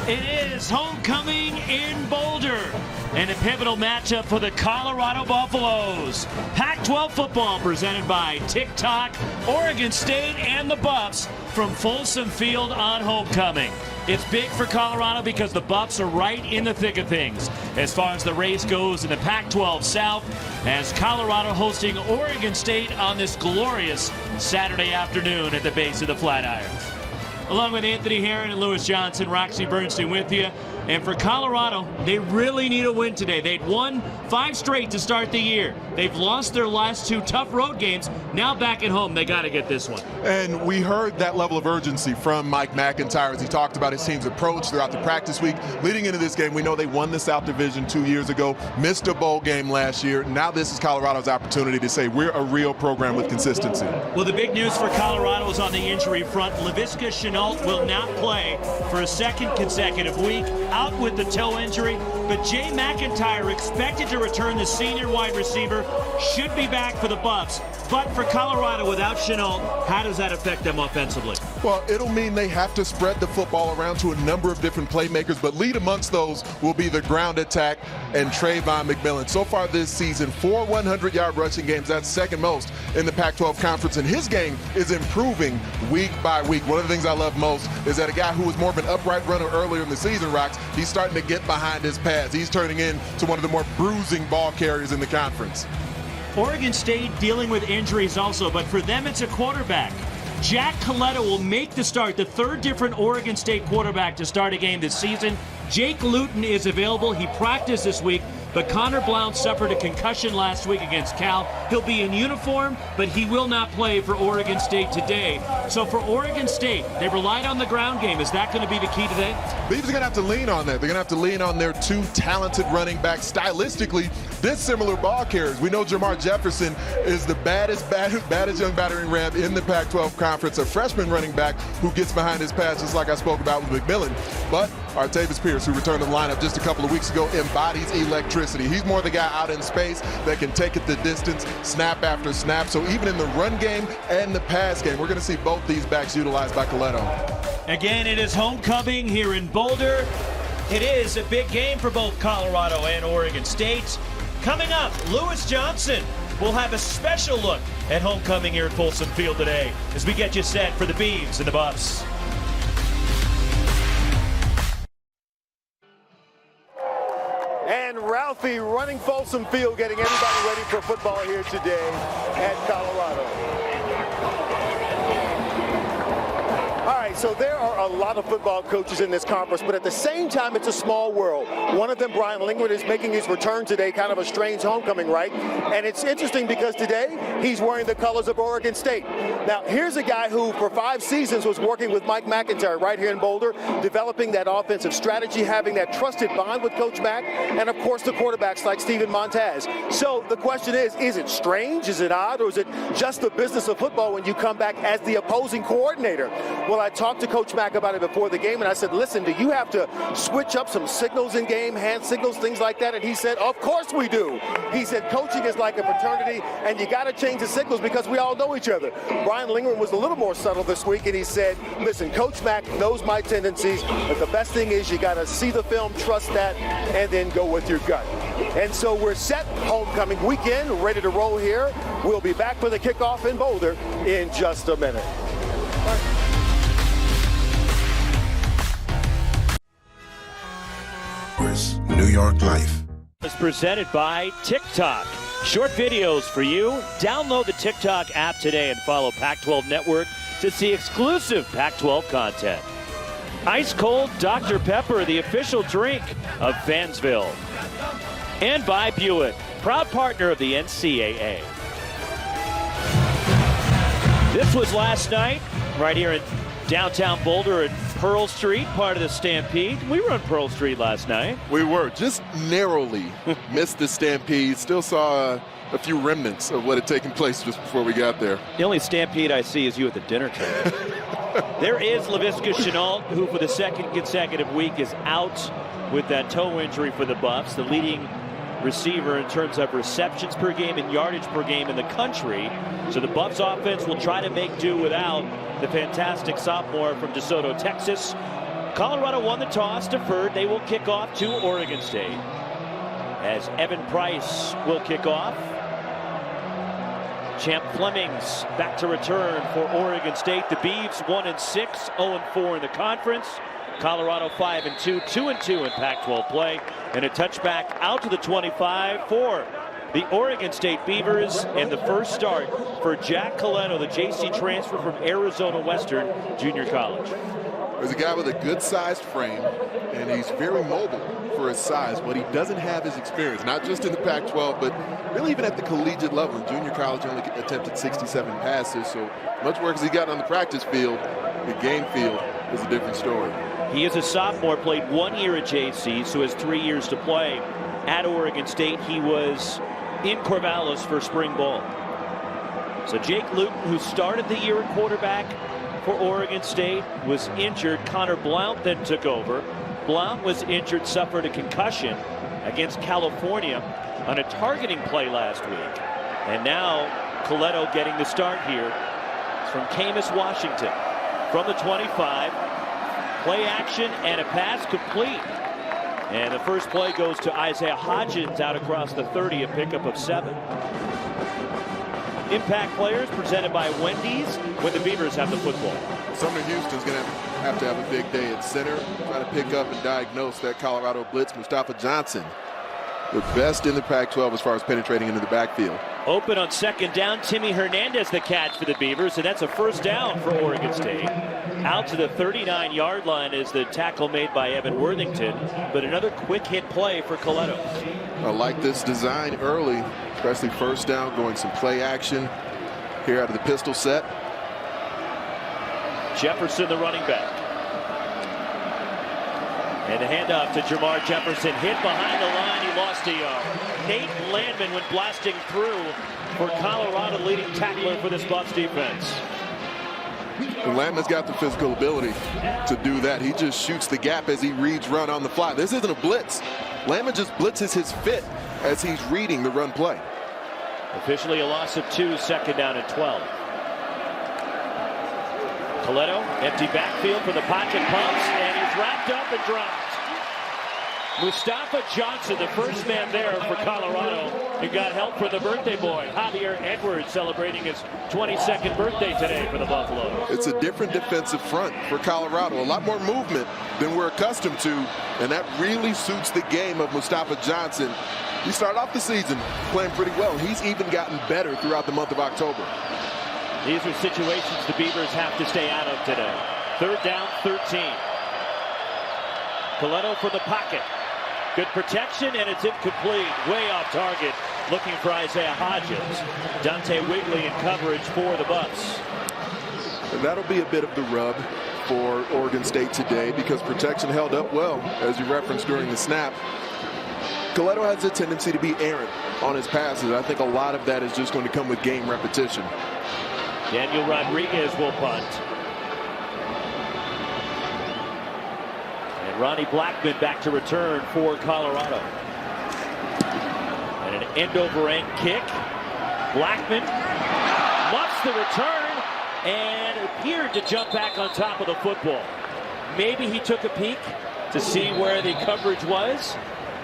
It is homecoming in Boulder and a pivotal matchup for the Colorado Buffaloes. Pac-12 football presented by TikTok, Oregon State, and the Buffs from Folsom Field on homecoming. It's big for Colorado because the Buffs are right in the thick of things as far as the race goes in the Pac-12 South, as Colorado hosting Oregon State on this glorious Saturday afternoon at the base of the Flatirons. Along with Anthony Herron and Lewis Johnson, Roxy Bernstein with you. And for Colorado, they really need a win today. They'd won 5 straight to start the year. They've lost their last 2 tough road games. Now back at home, they got to get this one. And we heard that level of urgency from Mike MacIntyre as he talked about his team's approach throughout the practice week. Leading into this game, we know they won the South Division 2 years ago, missed a bowl game last year. Now this is Colorado's opportunity to say we're a real program with consistency. Well, the big news for Colorado is on the injury front. Laviska Shenault will not play for a second consecutive week, out with the toe injury. But Jay MacIntyre, expected to return, the senior wide receiver, should be back for the Buffs. But for Colorado, without Shenault, how does that affect them offensively? Well, it'll mean they have to spread the football around to a number of different playmakers, but lead amongst those will be the ground attack and Trayvon McMillan. So far this season, 4 100-yard rushing games. That's second most in the Pac-12 Conference, and his game is improving week by week. One of the things I love most is that a guy who was more of an upright runner earlier in the season, Rox, he's starting to get behind his pads. He's turning into one of the more bruising ball carriers in the conference. Oregon State dealing with injuries also, but for them it's a quarterback. Jack Coletta will make the start, the 3rd different Oregon State quarterback to start a game this season. Jake Luton is available. He practiced this week, but Connor Blount suffered a concussion last week against Cal. He'll be in uniform, but he will not play for Oregon State today. So for Oregon State, they relied on the ground game. Is that going to be the key today? Beavs are going to have to lean on that. They're going to have to lean on their 2 talented running backs, stylistically dissimilar ball carriers. We know Jermar Jefferson is the baddest young battering ram in the Pac-12 Conference, a freshman running back who gets behind his pass, just like I spoke about with McMillan. But Artavis Pierce, who returned to the lineup just a couple of weeks ago, embodies electricity. He's more the guy out in space that can take it the distance, snap after snap. So even in the run game and the pass game, we're going to see both these backs utilized by Coletta. Again, it is homecoming here in Boulder. It is a big game for both Colorado and Oregon State. Coming up, Lewis Johnson will have a special look at homecoming here at Folsom Field today as we get you set for the Beavs and the Buffs. And Ralphie running Folsom Field, getting everybody ready for football here today at Colorado. All right, so there are a lot of football coaches in this conference, but at the same time, it's a small world. One of them, Brian Lingward, is making his return today, kind of a strange homecoming, right? And it's interesting because today he's wearing the colors of Oregon State. Now, here's a guy who for 5 seasons was working with Mike MacIntyre right here in Boulder, developing that offensive strategy, having that trusted bond with Coach Mac, and of course the quarterbacks like Steven Montez. So the question is it strange, is it odd, or is it just the business of football when you come back as the opposing coordinator? Well, I talked to Coach Mac about it before the game, and I said, listen, do you have to switch up some signals in game, hand signals, things like that? And he said, of course we do. He said, coaching is like a fraternity, and you got to change the signals because we all know each other. Brian Lingward was a little more subtle this week, and he said, listen, Coach Mac knows my tendencies, but the best thing is you got to see the film, trust that, and then go with your gut. And so we're set, homecoming weekend, ready to roll here. We'll be back for the kickoff in Boulder in just a minute. New York Life. It's presented by TikTok. Short videos for you. Download the TikTok app today and follow Pac-12 Network to see exclusive Pac-12 content. Ice Cold Dr. Pepper, the official drink of Fansville. And by Buick, proud partner of the NCAA. This was last night, right here in downtown Boulder at Pearl Street, part of the Stampede. We were on Pearl Street last night. We were, just narrowly missed the Stampede. Still saw a few remnants of what had taken place just before we got there. The only Stampede I see is you at the dinner table. There is Laviska Shenault, who for the 2nd consecutive week is out with that toe injury for the Buffs, the leading receiver in terms of receptions per game and yardage per game in the country. So the Buffs offense will try to make do without the fantastic sophomore from DeSoto, Texas. Colorado won the toss, deferred. They will kick off to Oregon State, as Evan Price will kick off. Champ Flemings back to return for Oregon State. The Beavs 1-6, 0-4 in the conference. Colorado 5-2, 2-2 in Pac-12 play, and a touchback out to the 25 for the Oregon State Beavers, and the first start for Jack Coletto, the JC transfer from Arizona Western Junior College. There's a guy with a good-sized frame, and he's very mobile for his size, but he doesn't have his experience, not just in the Pac-12, but really even at the collegiate level. In junior college, he only attempted 67 passes, so much work as he got on the practice field, the game field is a different story. He is a sophomore, played 1 year at JC, so has 3 years to play at Oregon State. He was in Corvallis for spring ball. So Jake Luton, who started the year at quarterback for Oregon State, was injured. Connor Blount then took over. Blount was injured, suffered a concussion against California on a targeting play last week. And now Coletto getting the start here. It's from Camas, Washington. From the 25, play action and a pass complete. And the first play goes to Isaiah Hodgins out across the 30, a pickup of 7. Impact players presented by Wendy's when the Beavers have the football. Sumner Houston's going to have a big day at center, trying to pick up and diagnose that Colorado blitz. Mustafa Johnson, the best in the Pac-12 as far as penetrating into the backfield. Open on second down, Timmy Hernandez the catch for the Beavers, and that's a first down for Oregon State. Out to the 39-yard line is the tackle made by Evan Worthington, but another quick hit play for Coletto. I like this design early, especially first down, going some play action here out of the pistol set. Jefferson, the running back. And the handoff to Jermar Jefferson, hit behind the line, he lost a yard. Nate Landman went blasting through for Colorado, leading tackler for this Buffs defense. And Landman's got the physical ability to do that. He just shoots the gap as he reads run on the fly. This isn't a blitz. Landman just blitzes his fit as he's reading the run play. Officially a loss of 2, second down and 12. Coletto, empty backfield for the pocket pumps, and he's wrapped up and dropped. Mustafa Johnson, the first man there for Colorado, who got help for the birthday boy, Javier Edwards, celebrating his 22nd birthday today for the Buffaloes. It's a different defensive front for Colorado, a lot more movement than we're accustomed to, and that really suits the game of Mustafa Johnson. He started off the season playing pretty well. He's even gotten better throughout the month of October. These are situations the Beavers have to stay out of today. Third down, 13. Coletto for the pocket. Good protection, and it's incomplete. Way off target. Looking for Isaiah Hodgins. Dante Wigley in coverage for the Buffs. And that'll be a bit of the rub for Oregon State today, because protection held up well, as you referenced during the snap. Coletto has a tendency to be errant on his passes. I think a lot of that is just going to come with game repetition. Daniel Rodriguez will punt. And Ronnie Blackman back to return for Colorado. And an end-over-end kick. Blackman muffs the return and appeared to jump back on top of the football. Maybe he took a peek to see where the coverage was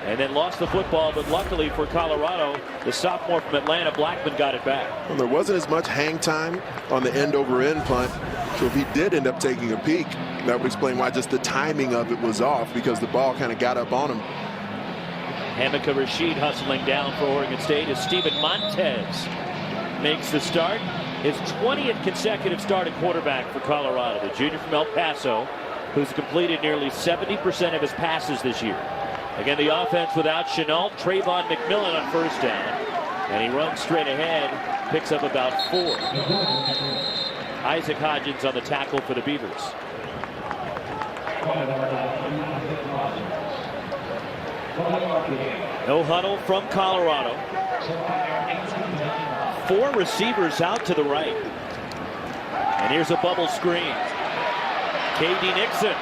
and then lost the football, but luckily for Colorado, the sophomore from Atlanta, Blackman, got it back. Well, there wasn't as much hang time on the end-over-end punt, so if he did end up taking a peek, that would explain why just the timing of it was off, because the ball kind of got up on him. Hamika Rashid hustling down for Oregon State as Steven Montez makes the start. His 20th consecutive start at quarterback for Colorado. The junior from El Paso, who's completed nearly 70% of his passes this year. Again, the offense without Chenault. Trayvon McMillan on first down. And he runs straight ahead, picks up about 4. Isaac Hodgins on the tackle for the Beavers. No huddle from Colorado. 4 receivers out to the right. And here's a bubble screen. KD Nixon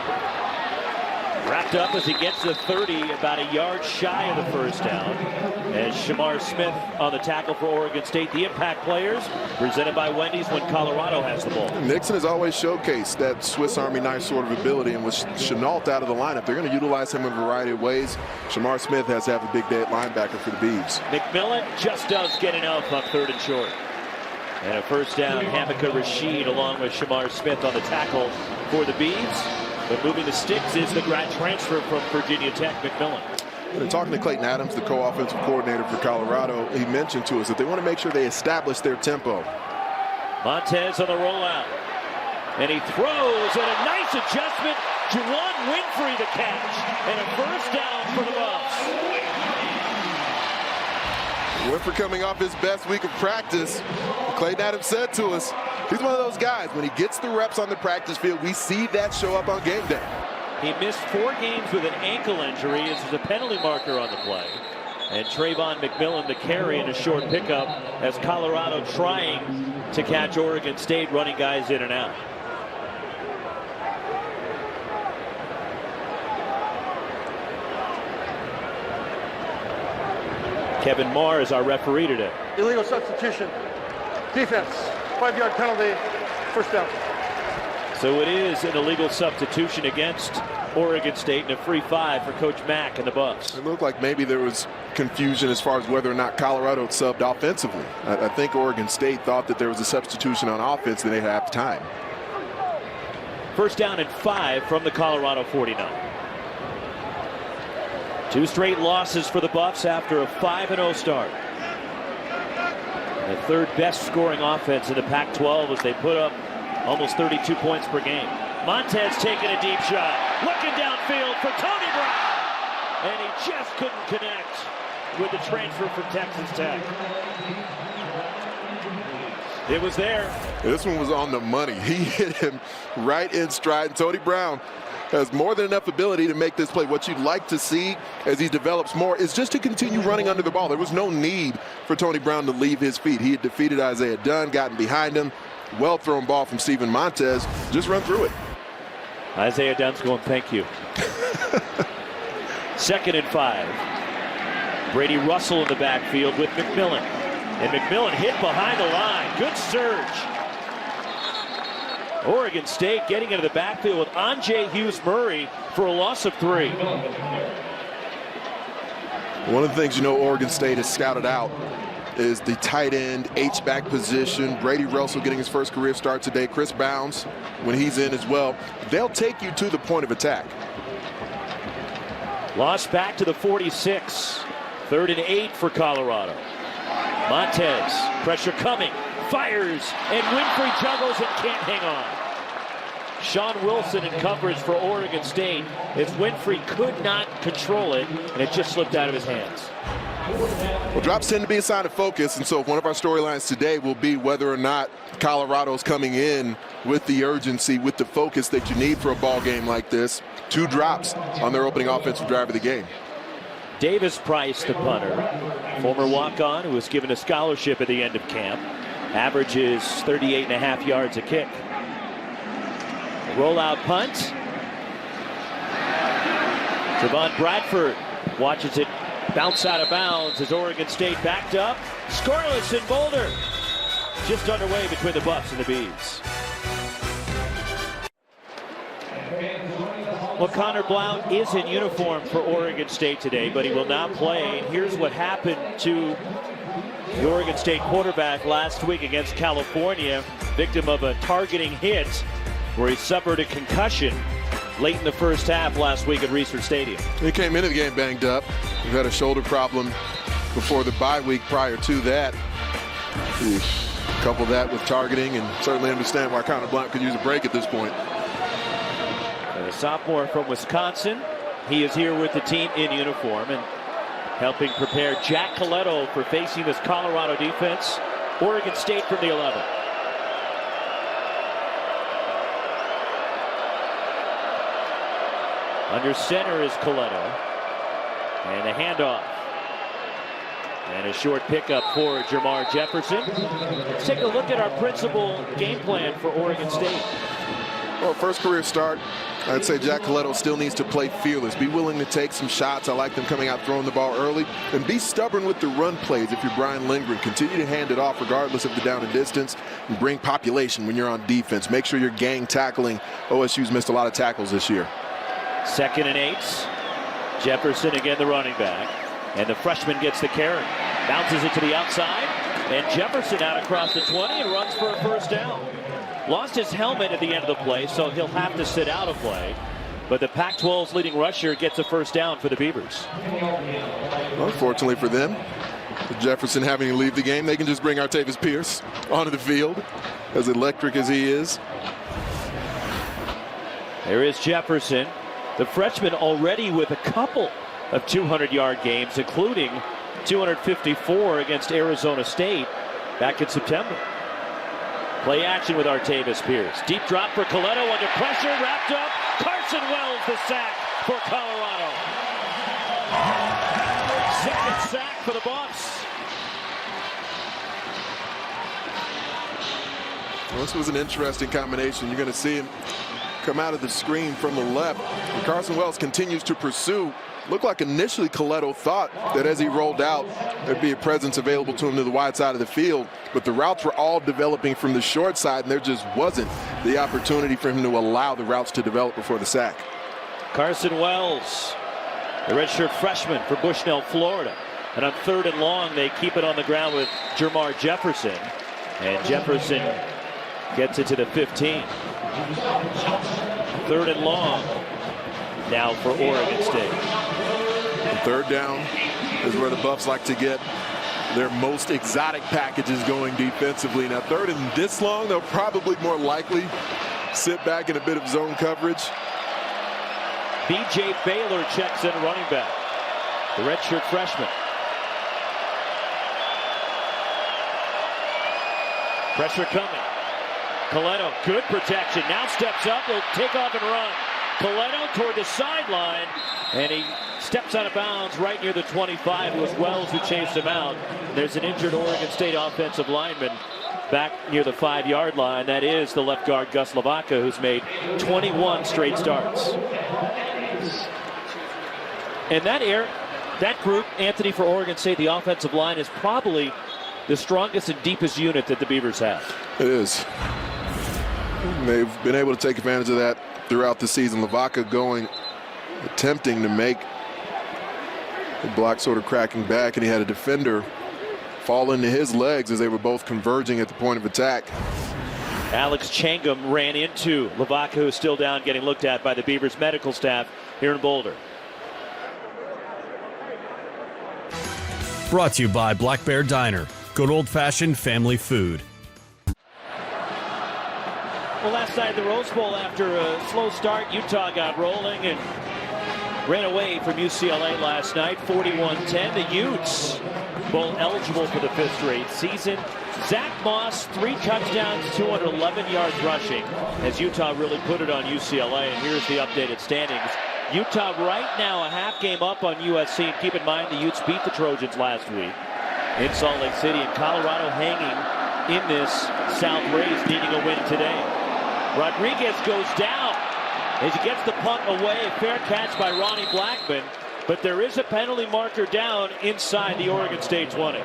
Wrapped up as he gets to 30, about a yard shy of the first down. As Shamar Smith on the tackle for Oregon State. The impact players presented by Wendy's when Colorado has the ball. Nixon has always showcased that Swiss Army knife sort of ability, and with Chenault out of the lineup, they're going to utilize him in a variety of ways. Shamar Smith has to have a big day at linebacker for the Beavs. McMillan just does get enough on 3rd and short. And a first down, Hamika Rashid along with Shamar Smith on the tackle for the Beavs. But moving the sticks is the grad transfer from Virginia Tech, McMillan. When talking to Clayton Adams, the co-offensive coordinator for Colorado, he mentioned to us that they want to make sure they establish their tempo. Montez on the rollout. And he throws, and a nice adjustment. Juwan Winfrey the catch. And a first down for the Buffs. Winfrey coming off his best week of practice. Clayton Adams said to us, he's one of those guys, when he gets the reps on the practice field, we see that show up on game day. He missed 4 games with an ankle injury. This is a penalty marker on the play. And Trayvon McMillan the carry in a short pickup as Colorado trying to catch Oregon State running guys in and out. Kevin Marr is our referee today. Illegal substitution. Defense. 5-yard penalty. First down. So it is an illegal substitution against Oregon State and a free 5 for Coach Mack and the Buffs. It looked like maybe there was confusion as far as whether or not Colorado had subbed offensively. I think Oregon State thought that there was a substitution on offense that they had at the time. First down and 5 from the Colorado 49. 2 straight losses for the Buffs after a 5-0 start. The 3rd best scoring offense in the Pac-12 as they put up almost 32 points per game. Montez taking a deep shot. Looking downfield for Tony Brown. And he just couldn't connect with the transfer from Texas Tech. It was there. This one was on the money. He hit him right in stride. And Tony Brown has more than enough ability to make this play. What you'd like to see as he develops more is just to continue running under the ball. There was no need for Tony Brown to leave his feet. He had defeated Isaiah Dunn, gotten behind him. Well thrown ball from Steven Montez. Just run through it. Isaiah Dunn's going, thank you. 2nd and 5. Brady Russell in the backfield with McMillan. And McMillan hit behind the line. Good surge. Oregon State getting into the backfield with Anjay Hughes-Murray for a loss of 3. One of the things Oregon State has scouted out is the tight end H-back position. Brady Russell getting his first career start today. Chris Bounds, when he's in as well. They'll take you to the point of attack. Lost back to the 46. 3rd and 8 for Colorado. Montez, pressure coming, fires, and Winfrey juggles and can't hang on. Sean Wilson in coverage for Oregon State as Winfrey could not control it, and it just slipped out of his hands. Well, drops tend to be a sign of focus, and so one of our storylines today will be whether or not Colorado's coming in with the urgency, with the focus that you need for a ball game like this. 2 drops on their opening offensive drive of the game. Davis Price, the punter, former walk-on who was given a scholarship at the end of camp, averages 38.5 yards a kick. Rollout punt. Javon Bradford watches it bounce out of bounds as Oregon State backed up. Scoreless in Boulder. Just underway between the Buffs and the Beavs. Well, Connor Blount is in uniform for Oregon State today, but he will not play. And here's what happened to the Oregon State quarterback last week against California, victim of a targeting hit where he suffered a concussion late in the first half last week at Research Stadium. He came into the game banged up. He had a shoulder problem before the bye week prior to that. You couple that with targeting and certainly understand why Connor Blount could use a break at this point. A sophomore from Wisconsin. He is here with the team in uniform and helping prepare Jack Coletto for facing this Colorado defense. Oregon State from the 11. Under center is Coletto. And a handoff. And a short pickup for Jermar Jefferson. Let's take a look at our principal game plan for Oregon State. Well, first career start I'd say Jack Coletto still needs to play fearless. Be willing to take some shots. I like them coming out throwing the ball early. And be stubborn with the run plays if you're Brian Lindgren. Continue to hand it off regardless of the down and distance. And bring population when you're on defense. Make sure you're gang tackling. OSU's missed a lot of tackles this year. 2nd and 8. Jefferson again, the running back. And the freshman gets the carry. Bounces it to the outside. And Jefferson out across the 20 and runs for a first down. Lost his helmet at the end of the play, so he'll have to sit out of play. But the Pac-12's leading rusher gets a first down for the Beavers. Well, fortunately for them, with Jefferson having to leave the game, they can just bring Artavis Pierce onto the field, as electric as he is. There is Jefferson, the freshman, already with a couple of 200-yard games, including 254 against Arizona State back in September. Play action with Artavis Pierce. Deep drop for Coletto under pressure, wrapped up. Carson Wells the sack for Colorado. 2nd sack for the Buffs. Well, this was an interesting combination. You're going to see him come out of the screen from the left. And Carson Wells continues to pursue. Looked like initially Coletto thought that as he rolled out, there'd be a presence available to him to the wide side of the field. But the routes were all developing from the short side, and there just wasn't the opportunity for him to allow the routes to develop before the sack. Carson Wells, the redshirt freshman for Bushnell, Florida. And on 3rd and long, they keep it on the ground with Jermar Jefferson. And Jefferson gets it to the 15. 3rd and long now for Oregon State. And 3rd down is where the Buffs like to get their most exotic packages going defensively. Now 3rd and this long, they'll probably more likely sit back in a bit of zone coverage. B.J. Baylor checks in running back, the redshirt freshman. Pressure coming. Coletto, good protection, now steps up, will take off and run. Coletto toward the sideline, and he steps out of bounds right near the 25. It was Wells who chased him out. There's an injured Oregon State offensive lineman back near the 5-yard line. That is the left guard Gus Lavaca, who's made 21 straight starts. And that group, Anthony, for Oregon State, the offensive line, is probably the strongest and deepest unit that the Beavers have. It is. They've been able to take advantage of that throughout the season. Lavaca attempting to make the block sort of cracking back, and he had a defender fall into his legs as they were both converging at the point of attack. Alex Changum ran into Lavaca, who is still down, getting looked at by the Beavers medical staff here in Boulder. Brought to you by Black Bear Diner. Good old-fashioned family food. Well, last night at the Rose Bowl, after a slow start, Utah got rolling and ran away from UCLA last night, 41-10. The Utes, bowl eligible for the 5th straight season. Zach Moss, 3 touchdowns, 211 yards rushing, as Utah really put it on UCLA. And here's the updated standings. Utah right now a half game up on USC. And keep in mind the Utes beat the Trojans last week in Salt Lake City. And Colorado hanging in this South race, needing a win today. Rodriguez goes down as he gets the punt away. A fair catch by Ronnie Blackman. But there is a penalty marker down inside the Oregon State 20.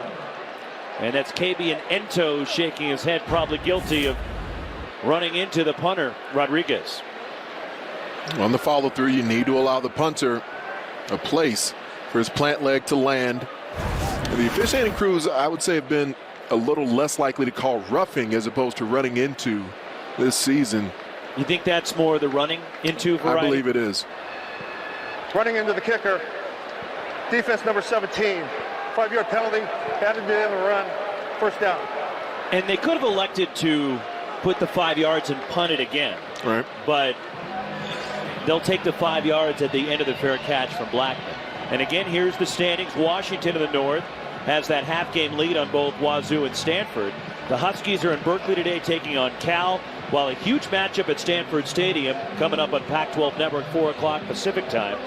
And that's KB and Ento shaking his head, probably guilty of running into the punter, Rodriguez. On the follow through, you need to allow the punter a place for his plant leg to land. The officiating crews, I would say, have been a little less likely to call roughing as opposed to running into this season. You think that's more the running into variety? I believe it is. Running into the kicker. Defense number 17. 5-yard penalty. Had to be able to run. First down. And they could have elected to put the 5 yards and punt it again. Right. But they'll take the 5 yards at the end of the fair catch from Blackman. And again, here's the standings. Washington in the north has that half-game lead on both Wazoo and Stanford. The Huskies are in Berkeley today taking on Cal. While a huge matchup at Stanford Stadium coming up on Pac-12 Network, 4 o'clock Pacific time,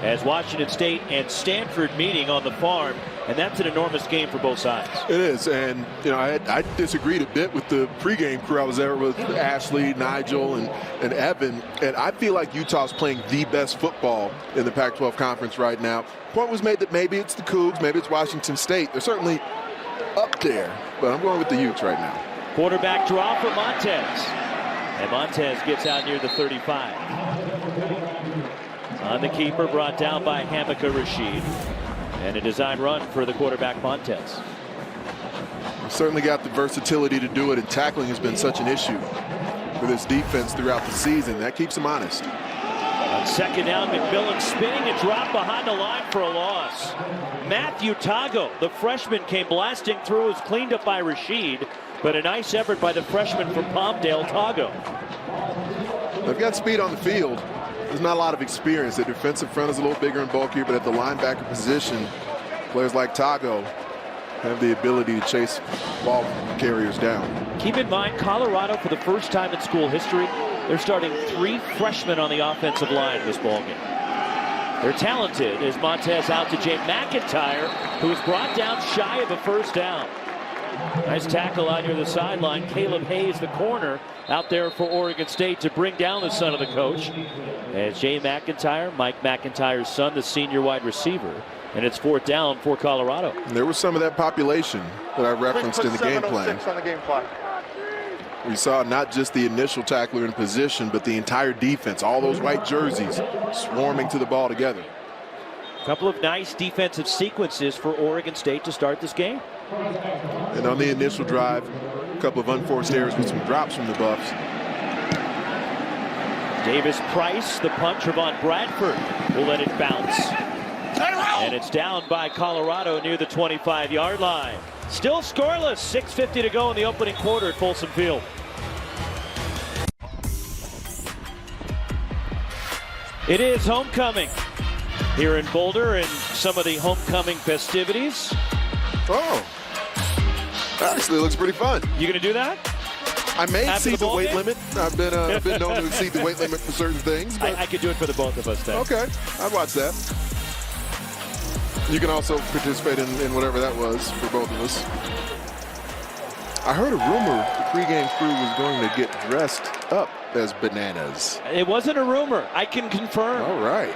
as Washington State and Stanford meeting on the farm, and that's an enormous game for both sides. It is, and I disagreed a bit with the pregame crew. I was there with Ashley, Nigel, and Evan, and I feel like Utah's playing the best football in the Pac-12 conference right now. Point was made that maybe it's the Cougs, maybe it's Washington State. They're certainly up there, but I'm going with the Utes right now. Quarterback draw for Montez, and Montez gets out near the 35. On the keeper, brought down by Hamika Rashid. And a design run for the quarterback, Montez. He's certainly got the versatility to do it, and tackling has been such an issue for this defense throughout the season. That keeps him honest. On second down, McMillan spinning and dropped behind the line for a loss. Matthew Tago, the freshman, came blasting through, was cleaned up by Rashid, but a nice effort by the freshman from Palmdale, Tago. They've got speed on the field. There's not a lot of experience. The defensive front is a little bigger and bulkier, but at the linebacker position, players like Tago have the ability to chase ball carriers down. Keep in mind, Colorado, for the first time in school history, they're starting 3 freshmen on the offensive line this ballgame. They're talented as Montez out to Jay McIntyre, who was brought down shy of a first down. Nice tackle out near the sideline. Caleb Hayes, the corner, out there for Oregon State to bring down the son of the coach. As Jay McIntyre, Mike McIntyre's son, the senior wide receiver. And it's 4th down for Colorado. And there was some of that population that I referenced in the game plan. On the game clock. We saw not just the initial tackler in position, but the entire defense, all those white jerseys swarming to the ball together. A couple of nice defensive sequences for Oregon State to start this game. And on the initial drive, a couple of unforced errors with some drops from the Buffs. Davis Price, the punt. Trevon Bradford will let it bounce. And it's down by Colorado near the 25-yard line. Still scoreless. 6:50 to go in the opening quarter at Folsom Field. It is homecoming here in Boulder and some of the homecoming festivities. Oh, actually, it looks pretty fun. You going to do that? I may After exceed the the weight game? limit. I've been known to exceed the weight limit for certain things. But I could do it for the both of us then. okay, I'd watch that. You can also participate in whatever that was for both of us. I heard a rumor the pregame crew was going to get dressed up as bananas. It wasn't a rumor. I can confirm. All right.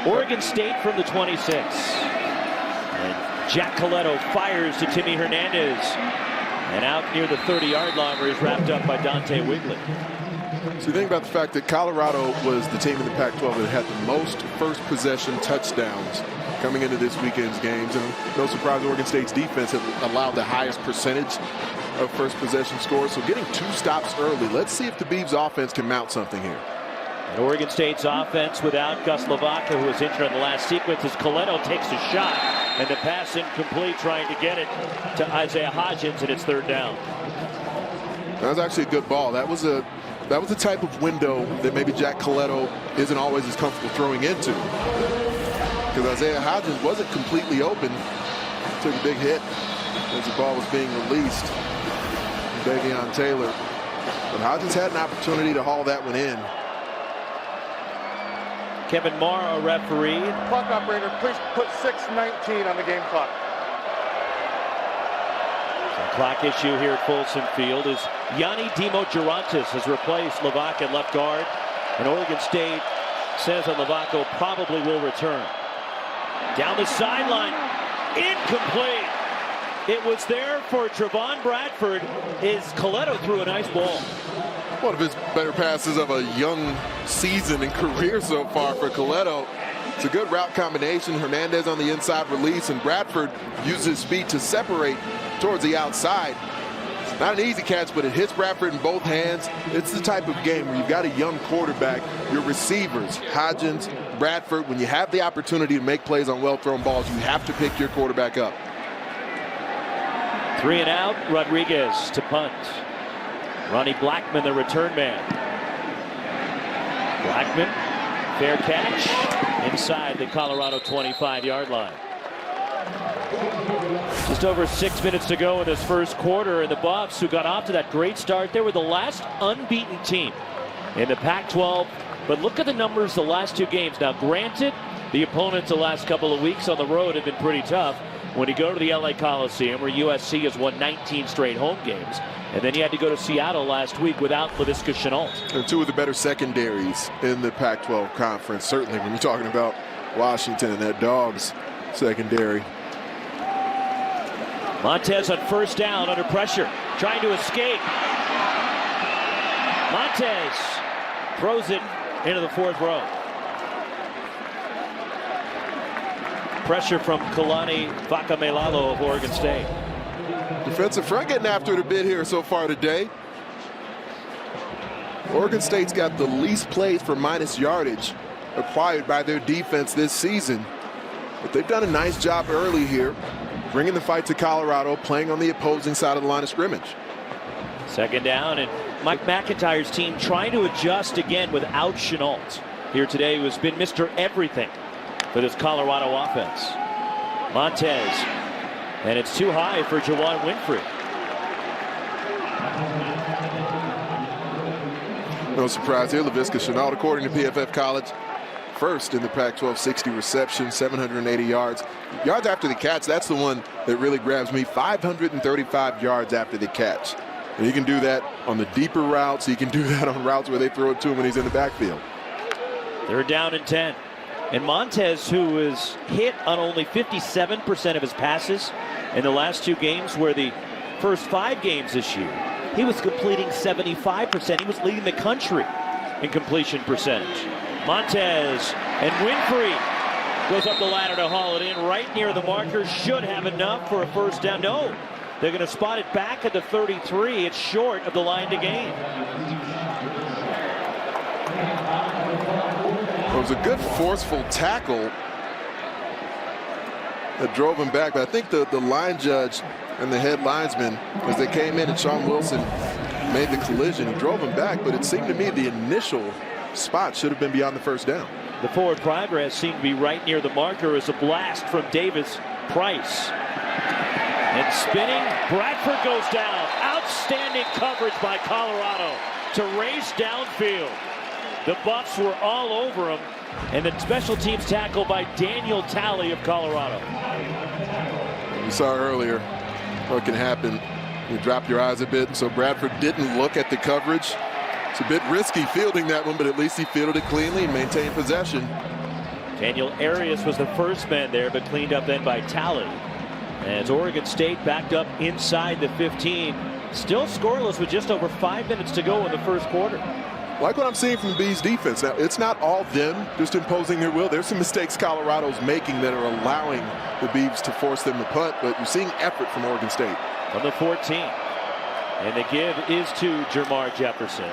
Oregon State from the 26. And Jack Coletto fires to Timmy Hernandez. And out near the 30-yard line where he's wrapped up by Dante Wigley. So you think about the fact that Colorado was the team in the Pac-12 that had the most first possession touchdowns coming into this weekend's games. And no surprise, Oregon State's defense had allowed the highest percentage of first possession scores. So getting 2 stops early. Let's see if the Beavs offense can mount something here. And Oregon State's offense without Gus Lavaca, who was injured in the last sequence, as Coletto takes a shot. And the pass incomplete, trying to get it to Isaiah Hodgins, and it's 3rd down. That was actually a good ball. That was a type of window that maybe Jack Coletto isn't always as comfortable throwing into. Because Isaiah Hodgins wasn't completely open. Took a big hit as the ball was being released. Davion Taylor. But Hodgins had an opportunity to haul that one in. Kevin Marr, a referee. Clock operator, please put 6:19 on the game clock. Clock issue here at Folsom Field as Yanni Dimo-Gerontis has replaced Lavaca at left guard. And Oregon State says that Lavaca probably will return. Down the sideline, incomplete. It was there for Trevon Bradford as Coletto threw a nice ball. One of his better passes of a young season and career so far for Coletto. It's a good route combination. Hernandez on the inside release, and Bradford uses his speed to separate towards the outside. Not an easy catch, but it hits Bradford in both hands. It's the type of game where you've got a young quarterback, your receivers, Hodgins, Bradford, when you have the opportunity to make plays on well-thrown balls, you have to pick your quarterback up. 3 and out, Rodriguez to punt. Ronnie Blackman, the return man. Blackman, fair catch inside the Colorado 25-yard line. Just over 6 minutes to go in this first quarter, and the Buffs, who got off to that great start, they were the last unbeaten team in the Pac-12. But look at the numbers the last 2 games. Now, granted, the opponents the last couple of weeks on the road have been pretty tough. When you go to the LA Coliseum, where USC has won 19 straight home games, and then you had to go to Seattle last week without Laviska Shenault. And 2 of the better secondaries in the Pac-12 conference, certainly when you're talking about Washington and that Dogs secondary. Montez on first down under pressure, trying to escape. Montez throws it into the 4th row. Pressure from Kalani Vakamelalo of Oregon State. Defensive front getting after it a bit here so far today. Oregon State's got the least plays for minus yardage acquired by their defense this season. But they've done a nice job early here, bringing the fight to Colorado, playing on the opposing side of the line of scrimmage. Second down, and Mike McIntyre's team trying to adjust again without Shenault here today, who has been Mr. Everything for this Colorado offense. Montez, and it's too high for Juwann Winfree. No surprise here, Laviska Shenault, according to PFF College, first in the Pac-12, 60 receptions, 780 yards. Yards after the catch, that's the one that really grabs me, 535 yards after the catch. And he can do that on the deeper routes. He can do that on routes where they throw it to him when he's in the backfield. They're down and 10. And Montez, who is hit on only 57% of his passes in the last 2 games, where the first 5 games this year, he was completing 75%. He was leading the country in completion percentage. Montez and Winfree goes up the ladder to haul it in right near the marker. Should have enough for a first down. No, they're going to spot it back at the 33. It's short of the line to gain. It was a good forceful tackle that drove him back, but I think the line judge and the head linesman, as they came in and Sean Wilson made the collision, he drove him back, but it seemed to me the initial spot should have been beyond the first down. The forward progress seemed to be right near the marker as a blast from Davis Price. And spinning, Bradford goes down. Outstanding coverage by Colorado to race downfield. The Buffs were all over him, and the special teams tackle by Daniel Talley of Colorado. You saw earlier what can happen. You drop your eyes a bit, and so Bradford didn't look at the coverage. It's a bit risky fielding that one, but at least he fielded it cleanly and maintained possession. Daniel Arias was the first man there, but cleaned up then by Talley. As Oregon State backed up inside the 15, still scoreless with just over 5 minutes to go in the first quarter. Like what I'm seeing from the Bees defense. Now, it's not all them just imposing their will. There's some mistakes Colorado's making that are allowing the Beavs to force them to punt, but you're seeing effort from Oregon State. From the 14. And the give is to Jermar Jefferson.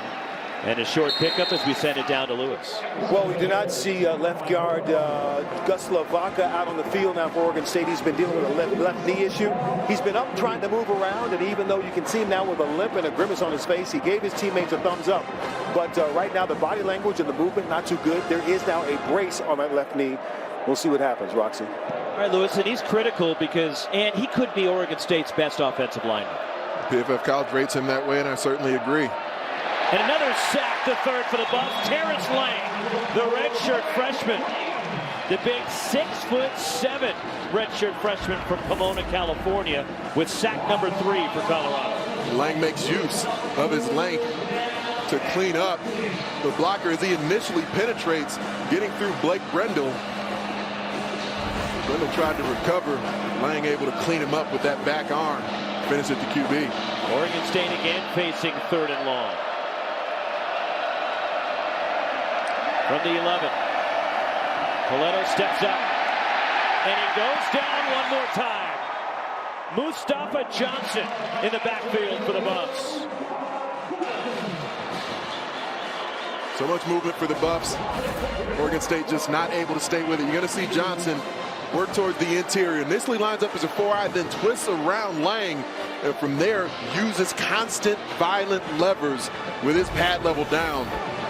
And a short pickup as we send it down to Lewis. Well, we do not see left guard Gus Lavaka out on the field now for Oregon State. He's been dealing with a left knee issue. He's been up trying to move around, and even though you can see him now with a limp and a grimace on his face, he gave his teammates a thumbs up. But right now, the body language and the movement, not too good. There is now a brace on that left knee. We'll see what happens, Roxy. All right, Lewis, and he's critical because, and he could be Oregon State's best offensive lineman. PFF College rates him that way, and I certainly agree. And another sack, the third for the Buffs. Terrence Lang, the redshirt freshman. The big 6'7" redshirt freshman from Pomona, California, with sack number 3 for Colorado. Lang makes use of his length to clean up the blocker as he initially penetrates, getting through Blake Brendel. Brendel tried to recover. Lang able to clean him up with that back arm. Finish at the QB. Oregon State again facing 3rd and long. From the 11, Coletto steps up, and he goes down one more time. Mustafa Johnson in the backfield for the Buffs. So much movement for the Buffs. Oregon State just not able to stay with it. You're going to see Johnson work towards the interior. Initially lines up as a 4-eye, then twists around Lang, and from there uses constant violent levers with his pad level down.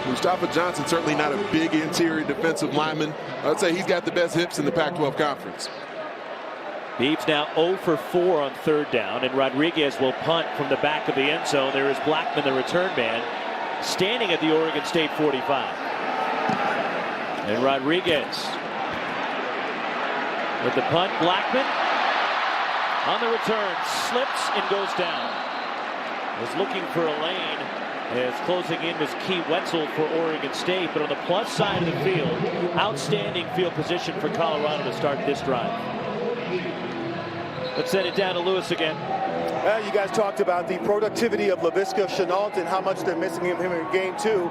Mustafa Johnson certainly not a big interior defensive lineman. I'd say he's got the best hips in the Pac-12 conference. Beeves now 0 for 4 on third down, and Rodriguez will punt from the back of the end zone. There is Blackman, the return man, standing at the Oregon State 45. And Rodriguez with the punt. Blackman on the return, slips and goes down. Was looking for a lane. As closing in was Key Wetzel for Oregon State. But on the plus side of the field, outstanding field position for Colorado to start this drive. Let's send it down to Lewis again. Well, you guys talked about the productivity of Laviska Shenault and how much they're missing him in game 2.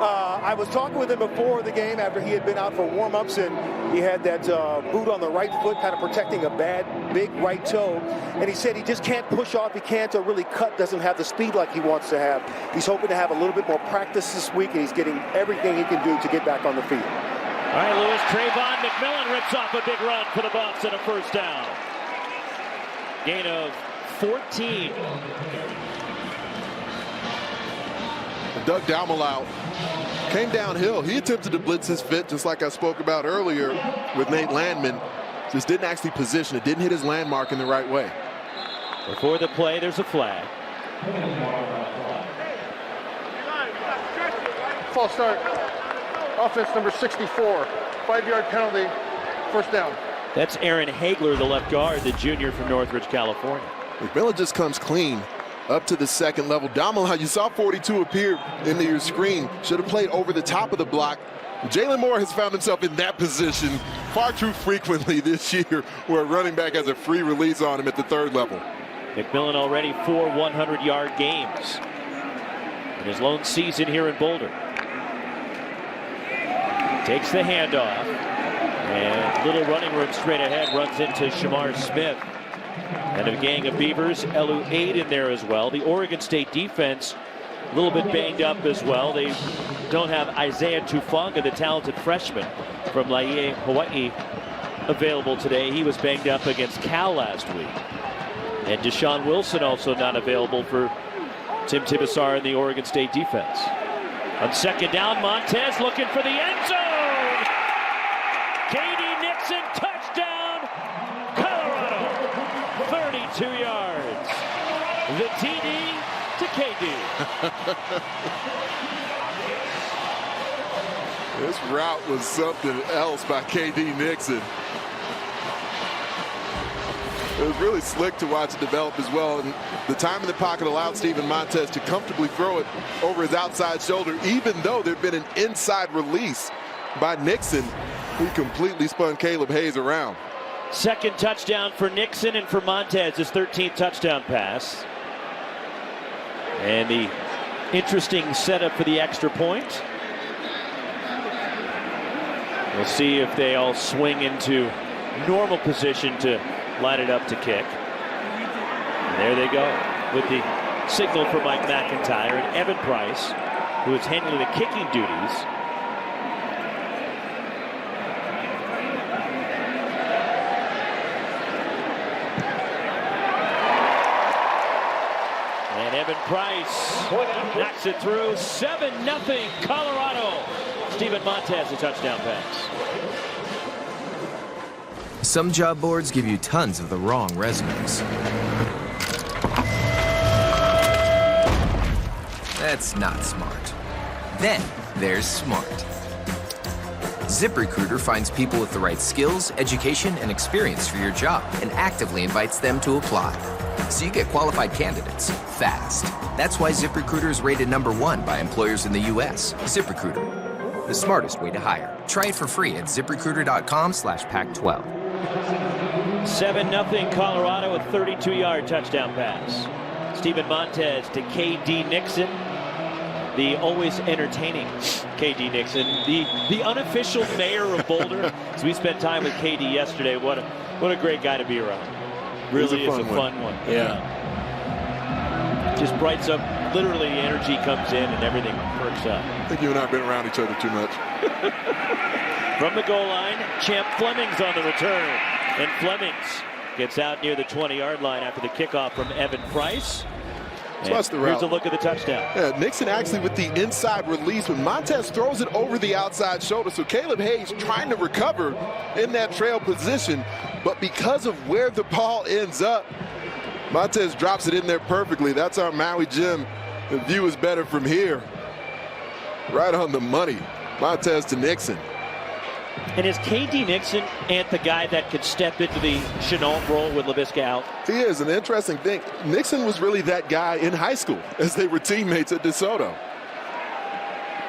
I was talking with him before the game after he had been out for warm-ups, and he had that boot on the right foot kind of protecting a big right toe. And he said he just can't push off. He can't really cut, doesn't have the speed like he wants to have. He's hoping to have a little bit more practice this week, and he's getting everything he can do to get back on the field. All right, Lewis, Trayvon McMillan rips off a big run for the Bucs and a first down. Gain of 14. Doug Dalmalau came downhill. He attempted to blitz his fit, just like I spoke about earlier with Nate Landman. Just didn't actually position it, didn't hit his landmark in the right way. Before the play, there's a flag. False start. Offense number 64. 5-yard penalty. First down. That's Aaron Hagler, the left guard, the junior from Northridge, California. McMillan just comes clean up to the second level. Dalmalau, you saw 42 appear in your screen. Should have played over the top of the block. Jalen Moore has found himself in that position far too frequently this year, where a running back has a free release on him at the third level. McMillan already 4 100-yard games in his lone season here in Boulder. Takes the handoff, and little running room straight ahead, runs into Shamar Smith. And a gang of Beavers, Elu Aid in there as well. The Oregon State defense a little bit banged up as well. They don't have Isaiah Tufanga, the talented freshman from Laie, Hawaii, available today. He was banged up against Cal last week. And Deshaun Wilson also not available for Tim Tibesar in the Oregon State defense. On second down, Montez looking for the end zone. K.D. Nixon, touchdown, Colorado. 32 yards. The TD to KD. This route was something else by KD Nixon. It was really slick to watch it develop as well. And the time in the pocket allowed Steven Montez to comfortably throw it over his outside shoulder, even though there'd been an inside release by Nixon, who completely spun Caleb Hayes around. Second touchdown for Nixon, and for Montez, his 13th touchdown pass. And the interesting setup for the extra point. We'll see if they all swing into normal position to line it up to kick. And there they go with the signal for Mike McIntyre and Evan Price, who is handling the kicking duties. And Evan Price knocks it through. 7-0 Colorado. Steven Montez, a touchdown pass. Some job boards give you tons of the wrong resumes. That's not smart. Then there's smart. ZipRecruiter finds people with the right skills, education, and experience for your job and actively invites them to apply. So you get qualified candidates fast. That's why ZipRecruiter is rated #1 by employers in the U.S. ZipRecruiter, the smartest way to hire. Try it for free at ZipRecruiter.com/Pac12. 7-0 Colorado, a 32-yard touchdown pass. Steven Montez to K.D. Nixon, the always entertaining K.D. Nixon, the unofficial mayor of Boulder. So we spent time with K.D. yesterday. What a great guy to be around. Really is a fun one. Yeah. Just brights up. Literally, energy comes in and everything perks up. I think you and I have been around each other too much. From the goal line, Champ Fleming's on the return. And Flemings gets out near the 20-yard line after the kickoff from Evan Price. Plus the route. Here's a look at the touchdown. Yeah, Nixon actually with the inside release, but Montez throws it over the outside shoulder. So Caleb Hayes trying to recover in that trail position. but because of where the ball ends up, Montez drops it in there perfectly. That's our Maui Jim. The view is better from here. Right on the money. Montez to Nixon. And is KD Nixon the guy that could step into the Chenault role with Laviska out? He is. An interesting thing. Nixon was really that guy in high school as they were teammates at DeSoto.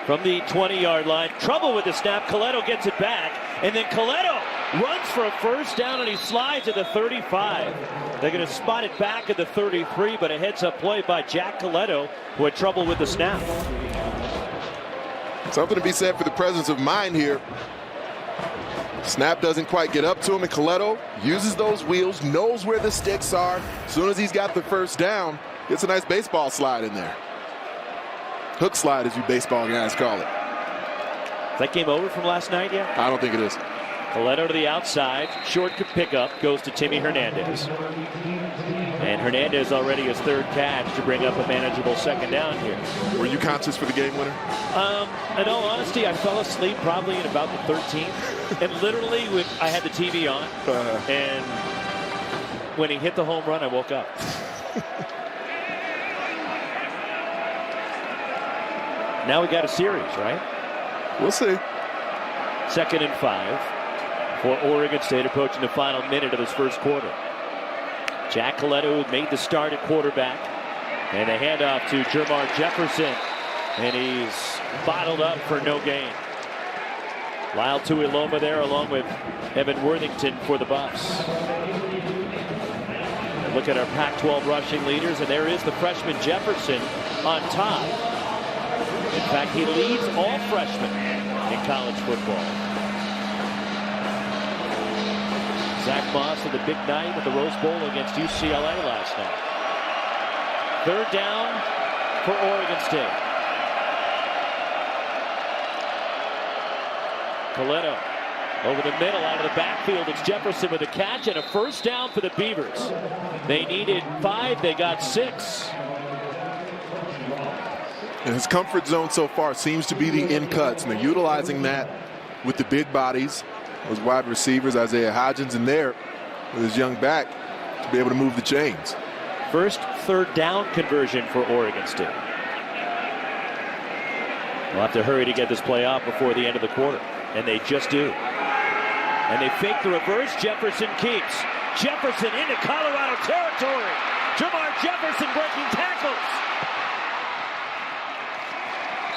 From the 20-yard line, trouble with the snap. Coletto gets it back, and then Coletto runs for a first down, and he slides at the 35. They're going to spot it back at the 33, but a heads-up play by Jack Coletto, who had trouble with the snap. Something to be said for the presence of mind here. Snap doesn't quite get up to him, and Coletto uses those wheels, knows where the sticks are. As soon as he's got the first down, gets a nice baseball slide in there. Hook slide, as you baseball guys call it. Is that game over from last night yet? I don't think it is. Coletto to the outside. Short pickup goes to Timmy Hernandez. And Hernandez already his third catch to bring up a manageable second down here. Were you conscious for the game winner? In all honesty, I fell asleep probably in about the 13th. And literally, I had the TV on. And when he hit the home run, I woke up. Now we got a series, right? We'll see. 2nd and 5 for Oregon State, approaching the final minute of this first quarter. Jack Coletto made the start at quarterback. And a handoff to Jermar Jefferson. And he's bottled up for no gain. Lyle Tuiloma there along with Evan Worthington for the Buffs. And look at our Pac-12 rushing leaders, and there is the freshman Jefferson on top. In fact, he leads all freshmen in college football. Zach Moss with a big night at the Rose Bowl against UCLA last night. 3rd down for Oregon State. Coletto over the middle, out of the backfield. It's Jefferson with a catch and a first down for the Beavers. They needed 5, they got 6. And his comfort zone so far seems to be the in cuts, and they're utilizing that with the big bodies, those wide receivers, Isaiah Hodgins in there with his young back to be able to move the chains. First 3rd down conversion for Oregon State. We'll have to hurry to get this play off before the end of the quarter, and they just do. And they fake the reverse. Jefferson keeps. Jefferson into Colorado territory. Jermar Jefferson breaking tackles.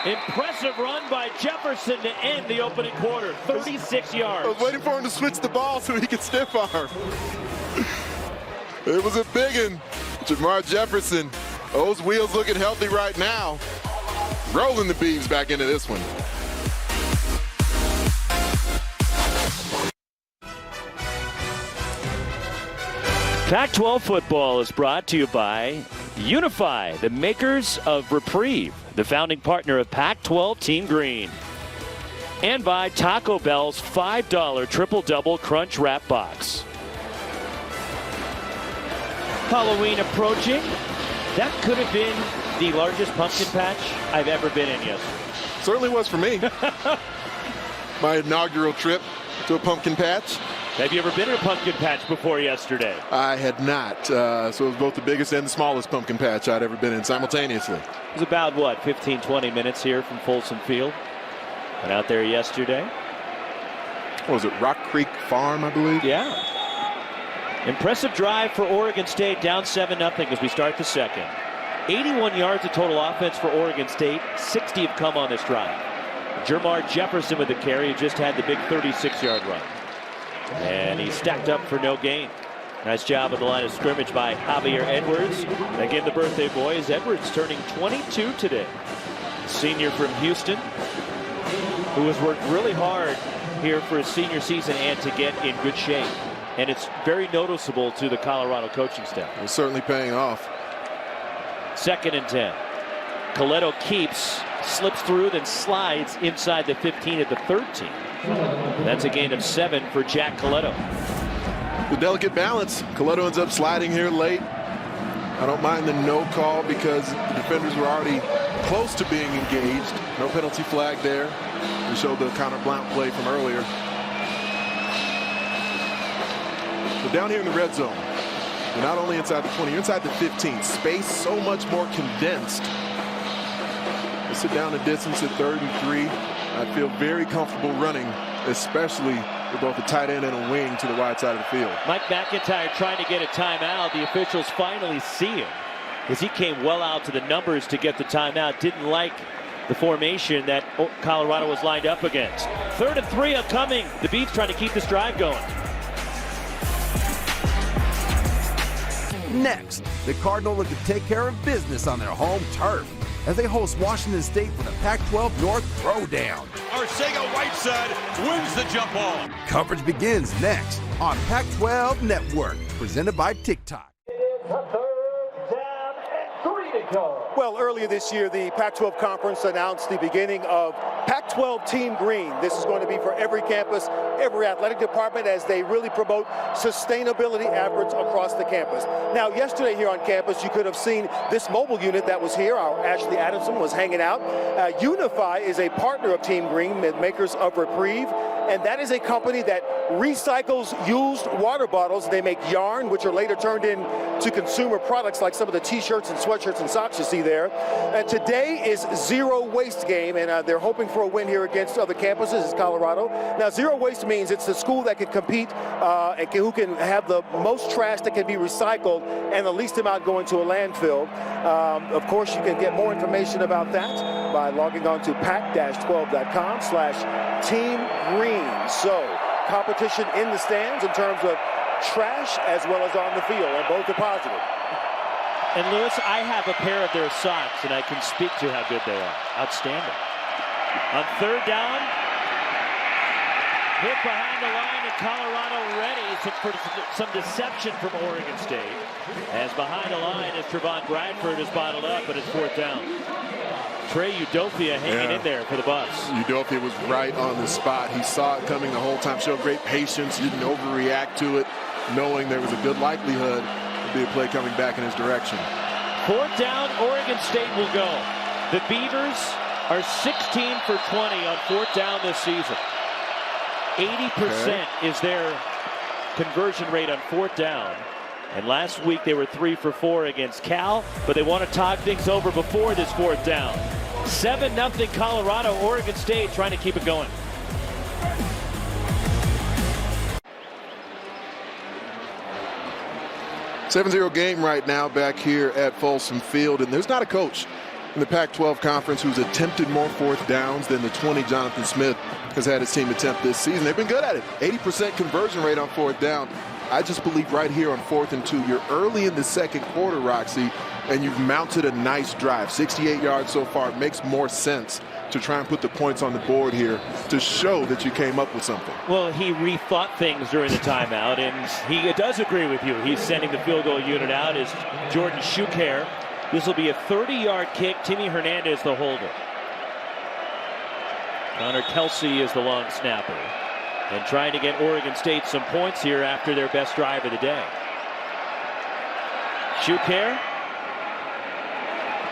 Impressive run by Jefferson to end the opening quarter. 36 yards. I was waiting for him to switch the ball so he could stiff arm. It was a big one. Jermar Jefferson. Those wheels looking healthy right now. Rolling the Beavs back into this one. Pac-12 football is brought to you by Unify, the makers of Reprieve, the founding partner of Pac-12 Team Green. And by Taco Bell's $5 Triple-Double Crunch Wrap Box. Halloween approaching. That could have been the largest pumpkin patch I've ever been in yet. Certainly was for me. My inaugural trip to a pumpkin patch. Have you ever been in a pumpkin patch before yesterday? I had not. So it was both the biggest and the smallest pumpkin patch I'd ever been in simultaneously. It was about, what, 15, 20 minutes here from Folsom Field. Went out there yesterday. What was it, Rock Creek Farm, I believe? Yeah. Impressive drive for Oregon State, down 7-0 as we start the second. 81 yards of total offense for Oregon State. 60 have come on this drive. Jermar Jefferson with the carry, just had the big 36-yard run. And he stacked up for no gain. Nice job at the line of scrimmage by Javier Edwards. Again, the birthday boy is Edwards, turning 22 today. Senior from Houston, who has worked really hard here for his senior season and to get in good shape. And it's very noticeable to the Colorado coaching staff. It's certainly paying off. 2nd and 10. Coletto keeps, slips through, then slides inside the 15 at the 13. That's a gain of 7 for Jack Coletto. The delicate balance. Coletto ends up sliding here late. I don't mind the no call because the defenders were already close to being engaged. No penalty flag there. We showed the Connor Blount play from earlier. But down here in the red zone, you're not only inside the 20, you're inside the 15. Space so much more condensed. They sit down the distance at 3rd and 3. I feel very comfortable running, especially with both a tight end and a wing to the wide side of the field. Mike McIntyre trying to get a timeout. The officials finally see him as he came well out to the numbers to get the timeout. Didn't like the formation that Colorado was lined up against. 3rd and 3 upcoming. The Beavs trying to keep this drive going. Next, the Cardinals look to take care of business on their home turf as they host Washington State for the Pac-12 North Throwdown. Arcega-Whiteside wins the jump ball. Coverage begins next on Pac-12 Network, presented by TikTok. Well, earlier this year, the Pac-12 Conference announced the beginning of Pac-12 Team Green. This is going to be for every campus, every athletic department, as they really promote sustainability efforts across the campus. Now, yesterday here on campus, you could have seen this mobile unit that was here. Our Ashley Adamson was hanging out. Unify is a partner of Team Green, makers of Reprieve, and that is a company that recycles used water bottles. They make yarn, which are later turned into consumer products like some of the T-shirts and sweatshirts and socks you see there. And today is Zero Waste game, and they're hoping for a win here against other campuses. It's Colorado. Now, Zero Waste means it's the school that can compete and who can have the most trash that can be recycled and the least amount going to a landfill. Of course, you can get more information about that by logging on to pac-12.com/Team Green. So, competition in the stands in terms of trash as well as on the field, and both are positive. And Lewis, I have a pair of their socks, and I can speak to how good they are. Outstanding. On 3rd down, hit behind the line, and Colorado ready for some deception from Oregon State. As behind the line as Trevon Bradford is bottled up, but it's 4th down. Trey Udofia hanging in there for the Buffs. Udofia was right on the spot. He saw it coming the whole time, showed great patience, didn't overreact to it, knowing there was a good likelihood there'd be a play coming back in his direction. 4th down, Oregon State will go. The Beavers are 16 for 20 on 4th down this season. 80% is their conversion rate on 4th down. And last week they were 3 for 4 against Cal, but they want to talk things over before this 4th down. 7-0 Colorado, Oregon State trying to keep it going. $7-0 game right now back here at Folsom Field, and there's not a coach in the Pac-12 Conference who's attempted more 4th downs than the 20 Jonathan Smith has had his team attempt this season. They've been good at it. 80% conversion rate on 4th down. I just believe right here on 4th and 2, you're early in the second quarter, Roxy, and you've mounted a nice drive. 68 yards so far. It makes more sense to try and put the points on the board here to show that you came up with something. Well, he rethought things during the timeout, and he does agree with you. He's sending the field goal unit out as Jordan Schuker. This will be a 30-yard kick. Timmy Hernandez, the holder. Connor Kelsey is the long snapper. And trying to get Oregon State some points here after their best drive of the day. Schuker.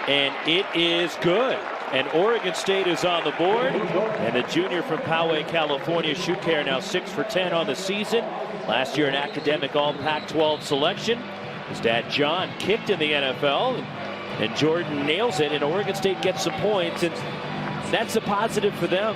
And it is good. And Oregon State is on the board. And the junior from Poway, California, Schuker, now 6 for 10 on the season. Last year an academic All-Pac-12 selection. His dad, John, kicked in the NFL. And Jordan nails it. And Oregon State gets some points. And that's a positive for them.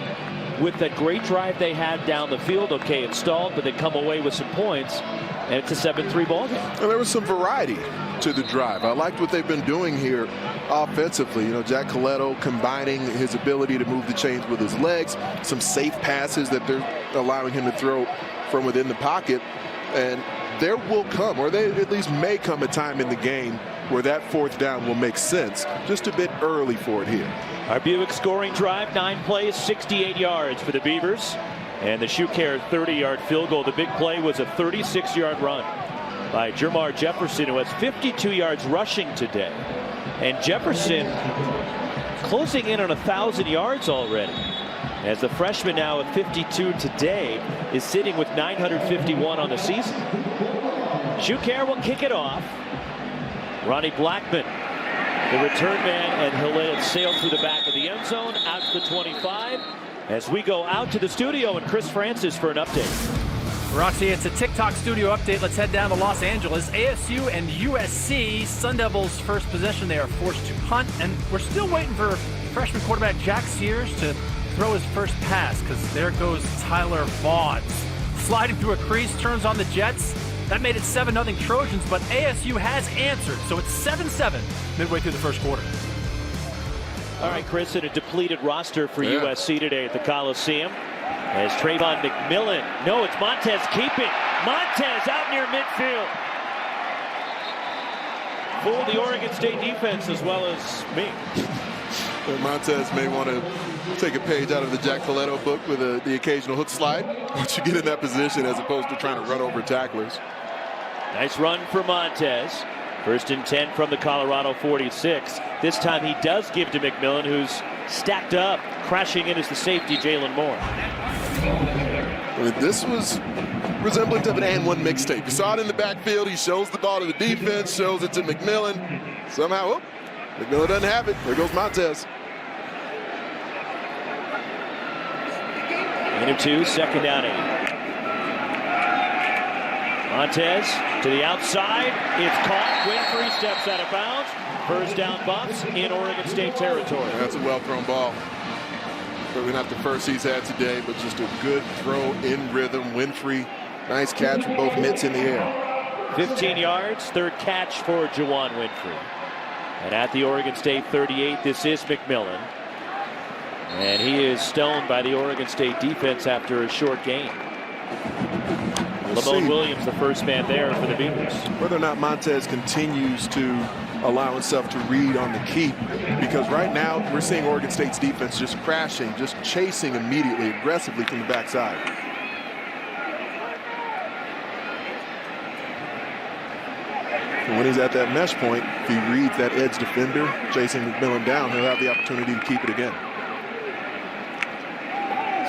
With that great drive they had down the field, okay, it stalled, but they come away with some points, and it's a 7-3 ball game. And there was some variety to the drive. I liked what they've been doing here offensively. You know, Jack Coletto combining his ability to move the chains with his legs, some safe passes that they're allowing him to throw from within the pocket, and there will come, or they at least may come a time in the game where that 4th down will make sense. Just a bit early for it here. Our Buick scoring drive, 9 plays, 68 yards for the Beavers. And the Schuker 30-yard field goal. The big play was a 36-yard run by Jermar Jefferson, who has 52 yards rushing today. And Jefferson closing in on 1,000 yards already. As the freshman now at 52 today is sitting with 951 on the season. Schuker will kick it off. Ronnie Blackman, the return man, and he'll let it sail through the back of the end zone, out to the 25. As we go out to the studio and Chris Francis for an update. Roxy, it's a TikTok studio update. Let's head down to Los Angeles. ASU and USC, Sun Devils' first possession. They are forced to punt, and we're still waiting for freshman quarterback Jack Sears to throw his first pass, because there goes Tyler Vaughn. Sliding through a crease, turns on the Jets. That made it 7-0 Trojans, but ASU has answered, so it's 7-7 midway through the first quarter. All right, Chris, in a depleted roster for USC today at the Coliseum. As Trayvon McMillan, no, it's Montez keeping. Montez out near midfield. Fooled the Oregon State defense as well as me. Montez may want to take a page out of the Jack Coletto book with the occasional hook slide once you get in that position, as opposed to trying to run over tacklers. Nice run for Montez. First and 10 from the Colorado 46. This time he does give to McMillan, who's stacked up. Crashing in is the safety, Jalen Moore. I mean, this was resemblant of an and one mixtape. You saw it in the backfield. He shows the ball to the defense, shows it to McMillan. Somehow, McMillan doesn't have it. There goes Montez. Gain of 2, second down 8. Montez to the outside. It's caught. Winfrey steps out of bounds. First down, Buffs in Oregon State territory. That's a well-thrown ball. Probably not the first he's had today, but just a good throw in rhythm. Winfrey, nice catch with both mitts in the air. 15 yards, third catch for Juwan Winfrey. And at the Oregon State 38, this is McMillan. And he is stoned by the Oregon State defense after a short gain. Lamone Williams, the first man there for the Beavers. Whether or not Montez continues to allow himself to read on the keep, because right now we're seeing Oregon State's defense just crashing, just chasing immediately, aggressively from the backside. And when he's at that mesh point, if he reads that edge defender chasing McMillan down, he'll have the opportunity to keep it again.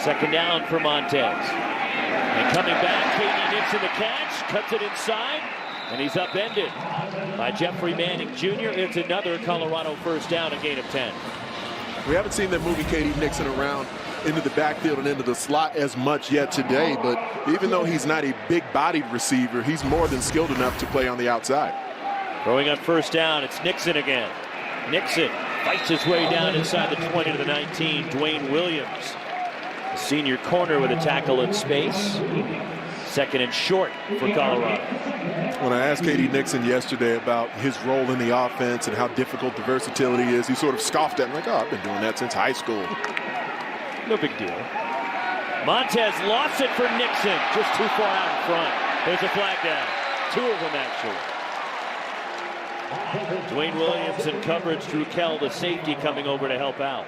Second down for Montez. And coming back, K.D. Nixon the catch, cuts it inside, and he's upended by Jeffrey Manning Jr. It's another Colorado first down, a gain of 10. We haven't seen them moving K.D. Nixon around into the backfield and into the slot as much yet today, but even though he's not a big-bodied receiver, he's more than skilled enough to play on the outside. Throwing on first down, it's Nixon again. Nixon fights his way down inside the 20 to the 19. Dwayne Williams, the senior corner, with a tackle in space. Second and short for Colorado. When I asked K.D. Nixon yesterday about his role in the offense and how difficult the versatility is, he sort of scoffed at me like, oh, I've been doing that since high school. No big deal. Montez lost it for Nixon, just too far out in front. There's a flag down. 2 of them, actually. Dwayne Williams in coverage. Drew Kell, the safety, coming over to help out.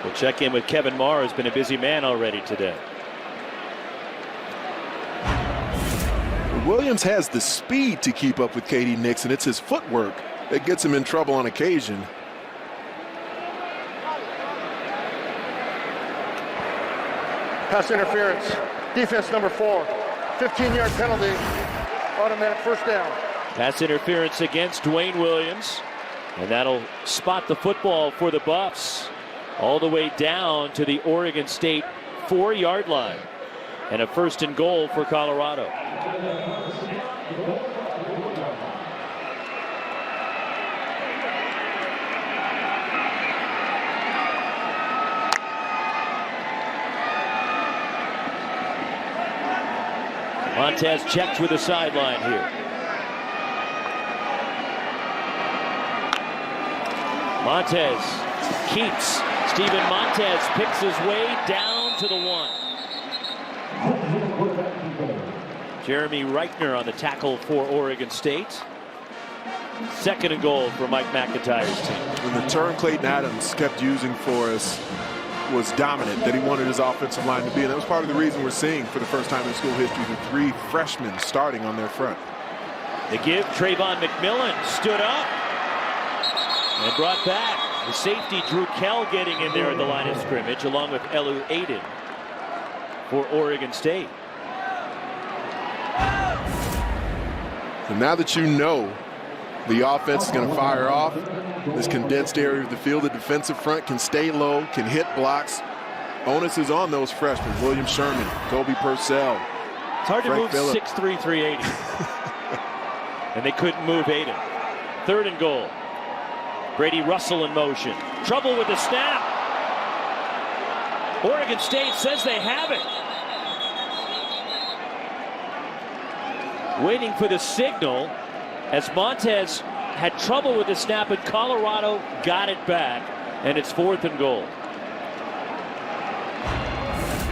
We'll check in with Kevin Marr, who's been a busy man already today. Williams has the speed to keep up with K.D. Nixon. It's his footwork that gets him in trouble on occasion. Pass interference. Defense number 4. 15-yard penalty. Automatic first down. Pass interference against Dwayne Williams. And that'll spot the football for the Buffs all the way down to the Oregon State 4-yard line. And a first and goal for Colorado. Montez checked with the sideline here. Montez keeps. Steven Montez picks his way down to the 1. Jeremy Reichner on the tackle for Oregon State. Second and goal for Mike McIntyre's team. And the turn Clayton Adams kept using for us was dominant, that he wanted his offensive line to be. And that was part of the reason we're seeing, for the first time in school history, the 3 freshmen starting on their front. The give, Trayvon McMillan stood up and brought back. The safety, Drew Kell, getting in there at the line of scrimmage, along with Elu Aiden for Oregon State. And now that you know the offense is going to fire off this condensed area of the field, the defensive front can stay low, can hit blocks. onus is on those freshmen. William Sherman, Kobe Purcell. It's hard to Frank move Phillip. 6'3", 380. And they couldn't move Aiden. 3rd and goal. Brady Russell in motion. Trouble with the snap. Oregon State says they have it. Waiting for the signal as Montez had trouble with the snap, but Colorado got it back, and it's 4th and goal.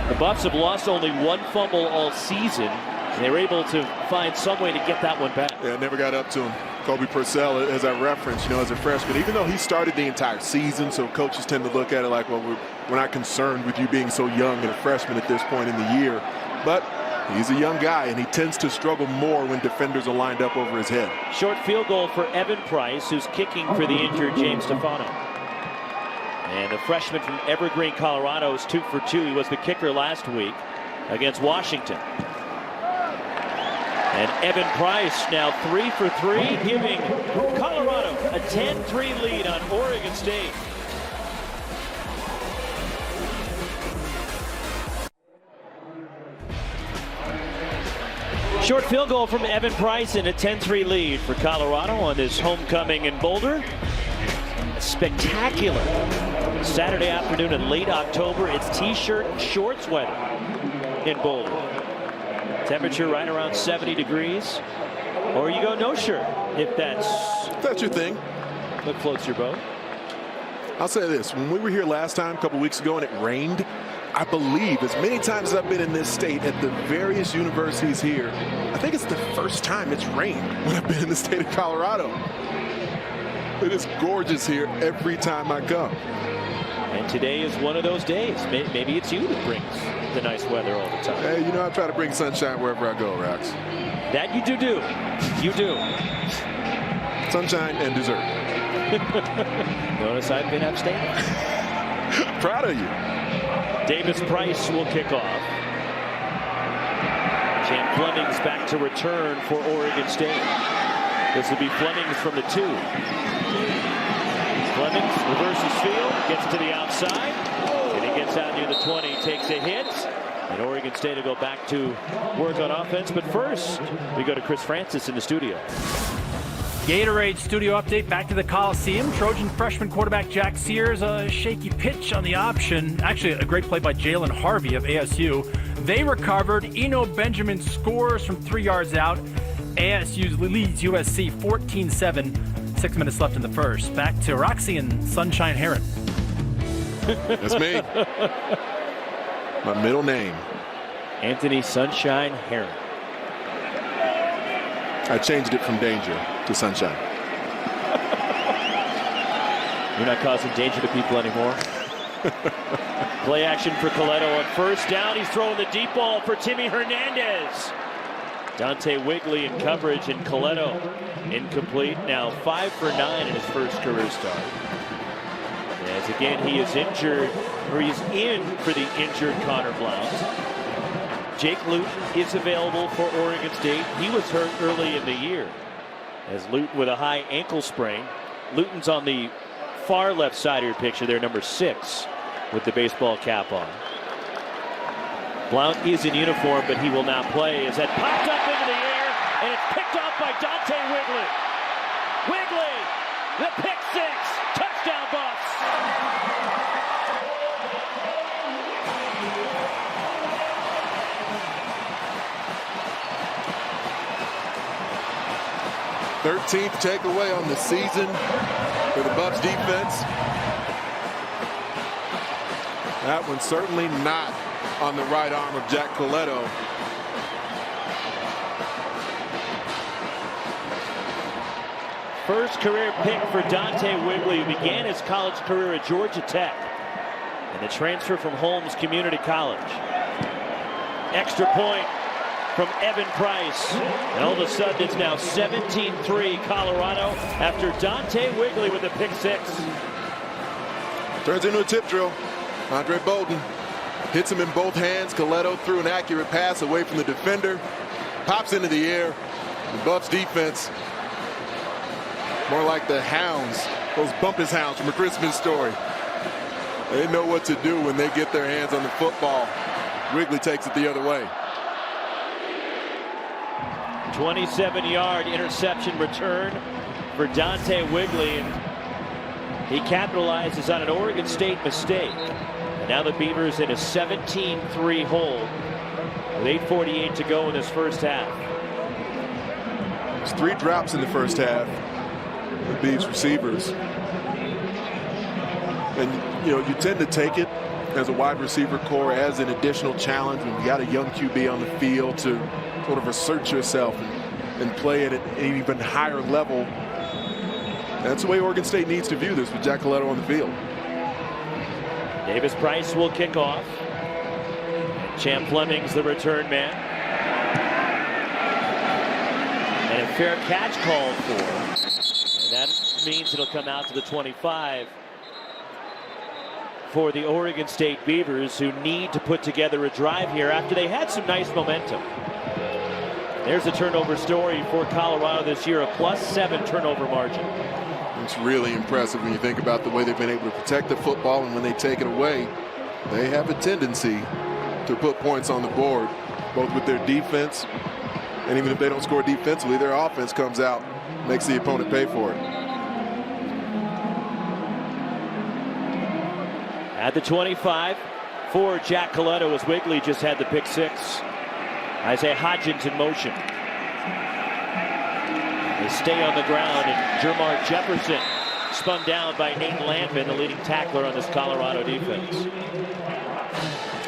The Buffs have lost only 1 fumble all season, and they were able to find some way to get that one back. Yeah, never got up to him. Kobe Purcell, as I referenced, as a freshman, even though he started the entire season, so coaches tend to look at it like, well, we're not concerned with you being so young and a freshman at this point in the year. But he's a young guy, and he tends to struggle more when defenders are lined up over his head. Short field goal for Evan Price, who's kicking for the injured James Stefano. And the freshman from Evergreen, Colorado is 2 for 2. He was the kicker last week against Washington. And Evan Price now 3 for 3, giving Colorado a 10-3 lead on Oregon State. Short field goal from Evan Price and a 10-3 lead for Colorado on this homecoming in Boulder. Spectacular Saturday afternoon in late October. It's t-shirt and shorts weather in Boulder. Temperature right around 70 degrees. Or you go no shirt if that's your thing. What floats your boat. I'll say this. When we were here last time, a couple weeks ago, and it rained, I believe, as many times as I've been in this state at the various universities here, I think it's the first time it's rained when I've been in the state of Colorado. It is gorgeous here every time I come. And today is one of those days. Maybe it's you that brings the nice weather all the time. Hey, I try to bring sunshine wherever I go, Rax. That you do. You do. Sunshine and dessert. Notice I've been abstaining. Proud of you. Davis Price will kick off. Chan Flemings back to return for Oregon State. This will be Flemings from the 2. Flemings reverses field, gets to the outside, and he gets out near the 20, takes a hit, and Oregon State will go back to work on offense. But first, we go to Chris Francis in the studio. Gatorade studio update back to the Coliseum. Trojan freshman quarterback Jack Sears, a shaky pitch on the option. Actually, a great play by Jalen Harvey of ASU. They recovered. Eno Benjamin scores from 3 yards out. ASU leads USC 14-7. 6 minutes left in the first. Back to Roxy and Sunshine Heron. That's me. My middle name. Anthony Sunshine Heron. I changed it from danger to sunshine. You're not causing danger to people anymore. Play action for Coletto on first down. He's throwing the deep ball for Timmy Hernandez. Dante Wigley in coverage, and Coletto incomplete. Now 5 for 9 in his first career start. As again he is injured, or he's in for the injured Connor Blount. Jake Luton is available for Oregon State. He was hurt early in the year as Luton with a high ankle sprain. Luton's on the far left side of your picture there, number 6 with the baseball cap on. Blount is in uniform, but he will not play as that popped up into the air, and it's picked off by Dante Wigley. Wigley, the pick 6, touchdown Buffs. Thirteenth takeaway on the season for the Buffs defense. That one certainly not on the right arm of Jack Coletto. First career pick for Dante Wigley, who began his college career at Georgia Tech, and the transfer from Holmes Community College. Extra point from Evan Price, and all of a sudden it's now 17-3 Colorado after Dante Wigley with a pick 6. Turns into a tip drill. Andre Bolden hits him in both hands. Coletto threw an accurate pass away from the defender. Pops into the air. The Buffs defense, more like the hounds, those Bumpus hounds from A Christmas Story. They know what to do when they get their hands on the football. Wrigley takes it the other way. 27-yard interception return for Dante Wigley, and he capitalizes on an Oregon State mistake. And now the Beavers in a 17-3 hole with 8:48 to go in this first half. There's 3 drops in the first half. The Beavs receivers. And, you know, you tend to take it as a wide receiver core as an additional challenge when you got a young QB on the field to sort of assert yourself and play at an even higher level. That's the way Oregon State needs to view this with Jack Coletto on the field. Davis Price will kick off. Champ Fleming's the return man. And a fair catch called for. And that means it'll come out to the 25 for the Oregon State Beavers, who need to put together a drive here after they had some nice momentum. There's a turnover story for Colorado this year, a +7 turnover margin. It's really impressive when you think about the way they've been able to protect the football, and when they take it away, they have a tendency to put points on the board, both with their defense, and even if they don't score defensively, their offense comes out, makes the opponent pay for it. At the 25 for Jack Coletto, as Wigley just had the pick 6. Isaiah Hodgins in motion. They stay on the ground, and Jermar Jefferson spun down by Nate Landman, the leading tackler on this Colorado defense.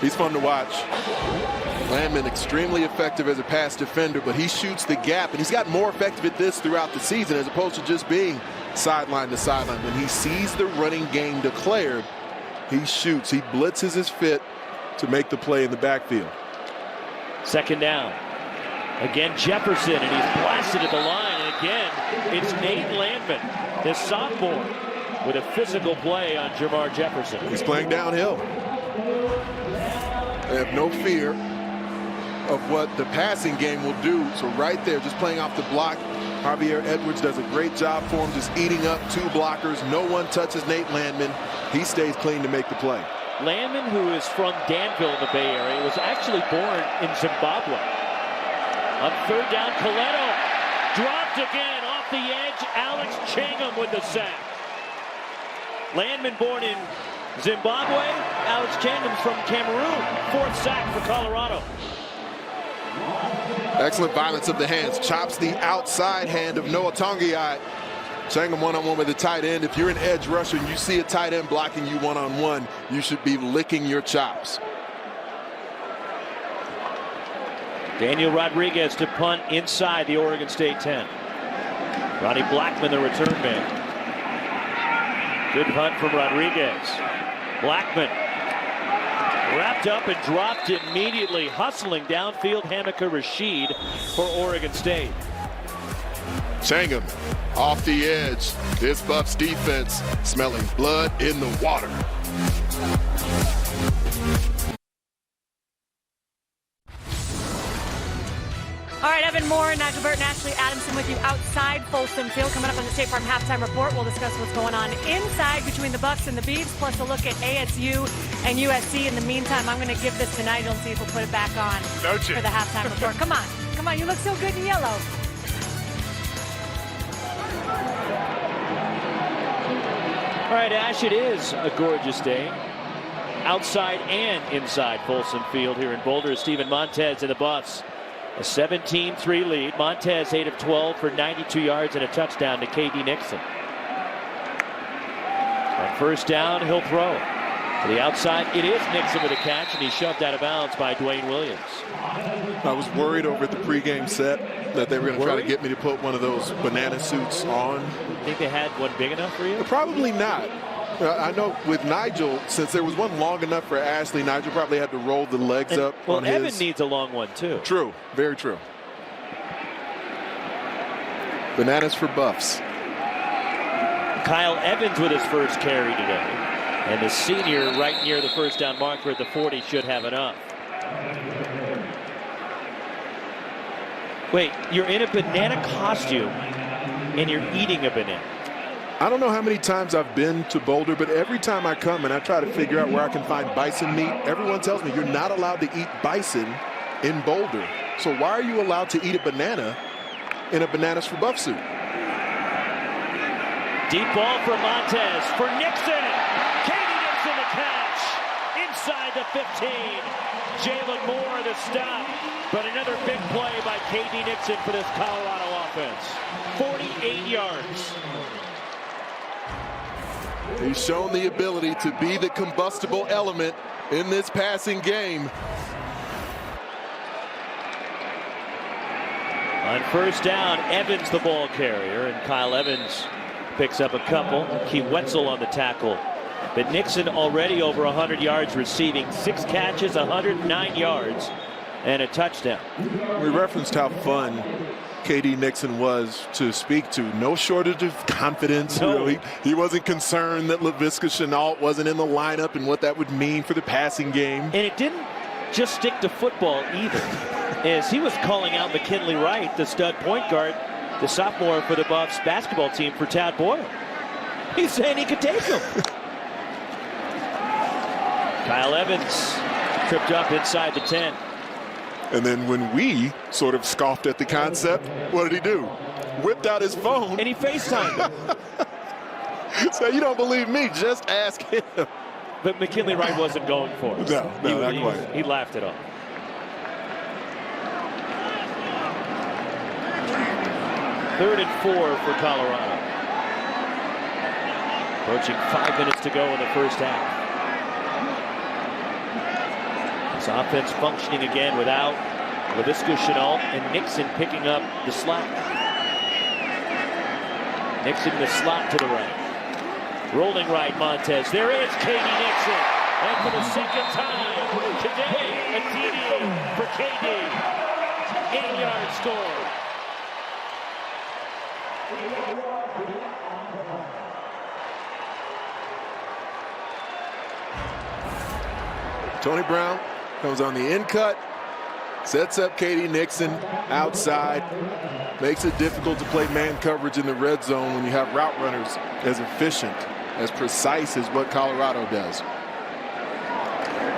He's fun to watch. Landman extremely effective as a pass defender, but he shoots the gap, and he's gotten more effective at this throughout the season as opposed to just being sideline to sideline. When he sees the running game declared, he shoots. He blitzes his fit to make the play in the backfield. Second down. Again, Jefferson, and he's blasted at the line. And again, it's Nate Landman, this sophomore, with a physical play on Jermar Jefferson. He's playing downhill. They have no fear of what the passing game will do. So right there, just playing off the block, Javier Edwards does a great job for him, just eating up 2 blockers. No one touches Nate Landman. He stays clean to make the play. Landman, who is from Danville in the Bay Area, was actually born in Zimbabwe. On third down, Coletto dropped again off the edge. Alex Changham with the sack. Landman born in Zimbabwe. Alex Changham's from Cameroon. 4th sack for Colorado. Excellent violence of the hands. Chops the outside hand of Noah Tongiai. Changham one-on-one with the tight end. If you're an edge rusher and you see a tight end blocking you one-on-one, you should be licking your chops. Daniel Rodriguez to punt inside the Oregon State 10. Ronnie Blackman, the return man. Good punt from Rodriguez. Blackman wrapped up and dropped immediately. Hustling downfield, Hamika Rashid for Oregon State. Changham off the edge. This Buffs defense smelling blood in the water. All right, Evan Moore, Nigel Burton, Ashley Adamson with you outside Folsom Field. Coming up on the State Farm Halftime Report, we'll discuss what's going on inside between the Bucks and the Beavs, plus a look at ASU and USC. In the meantime, I'm going to give this to Nigel and see if we'll put it back on for the Halftime Report. Come on, you look so good in yellow. All right, Ash, it is a gorgeous day. Outside and inside Folsom Field here in Boulder. Steven Montez in the Buffs. A 17-3 lead. Montez 8 of 12 for 92 yards and a touchdown to KD Nixon. On first down, he'll throw. To the outside, it is Nixon with a catch, and he's shoved out of bounds by Dwayne Williams. I was worried over at the pregame set that they were going to try to get me to put one of those banana suits on. Think they had one big enough for you? Probably not. I know with Nigel, since there was one long enough for Ashley, Nigel probably had to roll the legs up on his. Well, Evan needs a long one, too. True. Very true. Bananas for Buffs. Kyle Evans with his first carry today. And the senior right near the first down marker at the 40 should have enough. Wait, you're in a banana costume and you're eating a banana. I don't know how many times I've been to Boulder, but every time I come and I try to figure out where I can find bison meat, everyone tells me you're not allowed to eat bison in Boulder. So why are you allowed to eat a banana in a Bananas for Buff suit? Deep ball for Montez, for Nixon. Katie Nixon the catch. Inside the 15. Jalen Moore the stop. But another big play by Katie Nixon for this Colorado offense. 48 yards. He's shown the ability to be the combustible element in this passing game. On first down, Evans the ball carrier, and Kyle Evans picks up a couple. Key Wetzel on the tackle. But Nixon already over 100 yards receiving, 6 catches, 109 yards, and a touchdown. We referenced how fun K.D. Nixon was to speak to. No shortage of confidence. No. You know, he wasn't concerned that Laviska Shenault wasn't in the lineup and what that would mean for the passing game. And it didn't just stick to football either, as he was calling out McKinley Wright, the stud point guard, the sophomore for the Buffs basketball team for Tad Boyle. He's saying he could take him. Kyle Evans tripped up inside the 10. And then when we sort of scoffed at the concept, what did he do? Whipped out his phone. And he FaceTimed him. So you don't believe me, just ask him. But McKinley Wright wasn't going for it. No, not quite. He laughed it off. Third and 4 for Colorado. Approaching 5 minutes to go in the first half. This offense functioning again without Laviska Shenault and Nixon picking up the slack. Nixon the slot to the right. Rolling right, Montez. There is Katie Nixon. And for the second time today, a TD for KD. 8-yard score. Tony Brown comes on the in cut, sets up Katie Nixon outside, makes it difficult to play man coverage in the red zone when you have route runners as efficient, as precise as what Colorado does.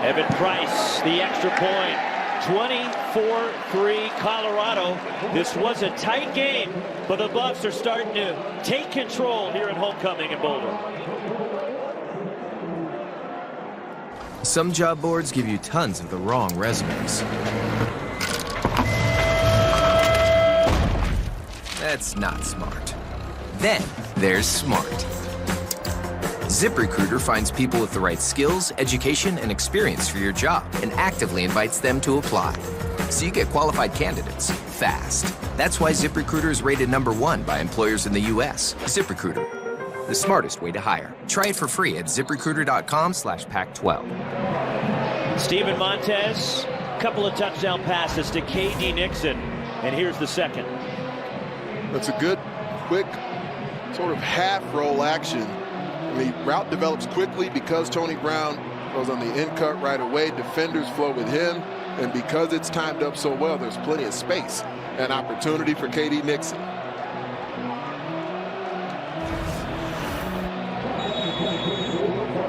Evan Price, the extra point. 24-3 Colorado. This was a tight game, but the Buffs are starting to take control here at homecoming in Boulder. Some job boards give you tons of the wrong resumes. That's not smart. Then there's smart. ZipRecruiter finds people with the right skills, education, and experience for your job and actively invites them to apply. So you get qualified candidates fast. That's why ZipRecruiter is rated #1 by employers in the U.S. ZipRecruiter, the smartest way to hire. Try it for free at ZipRecruiter.com/Pac12. Steven Montez, couple of touchdown passes to K.D. Nixon, and here's the second. That's a good, quick, sort of half-roll action. And the route develops quickly because Tony Brown goes on the in cut right away. Defenders flow with him, and because it's timed up so well, there's plenty of space and opportunity for K.D. Nixon.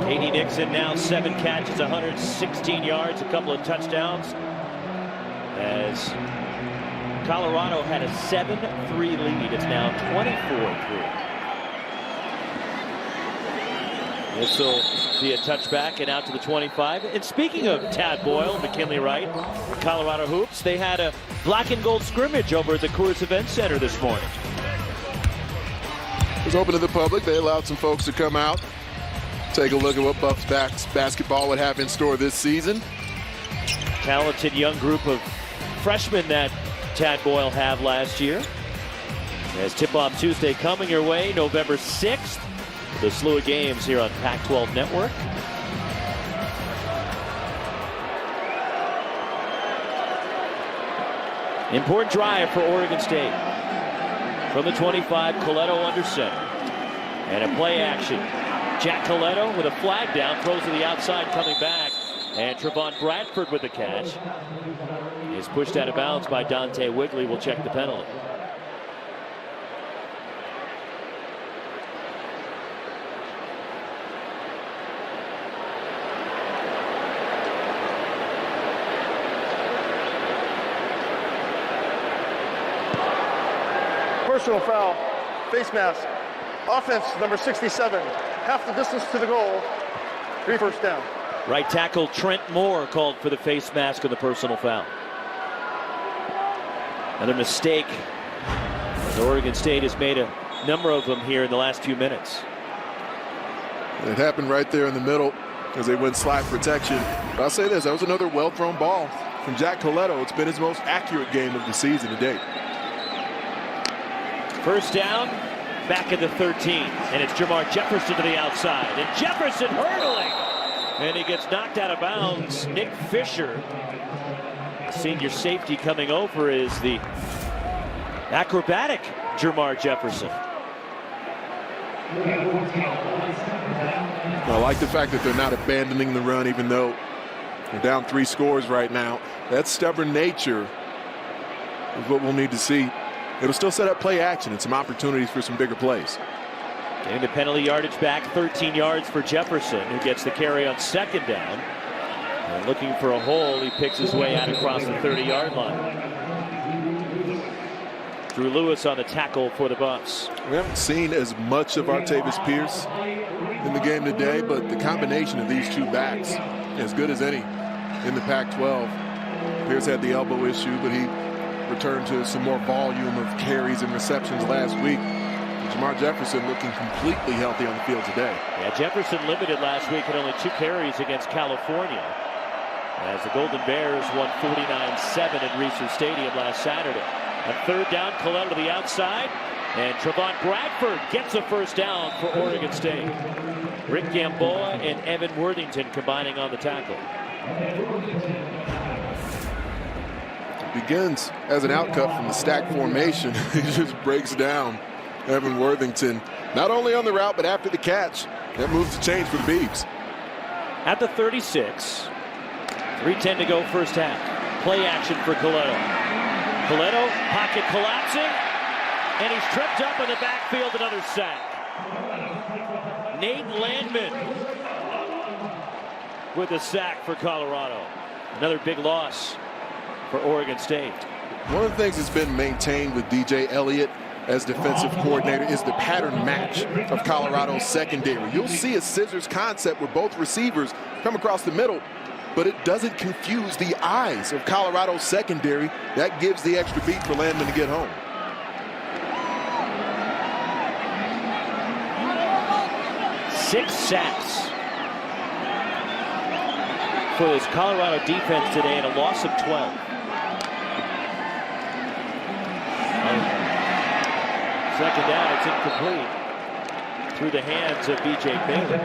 K.D. Nixon now 7 catches, 116 yards, a couple of touchdowns. As Colorado had a 7-3 lead, it's now 24-3. This will be a touchback and out to the 25. And speaking of Tad Boyle, McKinley Wright, Colorado Hoops, they had a black and gold scrimmage over at the Coors Event Center this morning. It was open to the public. They allowed some folks to come out, take a look at what Buffs basketball would have in store this season. Talented young group of freshmen that Tad Boyle had last year. As Tip-Off Tuesday coming your way, November 6th. The slew of games here on Pac-12 Network. Important drive for Oregon State. From the 25, Coletto under center. And a play action. Jack Coletto with a flag down, throws to the outside, coming back. And Trevon Bradford with the catch. Is pushed out of bounds by Dante Wigley. Will check the penalty. personal foul, face mask. Offense, number 67, half the distance to the goal, 3 first down. Right tackle Trent Moore called for the face mask and the personal foul. Another mistake. As Oregon State has made a number of them here in the last few minutes. It happened right there in the middle as they went slide protection. But I'll say this, that was another well-thrown ball from Jack Coletto. It's been his most accurate game of the season to date. First down, back at the 13. And it's Jermar Jefferson to the outside. And Jefferson hurdling. And he gets knocked out of bounds. Nick Fisher, the senior safety coming over, is the acrobatic Jermar Jefferson. I like the fact that they're not abandoning the run, even though they're down 3 scores right now. That stubborn nature is what we'll need to see. It'll still set up play action and some opportunities for some bigger plays. Getting the penalty yardage back, 13 yards for Jefferson, who gets the carry on second down. And looking for a hole, he picks his way out across the 30-yard line. Drew Lewis on the tackle for the Buffs. We haven't seen as much of Artavis Pierce in the game today, but the combination of these two backs, as good as any in the Pac-12. Pierce had the elbow issue, but he returned to some more volume of carries and receptions last week. Jermar Jefferson looking completely healthy on the field today. Yeah, Jefferson limited last week at only 2 carries against California, as the Golden Bears won 49-7 at Reser Stadium last Saturday. A third down, Coletto to the outside, and Trevon Bradford gets a first down for Oregon State. Rick Gamboa and Evan Worthington combining on the tackle. It begins as an outcut from the stack formation. He just breaks down Evan Worthington, not only on the route, but after the catch. That moves the change for the Beavs. At the 36, 3:10 to go first half. Play action for Coletto. Coletto, pocket collapsing, and he's tripped up in the backfield, another sack. Nate Landman with a sack for Colorado. Another big loss for Oregon State. One of the things that's been maintained with DJ Elliott as defensive coordinator is the pattern match of Colorado's secondary. You'll see a scissors concept where both receivers come across the middle, but it doesn't confuse the eyes of Colorado's secondary. That gives the extra beat for Landman to get home. Six sacks for this Colorado defense today and a loss of 12. Second down, it's incomplete through the hands of B.J. Baylor.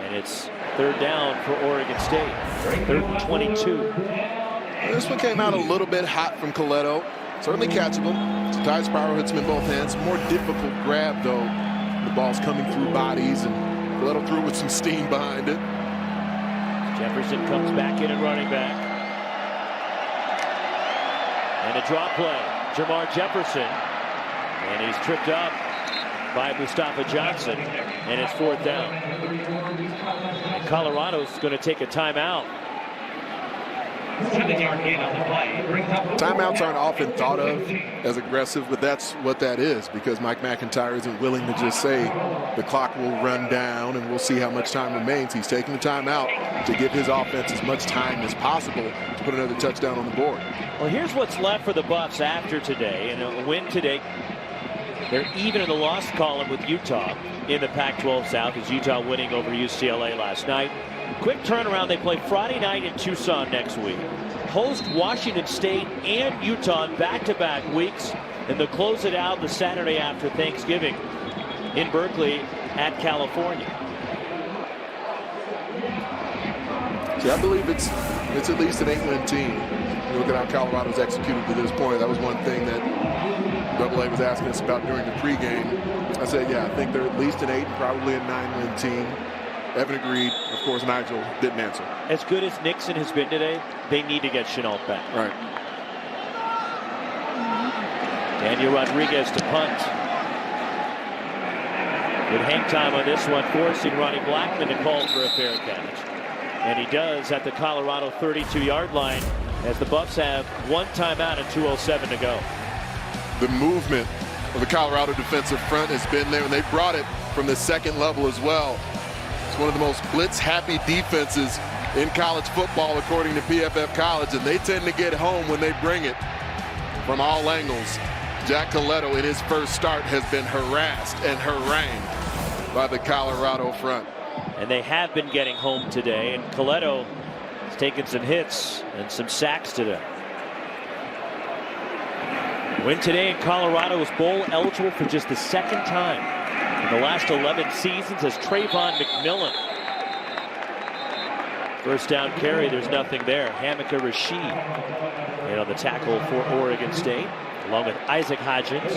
And it's third down for Oregon State. Third and 22. This one came out a little bit hot from Coletto. Certainly catchable. Ty Spiral hits him in both hands. More difficult grab, though. The ball's coming through bodies, and Coletto threw with some steam behind it. Jefferson comes back in at running back. And a draw play. Jermar Jefferson. And he's tripped up by Mustafa Johnson. And it's fourth down. And Colorado's going to take a timeout. 7-yard gain on the play. Timeouts aren't often thought of as aggressive, but that's what that is, because Mike McIntyre isn't willing to just say the clock will run down and we'll see how much time remains. He's taking the timeout to give his offense as much time as possible to put another touchdown on the board. Well, here's what's left for the Buffs after today. And a win today, they're even in the loss column with Utah in the Pac-12 South, as Utah winning over UCLA last night. Quick turnaround. They play Friday night in Tucson next week. Host Washington State and Utah in back-to-back weeks. And they'll close it out the Saturday after Thanksgiving in Berkeley at California. See, I believe it's at least an 8-win team. You look at how Colorado's executed to this point. That was one thing that AA was asking us about during the pregame. I said, yeah, I think they're at least an 8, probably a 9-win team. Evan agreed. Of course, Nigel didn't answer. As good as Nixon has been today, they need to get Chenault back. Right. Daniel Rodriguez to punt. Good hang time on this one, forcing Ronnie Blackman to call for a fair catch. And he does at the Colorado 32-yard line as the Buffs have one timeout and 2:07 to go. The movement of the Colorado defensive front has been there, and they brought it from the second level as well. It's one of the most blitz-happy defenses in college football, according to PFF College, and they tend to get home when they bring it from all angles. Jack Coletto in his first start has been harassed and harangued by the Colorado front. And they have been getting home today, and Coletto has taken some hits and some sacks today. Win today in Colorado is bowl eligible for just the second time in the last 11 seasons as Trayvon McMillan. First down carry, there's nothing there. Hamika Rashid and on the tackle for Oregon State, along with Isaac Hodgins.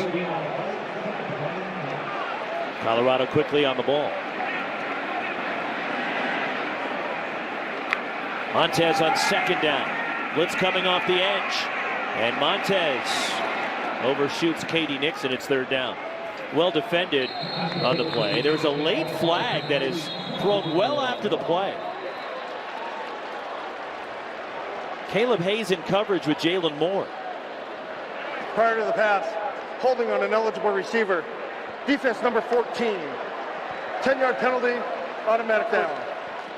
Colorado quickly on the ball. Montez on second down. Blitz coming off the edge. And Montez overshoots K.D. Nixon. It's third down. Well defended on the play. There's a late flag that is thrown well after the play. Caleb Hayes in coverage with Jalen Moore. Prior to the pass, holding on an eligible receiver. Defense number 14. 10-yard penalty, automatic down.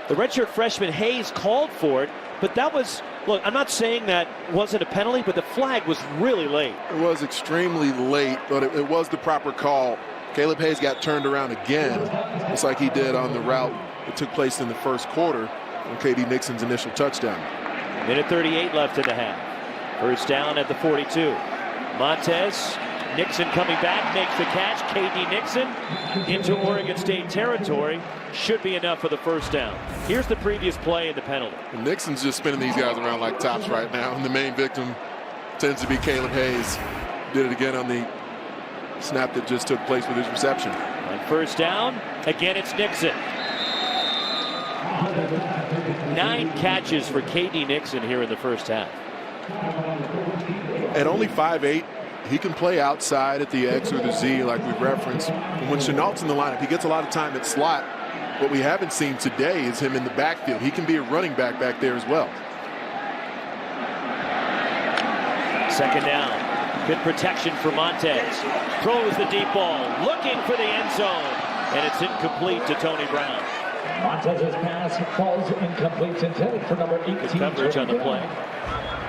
The redshirt freshman Hayes called for it, but that was, look, I'm not saying that wasn't a penalty, but the flag was really late. It was extremely late, but it was the proper call. Caleb Hayes got turned around again, just like he did on the route that took place in the first quarter on K.D. Nixon's initial touchdown. Minute 38 left in the half. First down at the 42. Montez, Nixon coming back, makes the catch. K.D. Nixon into Oregon State territory. Should be enough for the first down. Here's the previous play and the penalty. And Nixon's just spinning these guys around like tops right now, and the main victim tends to be Caleb Hayes. Did it again on the snap that just took place with his reception. On first down, again it's Nixon. 9 catches for K.D. Nixon here in the first half. At only 5'8", he can play outside at the X or the Z like we've referenced. And when Chenault's in the lineup, he gets a lot of time at slot. What we haven't seen today is him in the backfield. He can be a running back there as well. Second down. Good protection for Montez. Throws the deep ball, looking for the end zone. And it's incomplete to Tony Brown. Montez's pass falls incomplete, intended for number 18. Good coverage on the play.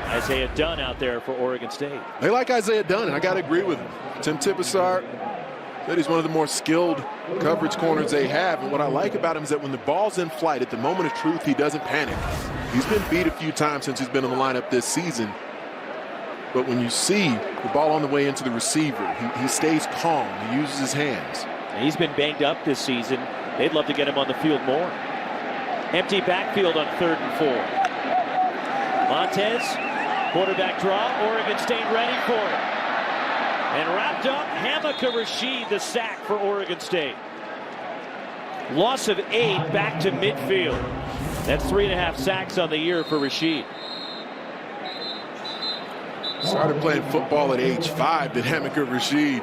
Isaiah Dunn out there for Oregon State. They like Isaiah Dunn, and I got to agree with him. Tim Tibesar said he's one of the more skilled coverage corners they have. And what I like about him is that when the ball's in flight, at the moment of truth, he doesn't panic. He's been beat a few times since he's been in the lineup this season. But when you see the ball on the way into the receiver, he stays calm. He uses his hands. He's been banged up this season. They'd love to get him on the field more. Empty backfield on 3rd and 4. Montez, quarterback draw. Oregon State ready for it. And wrapped up, Hamika Rashid, the sack for Oregon State. Loss of 8 back to midfield. That's 3.5 sacks on the year for Rashid. Started playing football at age 5, did Hamika Rashid.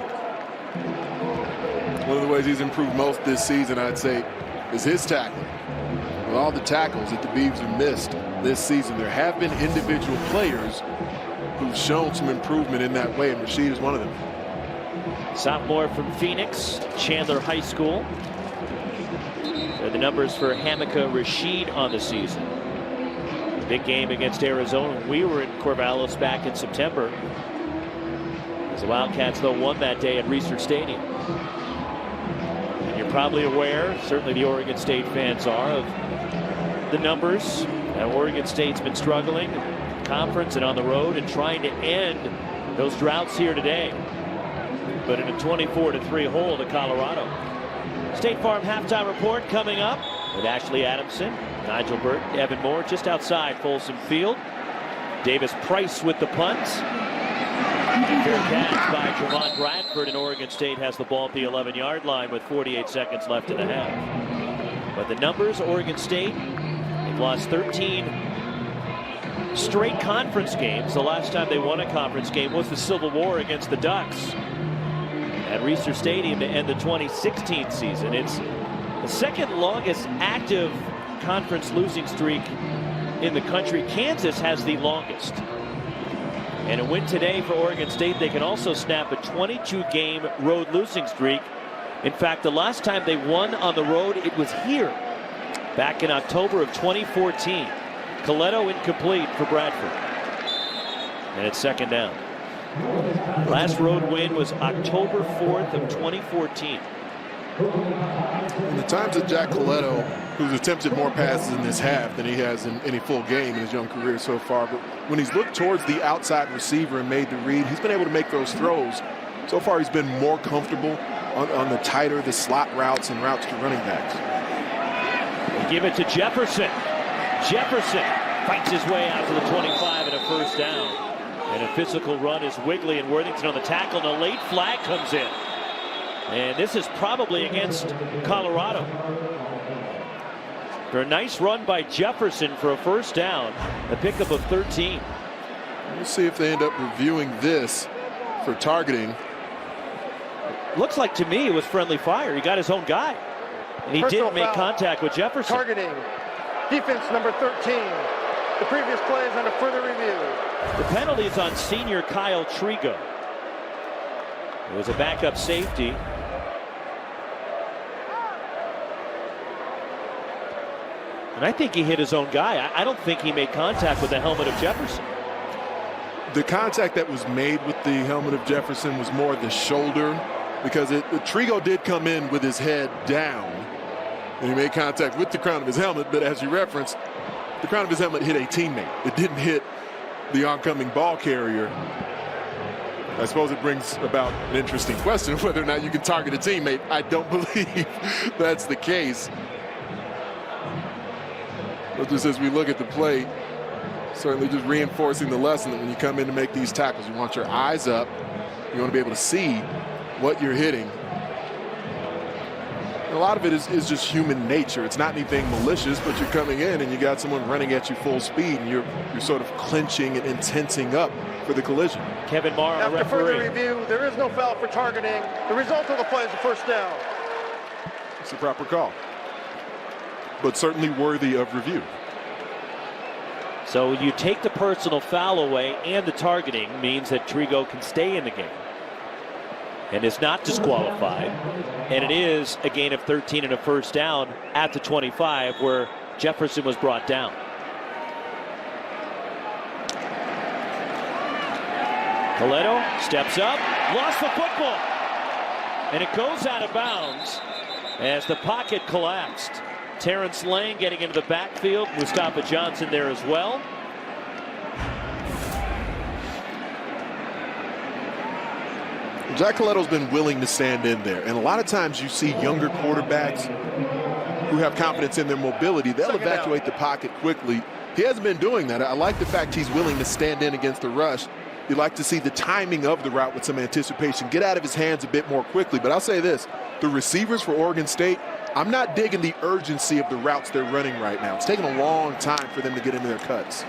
One of the ways he's improved most this season, I'd say, is his tackling. With all the tackles that the Beavs have missed this season, there have been individual players who've shown some improvement in that way, and Rashid is one of them. Sophomore from Phoenix, Chandler High School. They're the numbers for Hamika Rashid on the season. Big game against Arizona. We were in Corvallis back in September, as the Wildcats, though, won that day at Research Stadium. And you're probably aware, certainly the Oregon State fans are, of the numbers. Oregon State's been struggling in conference and on the road and trying to end those droughts here today. But in a 24-3 hole to Colorado. State Farm halftime report coming up with Ashley Adamson, Nigel Burton, Evan Moore just outside Folsom Field. Davis Price with the punt. Fair catch by Javon Bradford, and Oregon State has the ball at the 11-yard line with 48 seconds left in the half. But the numbers, Oregon State, they've lost 13 straight conference games. The last time they won a conference game was the Civil War against the Ducks at Research Stadium to end the 2016 season. It's the second longest active conference losing streak in the country. Kansas has the longest. And a win today for Oregon State, they can also snap a 22-game road losing streak. In fact, the last time they won on the road, it was here, back in October of 2014. Coletto incomplete for Bradford. And it's second down. Last road win was October 4th of 2014. In the times that Jack Coletto, who's attempted more passes in this half than he has in any full game in his young career so far, but when he's looked towards the outside receiver and made the read, he's been able to make those throws. So far, he's been more comfortable on the tighter, the slot routes and routes to running backs. They give it to Jefferson. Jefferson fights his way out to the 25 and a first down. And a physical run is Wigley and Worthington on the tackle, and a late flag comes in. And this is probably against Colorado. For a nice run by Jefferson for a first down, a pickup of 13. We'll see if they end up reviewing this for targeting. Looks like to me it was friendly fire. He got his own guy. And he didn't make contact with Jefferson. Targeting. Defense number 13. The previous play is under further review. The penalty is on senior Kyle Trigo. It was a backup safety. And I think he hit his own guy. I don't think he made contact with the helmet of Jefferson. The contact that was made with the helmet of Jefferson was more the shoulder, because Trigo did come in with his head down. And he made contact with the crown of his helmet, but as you referenced, the crown of his helmet hit a teammate. It didn't hit the oncoming ball carrier. I suppose it brings about an interesting question of whether or not you can target a teammate. I don't believe that's the case. But just as we look at the play, certainly just reinforcing the lesson that when you come in to make these tackles, you want your eyes up. You want to be able to see what you're hitting. And a lot of it is just human nature. It's not anything malicious, but you're coming in and you got someone running at you full speed, and you're sort of clinching and tensing up for the collision. Kevin Marr, after further review, there is no foul for targeting. The result of the play is a first down. It's the proper call, but certainly worthy of review. So you take the personal foul away, and the targeting means that Trigo can stay in the game and is not disqualified. And it is a gain of 13 and a first down at the 25, where Jefferson was brought down. Coletto steps up, lost the football, and it goes out of bounds as the pocket collapsed. Terrence Lane getting into the backfield. Mustafa Johnson there as well. Jack Coletto's been willing to stand in there. And a lot of times you see younger quarterbacks who have confidence in their mobility. They'll evacuate the pocket quickly. He hasn't been doing that. I like the fact he's willing to stand in against the rush. You like to see the timing of the route with some anticipation, get out of his hands a bit more quickly. But I'll say this, the receivers for Oregon State, I'm not digging the urgency of the routes they're running right now. It's taking a long time for them to get into their cuts.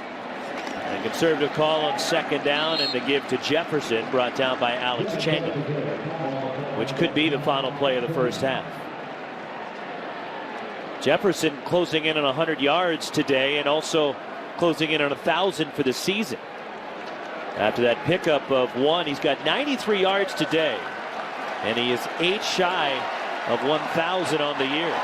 A conservative call on second down, and the give to Jefferson, brought down by Alex Cheney, which could be the final play of the first half. Jefferson closing in on 100 yards today, and also closing in on 1,000 for the season. After that pickup of 1, he's got 93 yards today, and he is 8 shy of 1,000 on the year.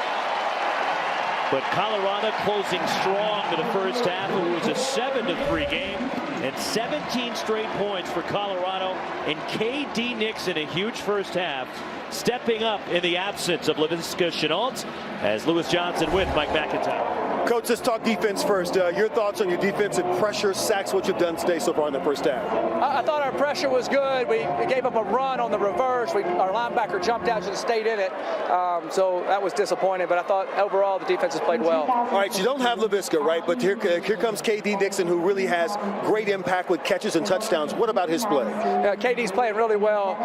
But Colorado closing strong to the first half. It was a 7-3 game, and 17 straight points for Colorado. And K.D. Nixon, a huge first half, stepping up in the absence of Laviska Shenault, as Lewis Johnson with Mike McIntyre. Coach, let's talk defense first. Your thoughts on your defensive pressure, sacks, what you've done today so far in the first half? I thought our pressure was good. We gave up a run on the reverse. Our linebacker jumped out, should have stayed in it. So that was disappointing, but I thought overall the defense has played well. All right, you don't have Laviska, right? But here comes K.D. Nixon, who really has great impact with catches and touchdowns. What about his play? K.D.'s playing really well.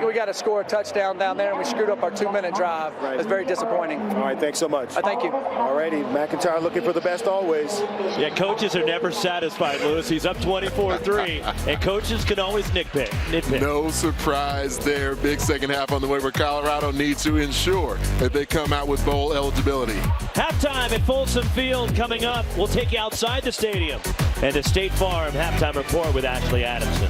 We got to score a touchdown down there, and we screwed up our 2-minute drive. Right. It's very disappointing. All right, thanks so much. Thank you. All righty, McIntyre McIntyre looking for the best always. Yeah, coaches are never satisfied, Lewis. He's up 24-3, and coaches can always nitpick. No surprise there. Big second half on the way where Colorado needs to ensure that they come out with bowl eligibility. Halftime at Folsom Field coming up. We'll take you outside the stadium and the State Farm halftime report with Ashley Adamson.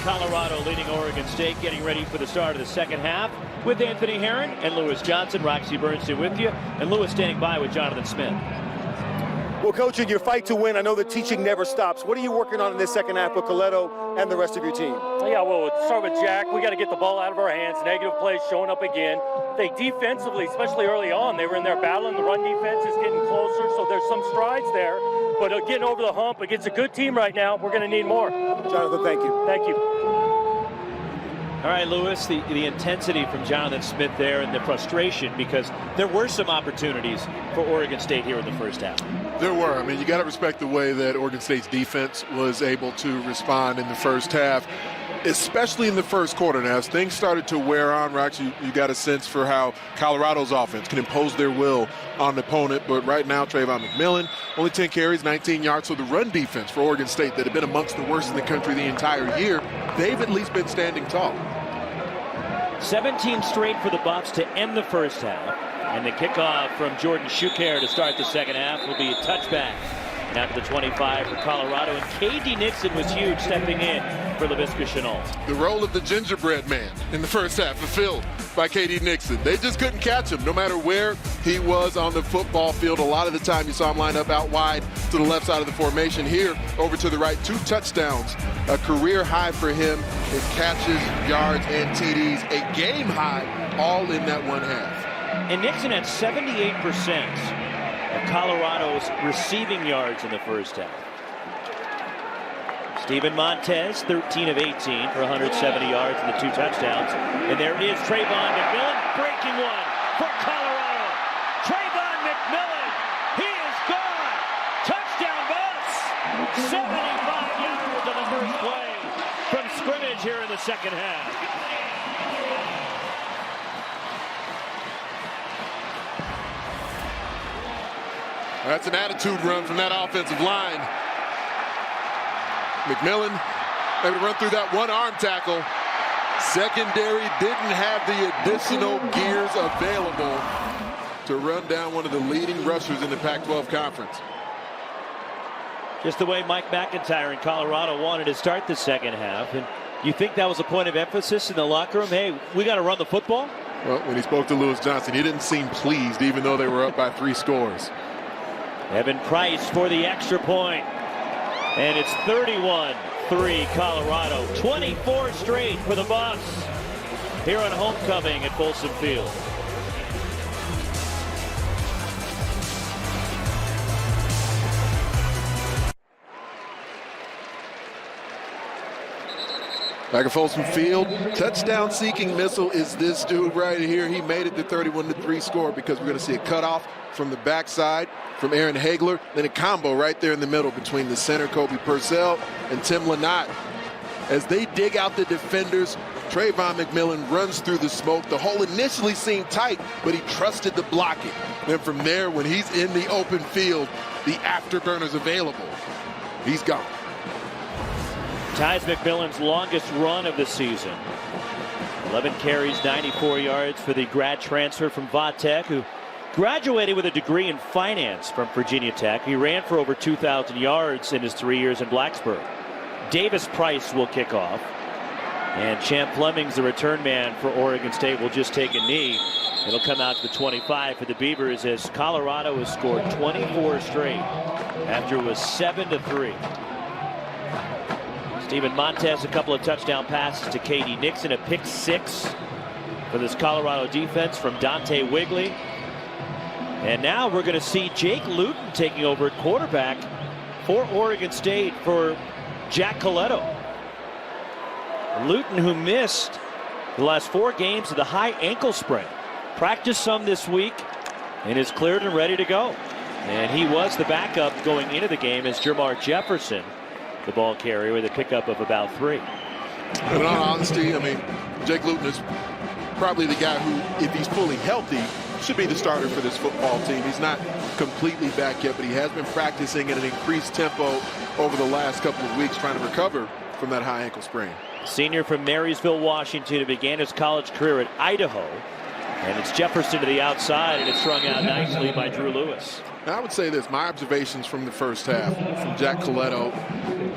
Colorado leading Oregon State, getting ready for the start of the second half with Anthony Herron and Lewis Johnson. Roxy Bernstein with you, and Lewis standing by with Jonathan Smith. Well, Coach, in your fight to win, I know the teaching never stops. What are you working on in this second half with Coletto and the rest of your team? Yeah, well, let's start with Jack. We got to get the ball out of our hands. Negative plays showing up again. They defensively, especially early on, they were in there battling. The run defense is getting closer, so there's some strides there. But getting over the hump against a good team right now, we're going to need more. Jonathan, thank you. Thank you. All right, Lewis, the intensity from Jonathan Smith there and the frustration, because there were some opportunities for Oregon State here in the first half. There were. I mean, you got to respect the way that Oregon State's defense was able to respond in the first half, especially in the first quarter. Now, as things started to wear on, Rox, you got a sense for how Colorado's offense can impose their will on the opponent. But right now, Trayvon McMillan, only 10 carries, 19 yards. So the run defense for Oregon State that had been amongst the worst in the country the entire year, they've at least been standing tall. 17 straight for the Buffs to end the first half. And the kickoff from Jordan Schuker to start the second half will be a touchback. Now to the 25 for Colorado. And K.D. Nixon was huge stepping in for Laviska Shenault. The role of the gingerbread man in the first half fulfilled by K.D. Nixon. They just couldn't catch him no matter where he was on the football field. A lot of the time you saw him line up out wide to the left side of the formation. Here, over to the right, 2 touchdowns. A career high for him in catches, yards, and TDs. A game high, all in that one half. And Nixon had 78% of Colorado's receiving yards in the first half. Steven Montez, 13 of 18 for 170 yards and the 2 touchdowns. And there is Trayvon McMillan breaking one for Colorado. Trayvon McMillan, he is gone. Touchdown Buffs. 75 yards on the first play from scrimmage here in the second half. That's an attitude run from that offensive line. McMillan able to run through that one arm tackle. Secondary didn't have the additional gears available to run down one of the leading rushers in the Pac-12 conference. Just the way Mike McIntyre in Colorado wanted to start the second half. And you think that was a point of emphasis in the locker room? Hey, we got to run the football? Well, when he spoke to Lewis Johnson, he didn't seem pleased, even though they were up by 3 scores. Evan Price for the extra point. And it's 31-3 Colorado. 24 straight for the Buffs here on homecoming at Folsom Field. Back at Folsom Field, touchdown-seeking missile is this dude right here. He made it the 31-3 score because we're going to see a cutoff from the backside from Aaron Hagler, then a combo right there in the middle between the center, Kobe Purcell, and Tim Lynott. As they dig out the defenders, Trayvon McMillan runs through the smoke. The hole initially seemed tight, but he trusted the blocking. Then from there, when he's in the open field, the afterburner's available. He's gone. Ties McMillan's longest run of the season. 11 carries, 94 yards for the grad transfer from Va-Tech, who graduated with a degree in finance from Virginia Tech. He ran for over 2,000 yards in his 3 years in Blacksburg. Davis Price will kick off. And Champ Fleming's the return man for Oregon State will just take a knee. It'll come out to the 25 for the Beavers as Colorado has scored 24 straight. after it was 7-3. Steven Montez, a couple of touchdown passes to K.D. Nixon, a pick 6 for this Colorado defense from Dante Wigley. And now we're going to see Jake Luton taking over at quarterback for Oregon State for Jack Coletto. Luton, who missed the last 4 games with a high ankle sprain, practiced some this week and is cleared and ready to go. And he was the backup going into the game as Jermar Jefferson, the ball carrier, with a pickup of about 3. In all honesty, I mean, Jake Luton is probably the guy who, if he's fully healthy, should be the starter for this football team. He's not completely back yet, but he has been practicing at an increased tempo over the last couple of weeks, trying to recover from that high ankle sprain. Senior from Marysville, Washington, who began his college career at Idaho. And it's Jefferson to the outside, and it's strung out nicely by Drew Lewis. Now, I would say this, my observations from the first half, from Jack Coletto,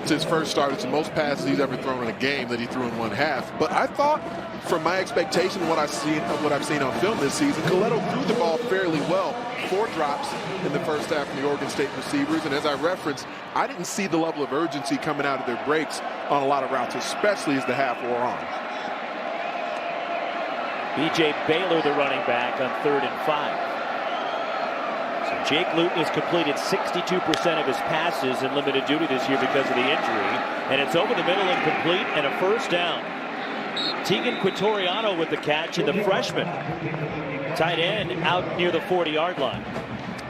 it's his first start. It's the most passes he's ever thrown in a game that he threw in one half. But I thought, from my expectation, what I've seen on film this season, Coletto threw the ball fairly well. 4 drops in the first half from the Oregon State receivers. And as I referenced, I didn't see the level of urgency coming out of their breaks on a lot of routes, especially as the half wore on. B.J. Baylor, the running back, on 3rd and 5. So Jake Luton has completed 62% of his passes in limited duty this year because of the injury. And it's over the middle and complete, and a first down. Tegan Quitoriano with the catch, and the freshman tight end out near the 40-yard line.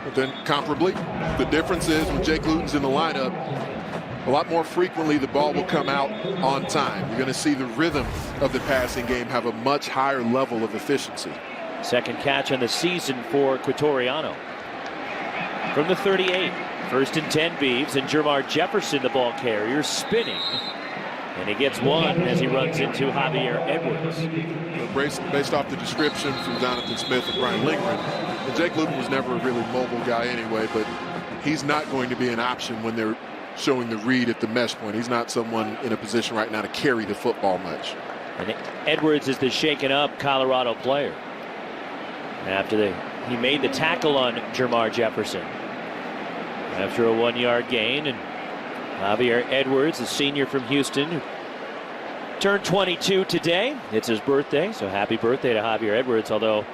But then comparably, the difference is when Jake Luton's in the lineup, a lot more frequently the ball will come out on time. You're going to see the rhythm of the passing game have a much higher level of efficiency. Second catch on the season for Quitoriano. From the 38, 1st and 10 Beavs, and Jermar Jefferson, the ball carrier, spinning. And he gets one as he runs into Javier Edwards. Based off the description from Jonathan Smith and Brian Lindgren, and Jake Luton was never a really mobile guy anyway, but he's not going to be an option when they're showing the read at the mesh point. He's not someone in a position right now to carry the football much. And Edwards is the shaken up Colorado player. After he made the tackle on Jermar Jefferson after a 1-yard gain. And Javier Edwards, a senior from Houston, who turned 22 today. It's his birthday, so happy birthday to Javier Edwards, although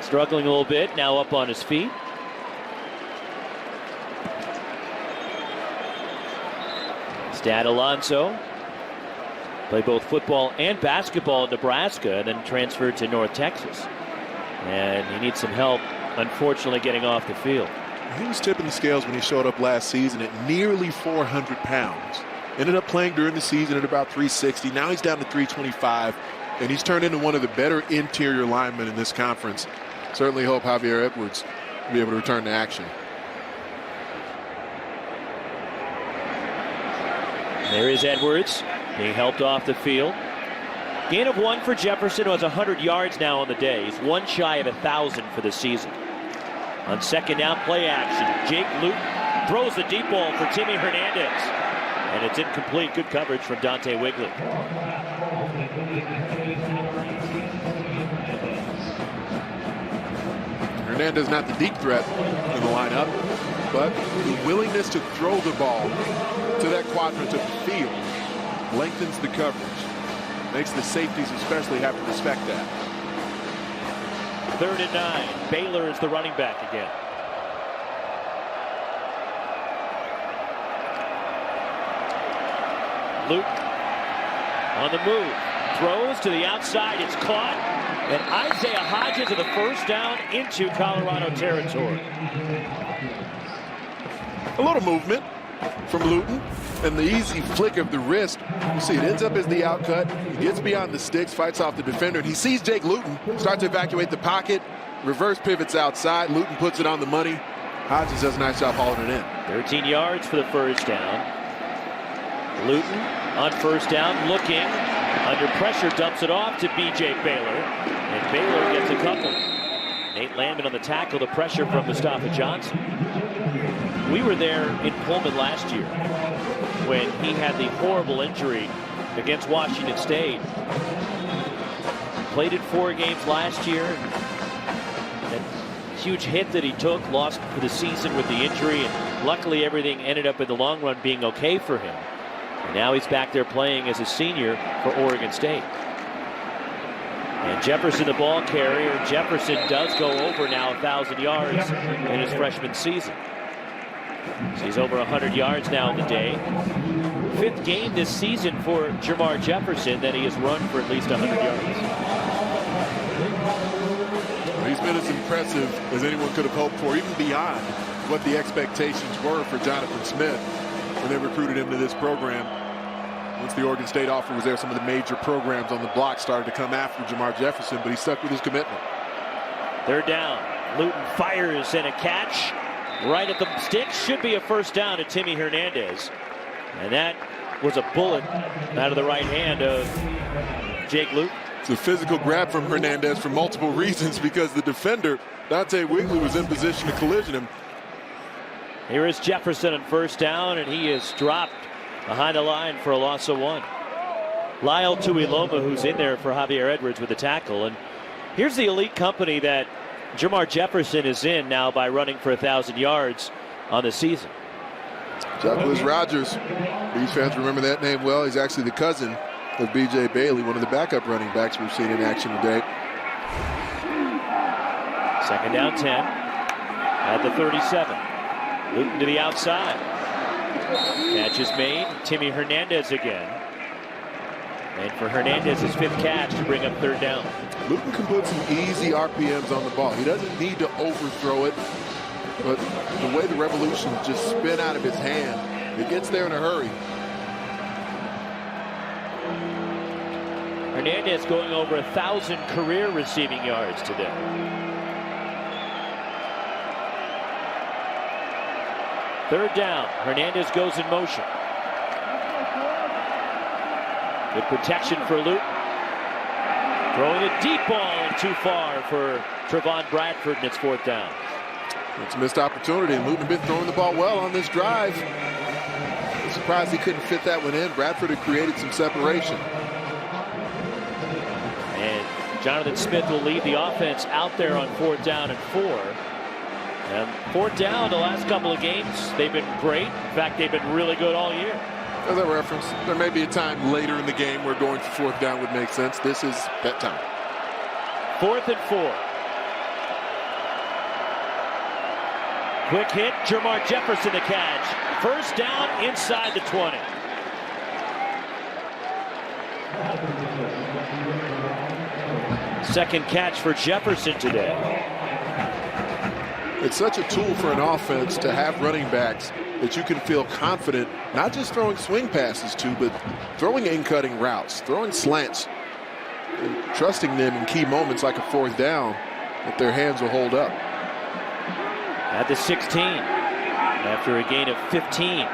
struggling a little bit, now up on his feet. His dad, Alonso, played both football and basketball in Nebraska, and then transferred to North Texas. And he needs some help, unfortunately, getting off the field. He was tipping the scales when he showed up last season at nearly 400 pounds. Ended up playing during the season at about 360. Now he's down to 325, and he's turned into one of the better interior linemen in this conference. Certainly hope Javier Edwards will be able to return to action. There is Edwards being helped off the field. Gain of 1 for Jefferson, who has 100 yards now on the day. He's 1 shy of 1,000 for the season. On second down, play action. Jake Luton throws the deep ball for Timmy Hernandez. And it's incomplete. Good coverage from Dante Wigley. Hernandez not the deep threat in the lineup, but the willingness to throw the ball to that quadrant of the field lengthens the coverage. Makes the safeties especially have to respect that. 3rd and 9. Baylor is the running back again. Luton on the move. Throws to the outside. It's caught. And Isaiah Hodges with the first down into Colorado territory. A little movement from Luton. And the easy flick of the wrist, you see it ends up as the outcut. He gets beyond the sticks, fights off the defender, and he sees Jake Luton, starts to evacuate the pocket, reverse pivots outside. Luton puts it on the money. Hodges does a nice job hauling it in. 13 yards for the first down. Luton on first down, looking under pressure, dumps it off to B.J. Baylor, and Baylor gets a couple. Nate Landman on the tackle, the pressure from Mustafa Johnson. We were there in Pullman last year when he had the horrible injury against Washington State. Played in 4 games last year and huge hit that he took, lost for the season with the injury, and luckily everything ended up in the long run being okay for him. And now he's back there playing as a senior for Oregon State. And Jefferson, the ball carrier. Jefferson does go over now 1,000 yards in his freshman season. So he's over 100 yards now in the day. 5th game this season for Jermar Jefferson that he has run for at least 100 yards. He's been as impressive as anyone could have hoped for, even beyond what the expectations were for Jonathan Smith when they recruited him to this program. Once the Oregon State offer was there, some of the major programs on the block started to come after Jermar Jefferson, but he stuck with his commitment. 3rd down. Luton fires and a catch right at the stick. Should be a first down to Timmy Hernandez. And that was a bullet out of the right hand of Jake Luton. It's a physical grab from Hernandez for multiple reasons, because the defender, Dante Wigley, was in position to collision him. Here is Jefferson on 1st down, and he is dropped behind the line for a loss of 1. Lyle Tuiloma, who's in there for Javier Edwards with the tackle. And here's the elite company that Jermar Jefferson is in now by running for 1,000 yards on the season. Douglas Rogers, these fans remember that name well. He's actually the cousin of B.J. Bailey, one of the backup running backs we've seen in action today. 2nd down 10 at the 37. Luton to the outside. Catch is made. Timmy Hernandez again. And for Hernandez, his 5th catch to bring up 3rd down. Luton can put some easy RPMs on the ball. He doesn't need to overthrow it, but the way the revolutions just spin out of his hand, it gets there in a hurry. Hernandez going over 1,000 career receiving yards today. Third down. Hernandez goes in motion. Good protection for Luton. Throwing a deep ball and too far for Trevon Bradford, and it's 4th down. It's a missed opportunity, and Luton have been throwing the ball well on this drive. I'm surprised he couldn't fit that one in. Bradford had created some separation. And Jonathan Smith will lead the offense out there on 4th down and 4. And 4th down, the last couple of games, they've been great. In fact, they've been really good all year. As a reference, there may be a time later in the game where going for 4th down would make sense. This is that time. 4th and 4. Quick hit, Jermar Jefferson the catch. First down inside the 20. Second catch for Jefferson today. It's such a tool for an offense to have running backs that you can feel confident, not just throwing swing passes to, but throwing in-cutting routes, throwing slants, and trusting them in key moments like a 4th down that their hands will hold up. At the 16, after a gain of 15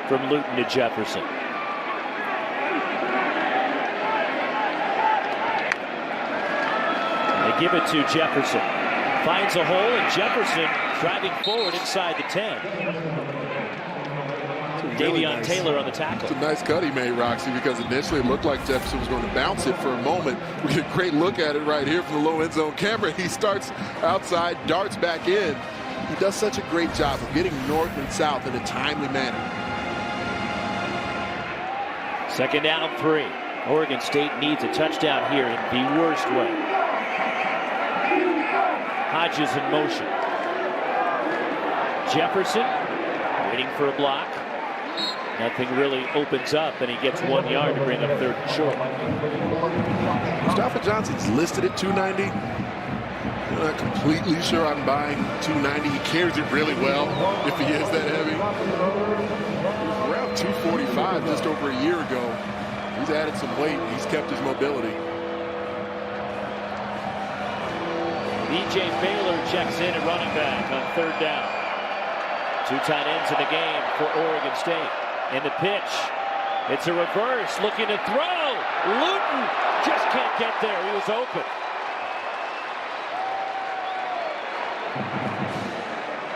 from Luton to Jefferson. They give it to Jefferson. Finds a hole, and Jefferson driving forward inside the 10. Really Davion nice. Taylor on the tackle. It's a nice cut he made, Roxy, because initially it looked like Jefferson was going to bounce it for a moment. We get a great look at it right here from the low end zone camera. He starts outside, darts back in. He does such a great job of getting north and south in a timely manner. 2nd down 3. Oregon State needs a touchdown here in the worst way. Hodges in motion. Jefferson waiting for a block. Nothing really opens up, and he gets 1 yard to bring up 3rd and short. Mustafa Johnson's listed at 290. I'm not completely sure I'm buying 290. He carries it really well if he is that heavy. He was around 245 just over a year ago. He's added some weight. He's kept his mobility. B.J. Baylor checks in at running back on 3rd down. 2 tight ends in the game for Oregon State. And the pitch, it's a reverse, looking to throw. Luton just can't get there. He was open.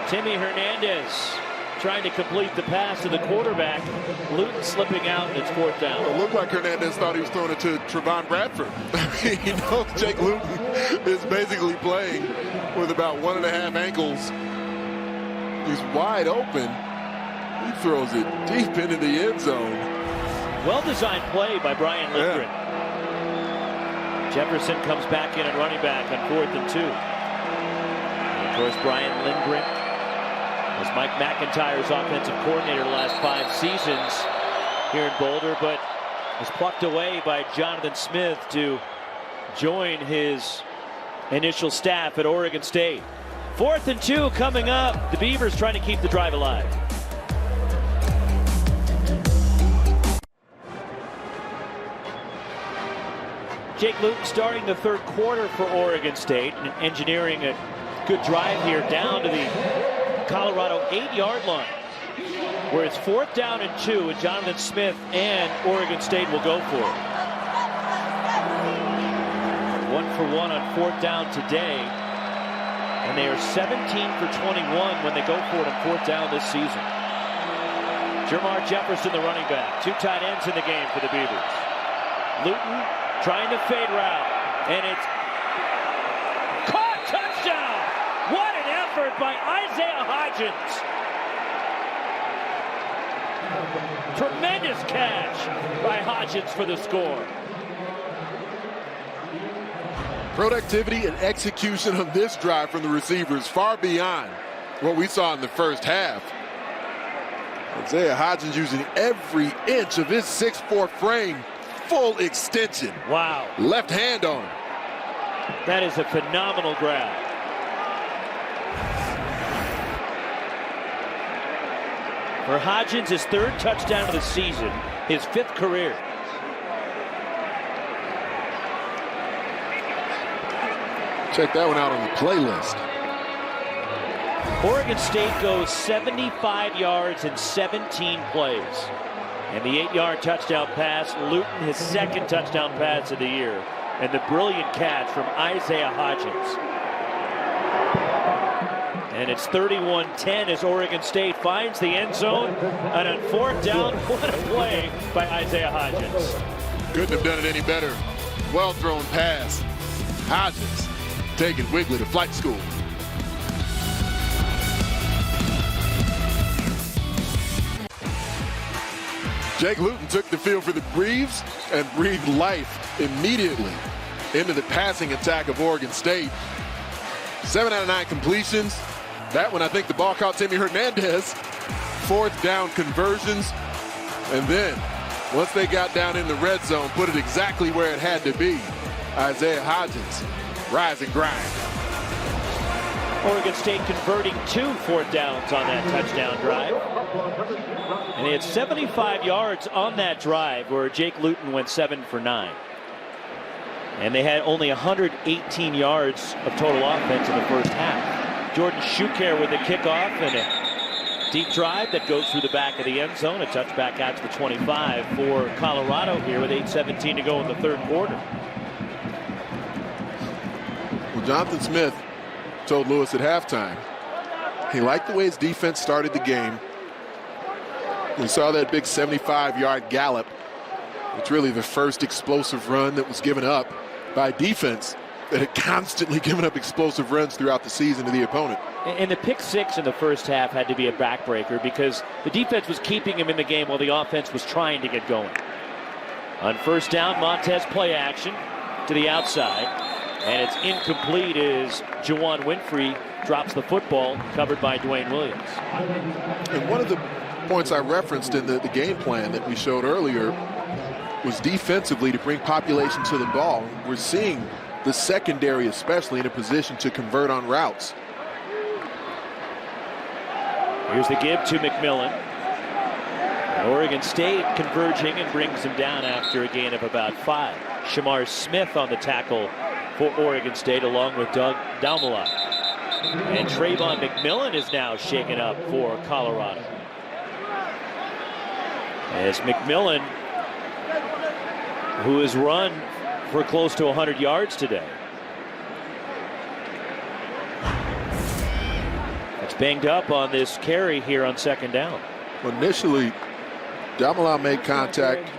Timmy Hernandez trying to complete the pass to the quarterback. Luton slipping out, and it's 4th down. It looked like Hernandez thought he was throwing it to Trevon Bradford. He knows Jake Luton is basically playing with about 1.5 ankles. He's wide open. He throws it deep into the end zone. Well-designed play by Brian Lindgren. Jefferson comes back in at running back on 4th and 2. And of course, Brian Lindgren was Mike McIntyre's offensive coordinator the last 5 seasons here in Boulder, but was plucked away by Jonathan Smith to join his initial staff at Oregon State. 4th and 2 coming up. The Beavers trying to keep the drive alive. Jake Luton starting the 3rd quarter for Oregon State and engineering a good drive here down to the Colorado 8-yard line, where it's 4th down and 2, and Jonathan Smith and Oregon State will go for it. 1 for 1 on 4th down today, and they are 17 for 21 when they go for it on 4th down this season. Jermar Jefferson, the running back. 2 tight ends in the game for the Beavers. Luton trying to fade route, and it's caught. Touchdown! What an effort by Isaiah Hodgins. Tremendous catch by Hodgins for the score. Productivity and execution on this drive from the receivers far beyond what we saw in the first half. Isaiah Hodgins using every inch of his 6'4" frame. Full extension. Wow. Left hand on. That is a phenomenal grab. For Hodgins, his 3rd touchdown of the season, his 5th career. Check that one out on the playlist. Oregon State goes 75 yards in 17 plays. And the 8-yard touchdown pass, Luton, his 2nd touchdown pass of the year. And the brilliant catch from Isaiah Hodgins. And it's 31-10 as Oregon State finds the end zone. And on 4th down, what a play by Isaiah Hodgins. Couldn't have done it any better. Well thrown pass. Hodgins taking Wiggly to flight school. Jake Luton took the field for the Braves and breathed life immediately into the passing attack of Oregon State. 7 out of 9 completions. That one, I think the ball caught Timmy Hernandez. 4th down conversions. And then, once they got down in the red zone, put it exactly where it had to be. Isaiah Hodgins, rise and grind. Oregon State converting 2 4th downs on that touchdown drive. And they had 75 yards on that drive where Jake Luton went 7 for 9. And they had only 118 yards of total offense in the first half. Jordan Schuker with the kickoff and a deep drive that goes through the back of the end zone. A touchback out to the 25 for Colorado here with 8:17 to go in the 3rd quarter. Well, Jonathan Smith told Lewis at halftime he liked the way his defense started the game. We saw that big 75-yard gallop. It's really the first explosive run that was given up by defense that had constantly given up explosive runs throughout the season to the opponent. And the pick 6 in the first half had to be a backbreaker because the defense was keeping him in the game while the offense was trying to get going. On 1st down, Montez play action to the outside. And it's incomplete as Juwan Winfrey drops the football, covered by Dwayne Williams. And one of the points I referenced in the game plan that we showed earlier was defensively to bring population to the ball. We're seeing the secondary especially in a position to convert on routes. Here's the give to McMillan. And Oregon State converging and brings him down after a gain of about 5. Shamar Smith on the tackle for Oregon State along with Doug Daumalak. And Trayvon McMillan is now shaken up for Colorado. As McMillan, who has run for close to 100 yards today. It's banged up on this carry here on 2nd down. Initially, Daumalak made contact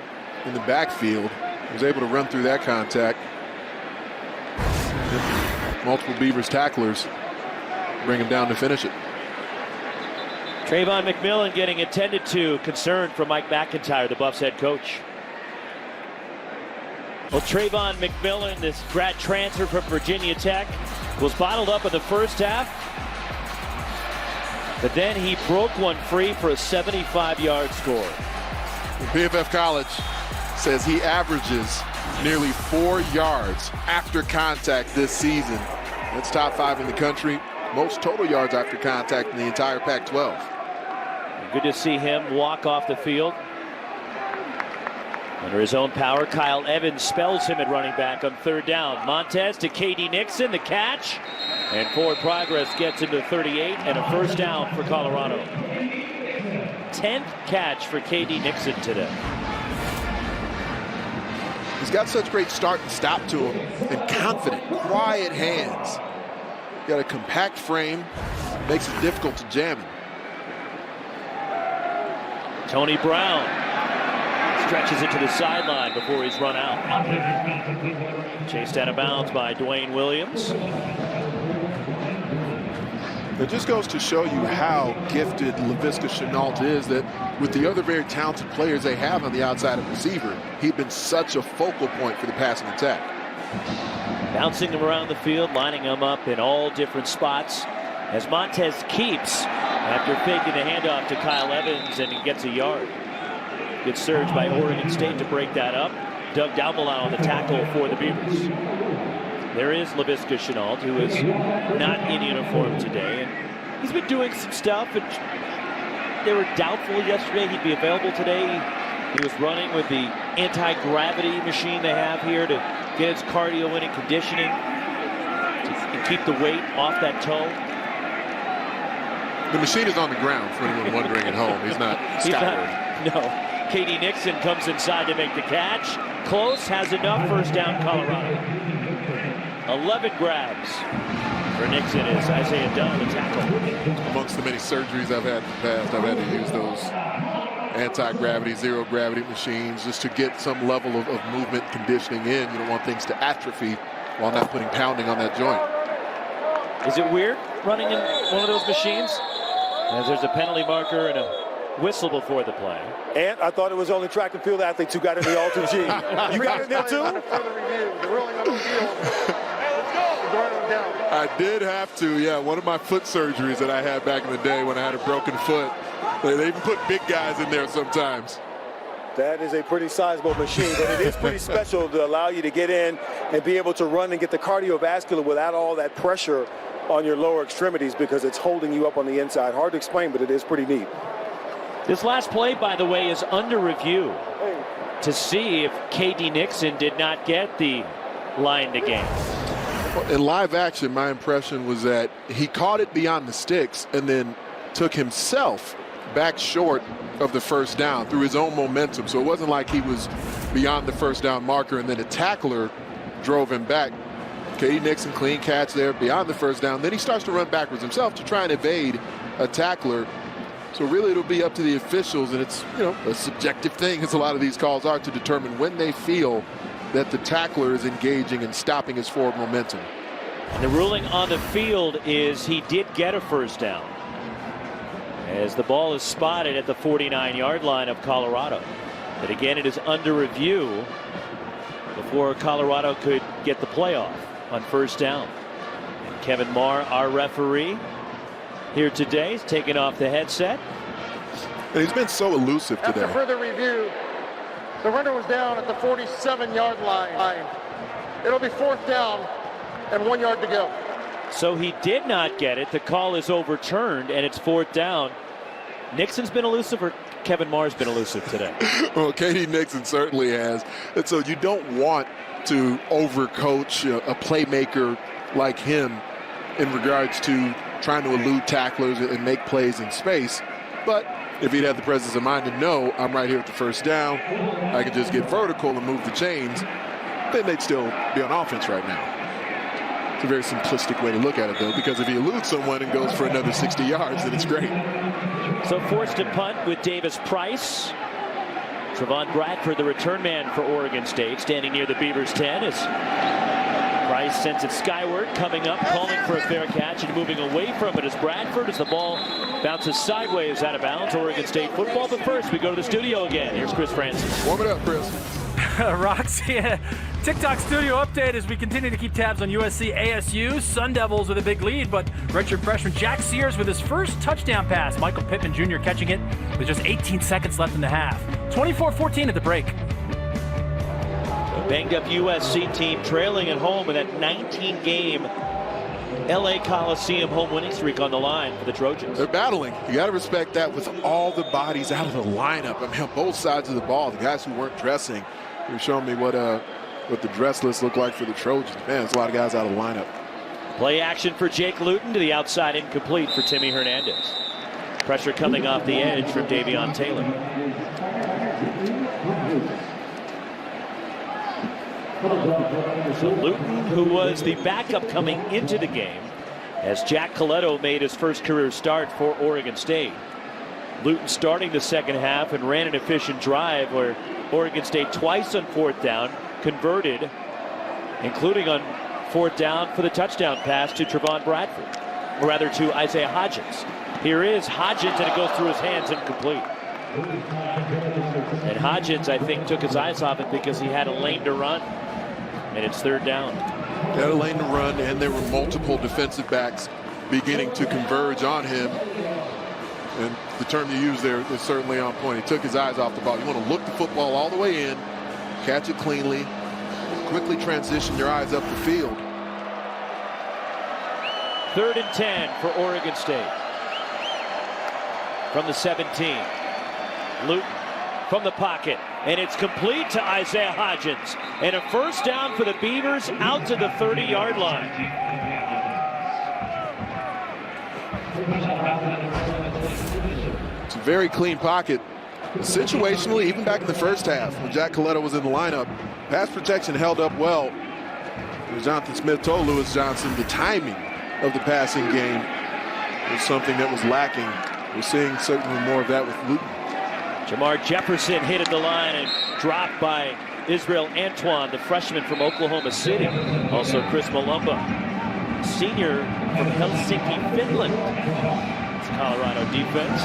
in the backfield. Was able to run through that contact. Multiple Beavers tacklers bring him down to finish it. Trayvon McMillan getting attended to, concern from Mike McIntyre, the Buffs head coach. Well, Trayvon McMillan, this grad transfer from Virginia Tech, was bottled up in the first half, but then he broke one free for a 75-yard score. PFF College says he averages nearly 4 yards after contact this season. That's top 5 in the country. Most total yards after contact in the entire Pac-12. Good to see him walk off the field under his own power. Kyle Evans spells him at running back on third down. Montez to K.D. Nixon, the catch, and forward progress gets him to 38 and a first down for Colorado. 10th catch for K.D. Nixon today. He's got such great start and stop to him, and confident, quiet hands. Got a compact frame, makes it difficult to jam him. Tony Brown stretches it to the sideline before he's run out. Chased out of bounds by Dwayne Williams. It just goes to show you how gifted Laviska Shenault is, that with the other very talented players they have on the outside of receiver, he'd been such a focal point for the passing attack. Bouncing them around the field, lining them up in all different spots as Montez keeps after faking the handoff to Kyle Evans, and he gets a yard. Good surge by Oregon State to break that up. Doug Dalmau on the tackle for the Beavers. There is Laviska Shenault, who is not in uniform today, and he's been doing some stuff. And they were doubtful yesterday he'd be available today. He was running with the anti-gravity machine they have here to get his cardio in and conditioning, to keep the weight off that toe. The machine is on the ground, for anyone wondering at home. He's not skyward. No. K.D. Nixon comes inside to make the catch. Close, has enough. First down, Colorado. 11 grabs for Nixon as Isaiah Dunn, the tackle. Amongst the many surgeries I've had in the past, I've had to use those anti-gravity, zero-gravity machines just to get some level of movement conditioning in. You don't want things to atrophy while not putting pounding on that joint. Is it weird running in one of those machines? As there's a penalty marker and a whistle before the play. And I thought it was only track and field athletes who got in the All-2G. You got in there too? They're rolling on the field. I did have to, yeah. One of my foot surgeries that I had back in the day when I had a broken foot, they even put big guys in there sometimes. That is a pretty sizable machine, but it is pretty special to allow you to get in and be able to run and get the cardiovascular without all that pressure on your lower extremities, because it's holding you up on the inside. Hard to explain, but it is pretty neat. This last play, by the way, is under review to see if K.D. Nixon did not get the line to gain. In live action, my impression was that he caught it beyond the sticks and then took himself back short of the first down through his own momentum. So it wasn't like he was beyond the first down marker and then a tackler drove him back. K.D. Nixon, clean catch there beyond the first down. Then he starts to run backwards himself to try and evade a tackler. So really it'll be up to the officials, and it's, you know, a subjective thing, as a lot of these calls are, to determine when they feel that the tackler is engaging and stopping his forward momentum. And the ruling on the field is he did get a first down, as the ball is spotted at the 49-yard line of Colorado. But again, it is under review before Colorado could get the playoff on first down. And Kevin Marr, our referee here today, is taking off the headset. And he's been so elusive today. After further review, the runner was down at the 47-yard line. It'll be fourth down and 1 yard to go. So he did not get it. The call is overturned, and it's fourth down. Nixon's been elusive, or Kevin Marr's been elusive today? Well, K.D. Nixon certainly has. And so you don't want to overcoach a playmaker like him in regards to trying to elude tacklers and make plays in space. But if he'd had the presence of mind to know, I'm right here at the first down, I can just get vertical and move the chains, then they'd still be on offense right now. It's a very simplistic way to look at it, though, because if he eludes someone and goes for another 60 yards, then it's great. So forced to punt with Davis Price. Trevon Bradford, the return man for Oregon State, standing near the Beavers 10 as Price sends it skyward, coming up, calling for a fair catch, and moving away from it is Bradford as the ball bounces sideways out of bounds. Oregon State football. But first, we go to the studio again. Here's Chris Francis. Warm it up, Chris. Roxy, TikTok studio update as we continue to keep tabs on USC ASU. Sun Devils with a big lead, but redshirt freshman Jack Sears with his first touchdown pass. Michael Pittman Jr. catching it with just 18 seconds left in the half. 24-14 at the break. A banged-up USC team trailing at home with that 19-game LA Coliseum home winning streak on the line for the Trojans. They're battling. You got to respect that with all the bodies out of the lineup. I mean, on both sides of the ball, the guys who weren't dressing, you're showing me what the dress list looked like for the Trojans. Man, there's a lot of guys out of the lineup. Play action for Jake Luton to the outside, incomplete for Timmy Hernandez. Pressure coming off the edge from Davion Taylor. So Luton, who was the backup coming into the game, as Jack Coletto made his first career start for Oregon State. Luton starting the second half and ran an efficient drive where Oregon State twice on fourth down converted, including on fourth down for the touchdown pass to Trevon Bradford, or rather to Isaiah Hodgins. Here is Hodgins, and it goes through his hands, incomplete. And Hodgins, I think, took his eyes off it because he had a lane to run, and it's third down. He had a lane to run, and there were multiple defensive backs beginning to converge on him. And the term you use there is certainly on point. He took his eyes off the ball. You want to look the football all the way in, catch it cleanly, quickly transition your eyes up the field. 3rd and 10 for Oregon State. From the 17. Luton from the pocket, and it's complete to Isaiah Hodgins. And a first down for the Beavers out to the 30-yard line. It's a very clean pocket. Situationally, even back in the first half, when Jack Coletto was in the lineup, pass protection held up well. Jonathan Smith told Lewis Johnson the timing of the passing game was something that was lacking. We're seeing certainly more of that with Luton. Jamar Jefferson hit at the line and dropped by Israel Antoine, the freshman from Oklahoma City. Also Chris Malumba, senior from Helsinki, Finland. It's Colorado defense.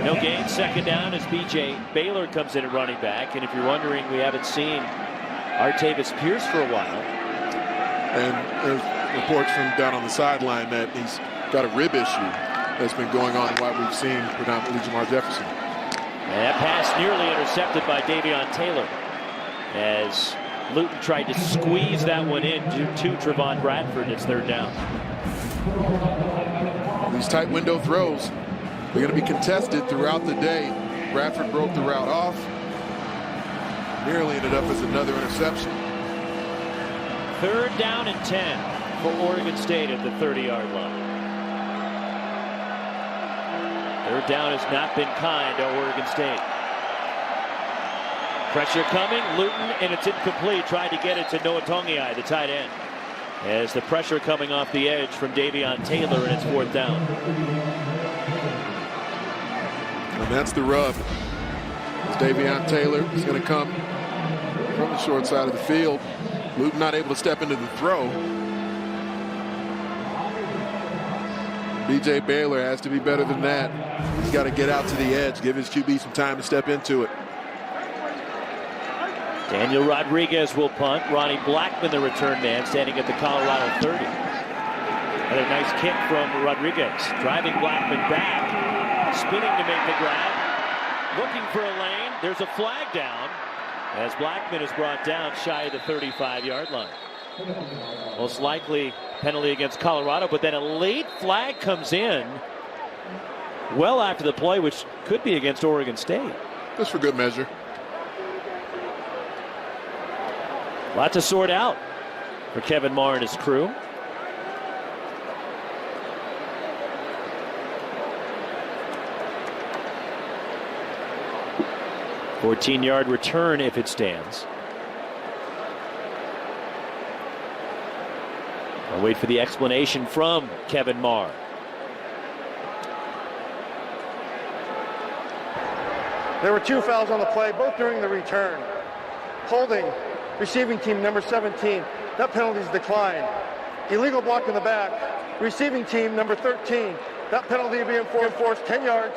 No gain, second down as B.J. Baylor comes in at running back. And if you're wondering, we haven't seen Artavis Pierce for a while. And there's reports from down on the sideline that he's got a rib issue that's been going on and why we've seen predominantly Jamar Jefferson. And that pass nearly intercepted by Davion Taylor as Luton tried to squeeze that one in to Trevon Bradford. It's third down. These tight window throws, they're going to be contested throughout the day. Bradford broke the route off. Nearly ended up as another interception. 3rd down and 10 for Oregon State at the 30-yard line. Third down has not been kind to Oregon State. Pressure coming, Luton, and it's incomplete. Tried to get it to Noah Tongiai, the tight end. As the pressure coming off the edge from Davion Taylor, and it's 4th down. And that's the rub. Davion Taylor is going to come from the short side of the field. Luton not able to step into the throw. B.J. Baylor has to be better than that. He's got to get out to the edge, give his QB some time to step into it. Daniel Rodriguez will punt. Ronnie Blackman, the return man, standing at the Colorado 30. Another nice kick from Rodriguez. Driving Blackman back. Spinning to make the grab. Looking for a lane. There's a flag down as Blackman is brought down shy of the 35-yard line. Most likely penalty against Colorado, but then a late flag comes in well after the play, which could be against Oregon State. Just for good measure. A lot to sort out for Kevin Marr and his crew. A 14-yard return if it stands. I'll wait for the explanation from Kevin Marr. There were 2 fouls on the play, both during the return. Holding, receiving team number 17. That penalty is declined. Illegal block in the back, receiving team number 13. That penalty being enforced 10 yards,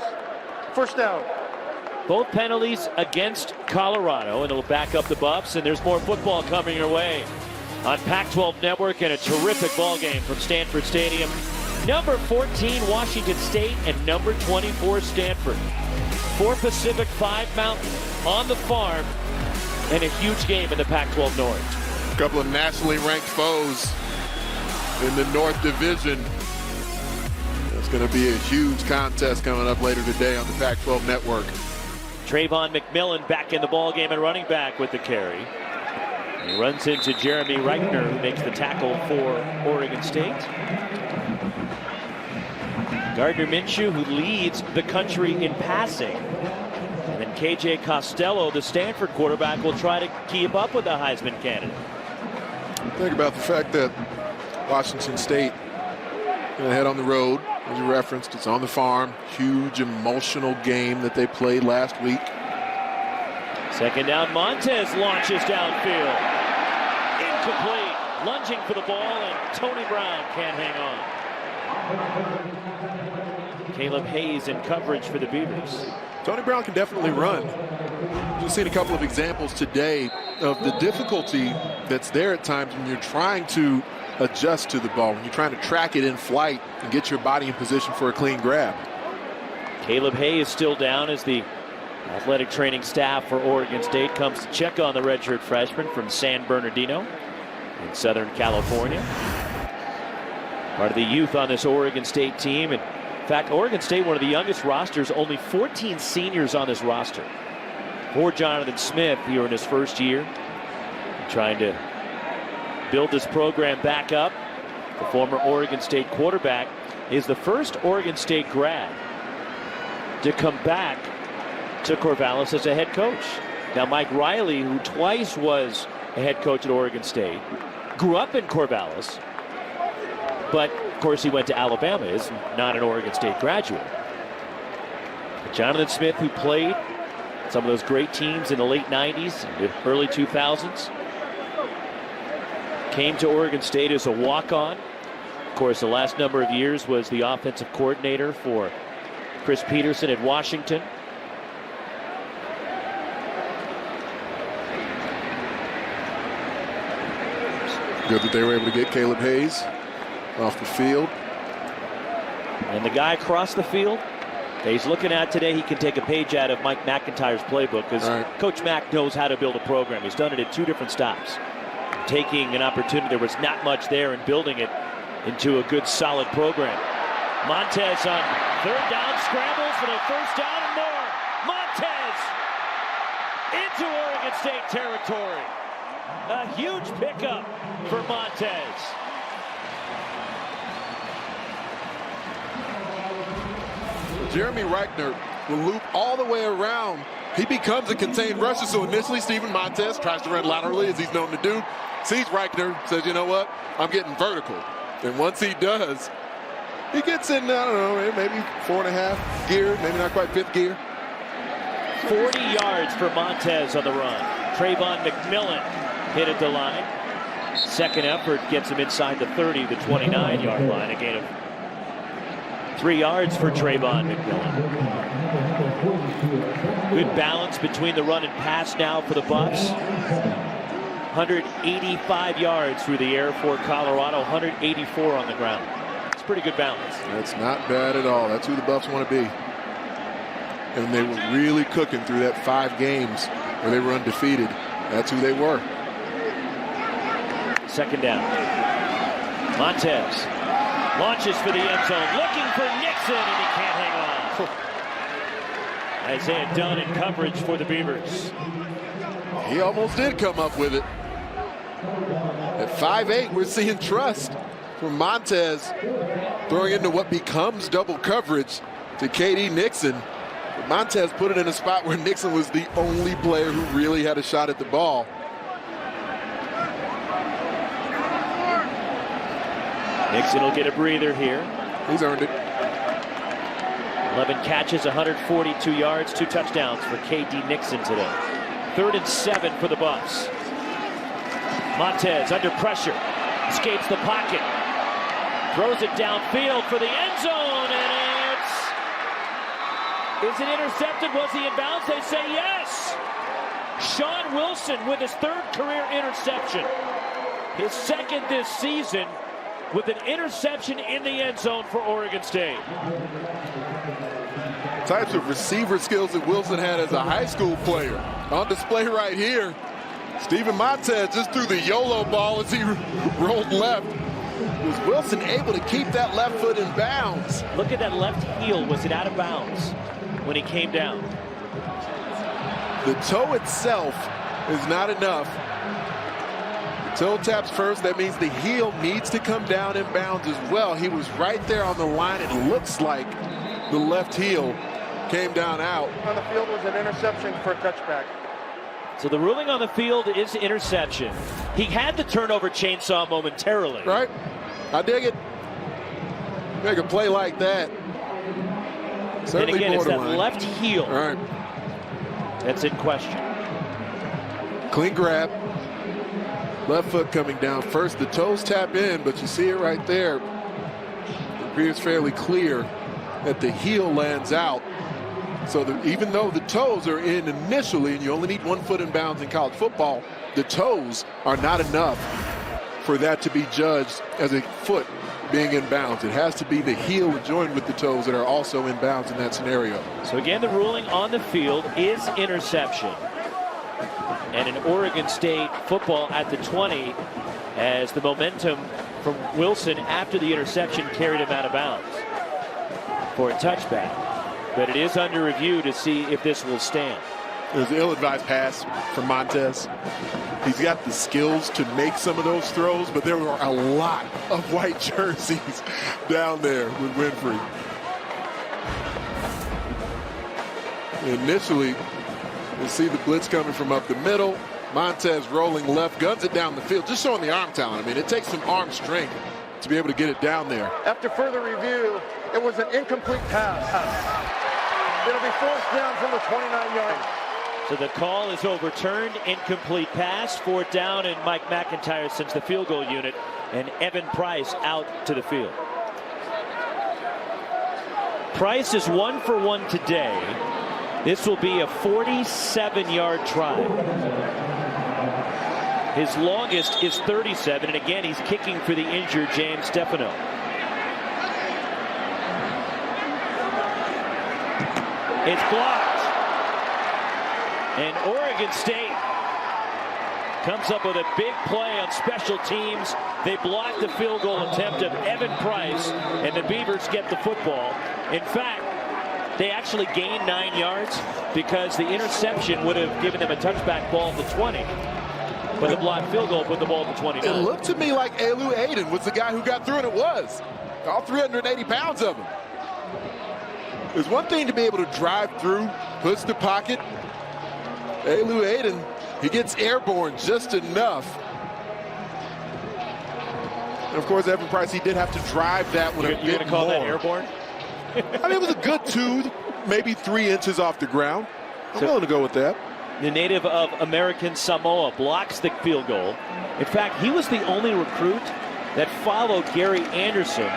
first down. Both penalties against Colorado, and it'll back up the Buffs, and there's more football coming your way on Pac-12 Network, and a terrific ball game from Stanford Stadium. Number 14, Washington State, and number 24, Stanford. 4 Pacific, 5 Mountain on the farm, and a huge game in the Pac-12 North. A couple of nationally ranked foes in the North Division. It's going to be a huge contest coming up later today on the Pac-12 Network. Trayvon McMillan back in the ball game and running back with the carry. He runs into Jeremy Reichner, who makes the tackle for Oregon State. Gardner Minshew, who leads the country in passing. And then KJ Costello, the Stanford quarterback, will try to keep up with the Heisman candidate. Think about the fact that Washington State going to head on the road. As you referenced, it's on the farm. Huge emotional game that they played last week. Second down, Montez launches downfield. Incomplete. Lunging for the ball, and Tony Brown can't hang on. Caleb Hayes in coverage for the Beavers. Tony Brown can definitely run. We've seen a couple of examples today of the difficulty that's there at times when you're trying to adjust to the ball, when you're trying to track it in flight and get your body in position for a clean grab. Caleb Hayes still down as the athletic training staff for Oregon State comes to check on the redshirt freshman from San Bernardino in Southern California. Part of the youth on this Oregon State team. In fact, Oregon State, one of the youngest rosters, only 14 seniors on this roster. Poor Jonathan Smith here in his first year, trying to build this program back up. The former Oregon State quarterback is the first Oregon State grad to come back to Corvallis as a head coach. Now, Mike Riley, who twice was a head coach at Oregon State, grew up in Corvallis, but of course he went to Alabama, is not an Oregon State graduate. But Jonathan Smith, who played some of those great teams in the late 90s and the early 2000s, came to Oregon State as a walk-on. Of course, the last number of years was the offensive coordinator for Chris Peterson at Washington. Good that they were able to get Caleb Hayes off the field. And the guy across the field that he's looking at today, he can take a page out of Mike McIntyre's playbook, because Coach Mack knows how to build a program. He's done it at 2 different stops. Taking an opportunity, there was not much there, and building it into a good, solid program. Montez on 3rd down, scrambles for the first down and more. Montez into Oregon State territory. A huge pickup for Montez. Jeremy Reichner will loop all the way around. He becomes a contained rusher. So initially, Steven Montez tries to run laterally, as he's known to do. Sees Reichner, says, you know what? I'm getting vertical. And once he does, he gets in, I don't know, maybe 4.5 gear, maybe not quite 5th gear. 40 yards for Montez on the run. Trayvon McMillan hit at the line. Second effort gets him inside the 30, the 29-yard line. A gain of 3 yards for Trayvon McMillan. Good balance between the run and pass now for the Buffs. 185 yards through the air for Colorado, 184 on the ground. It's pretty good balance. That's not bad at all. That's who the Buffs want to be. And they were really cooking through that 5 games where they were undefeated. That's who they were. Second down. Montez launches for the end zone, looking for Nixon, and he can't hang on. Isaiah Dunn in coverage for the Beavers. He almost did come up with it. At 5'8", we're seeing trust from Montez, throwing into what becomes double coverage to K.D. Nixon. But Montez put it in a spot where Nixon was the only player who really had a shot at the ball. Nixon will get a breather here. He's earned it. 11 catches, 142 yards, 2 touchdowns for K.D. Nixon today. 3rd and 7 for the Buffs. Montez under pressure, escapes the pocket, throws it downfield for the end zone, and is it intercepted? Was he in bounds? They say yes. Sean Wilson with his 3rd career interception. His 2nd this season with an interception in the end zone for Oregon State. Types of receiver skills that Wilson had as a high school player on display right here. Steven Montez just threw the YOLO ball as he rolled left. Was Wilson able to keep that left foot in bounds? Look at that left heel. Was it out of bounds when he came down? The toe itself is not enough. The toe taps first. That means the heel needs to come down in bounds as well. He was right there on the line. It looks like the left heel came down out. On the field was an interception for a touchback. So the ruling on the field is interception. He had the turnover chainsaw momentarily. Right? I dig it. Make a play like that. And again, it's that left heel. All right. That's in question. Clean grab. Left foot coming down first. The toes tap in, but you see it right there. It appears fairly clear that the heel lands out. So even though the toes are in initially, and you only need 1 foot in bounds in college football, the toes are not enough for that to be judged as a foot being in bounds. It has to be the heel joined with the toes that are also in bounds in that scenario. So again, the ruling on the field is interception. And an Oregon State football at the 20 as the momentum from Wilson after the interception carried him out of bounds for a touchback. But it is under review to see if this will stand. It was an ill-advised pass from Montez. He's got the skills to make some of those throws, but there were a lot of white jerseys down there with Winfrey. Initially, you see the blitz coming from up the middle. Montez rolling left, guns it down the field, just showing the arm talent. I mean, it takes some arm strength to be able to get it down there. After further review, it was an incomplete pass. It'll be 4th down from the 29-yard. So the call is overturned. Incomplete pass. 4th down, and Mike McIntyre sends the field goal unit, and Evan Price out to the field. Price is 1 for 1 today. This will be a 47-yard try. His longest is 37, and again, he's kicking for the injured James Stefano. It's blocked. And Oregon State comes up with a big play on special teams. They block the field goal attempt of Evan Price, and the Beavers get the football. In fact, they actually gained 9 yards because the interception would have given them a touchback ball at the 20. But the blocked field goal put the ball at the 29. It looked to me like Elu Aiden was the guy who got through, and it was. All 380 pounds of him. There's one thing to be able to drive through, push the pocket. Elu Aiden, he gets airborne just enough. And of course, Evan Price, he did have to drive that one a bit more. You're going to call that airborne? I mean, it was a good 2, maybe 3 inches off the ground. I'm willing to go with that. The native of American Samoa blocks the field goal. In fact, he was the only recruit that followed Gary Anderson.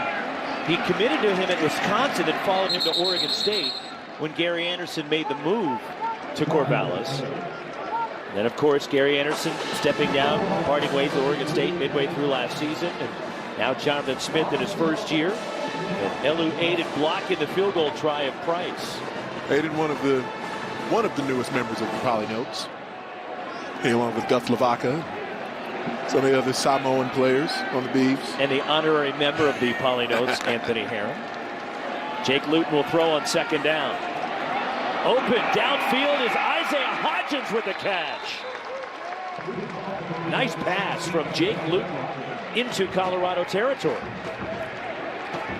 He committed to him at Wisconsin and followed him to Oregon State when Gary Anderson made the move to Corvallis. And then, of course, Gary Anderson stepping down, parting ways at Oregon State midway through last season. And now Jonathan Smith in his first year. And Elu Aiden blocking the field goal try of Price. Aiden, one of the newest members of the Polynotes. He, along with Gus Lavaka, some of the other Samoan players on the Beavs. And the honorary member of the Polynotes, Anthony Herron. Jake Luton will throw on 2nd down. Open downfield is Isaiah Hodgins with the catch. Nice pass from Jake Luton into Colorado territory.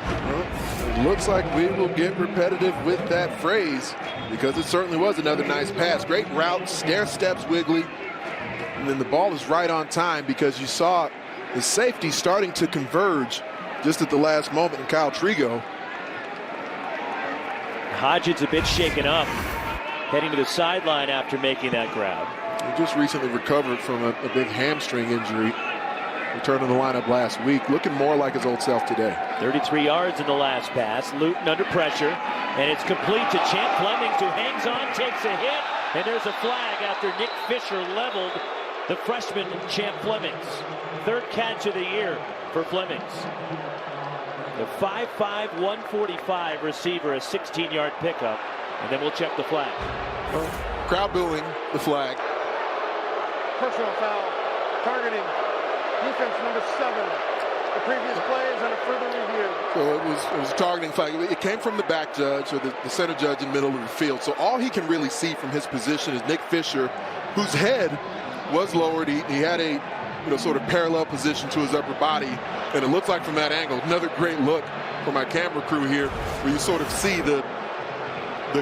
Well, it looks like we will get repetitive with that phrase because it certainly was another nice pass. Great route, stair steps wiggly. And then the ball is right on time because you saw the safety starting to converge just at the last moment in Kyle Trigo. Hodgins a bit shaken up, heading to the sideline after making that grab. He just recently recovered from a big hamstring injury. Returned to the lineup last week, looking more like his old self today. 33 yards in the last pass. Luton under pressure, and it's complete to Champ Flemings, who hangs on, takes a hit, and there's a flag after Nick Fisher leveled the freshman Champ Flemings. Third catch of the year for Flemings. The 5'5", 145 receiver, a 16-yard pickup, and then we'll check the flag. Well, crowd booing the flag. Personal foul, targeting, defense number 7. The previous play is under further review. So it was a targeting flag. It came from the back judge, or the center judge in the middle of the field. So all he can really see from his position is Nick Fisher, whose head was lowered. He had a sort of parallel position to his upper body. And it looks like from that angle, another great look for my camera crew here, where you sort of see the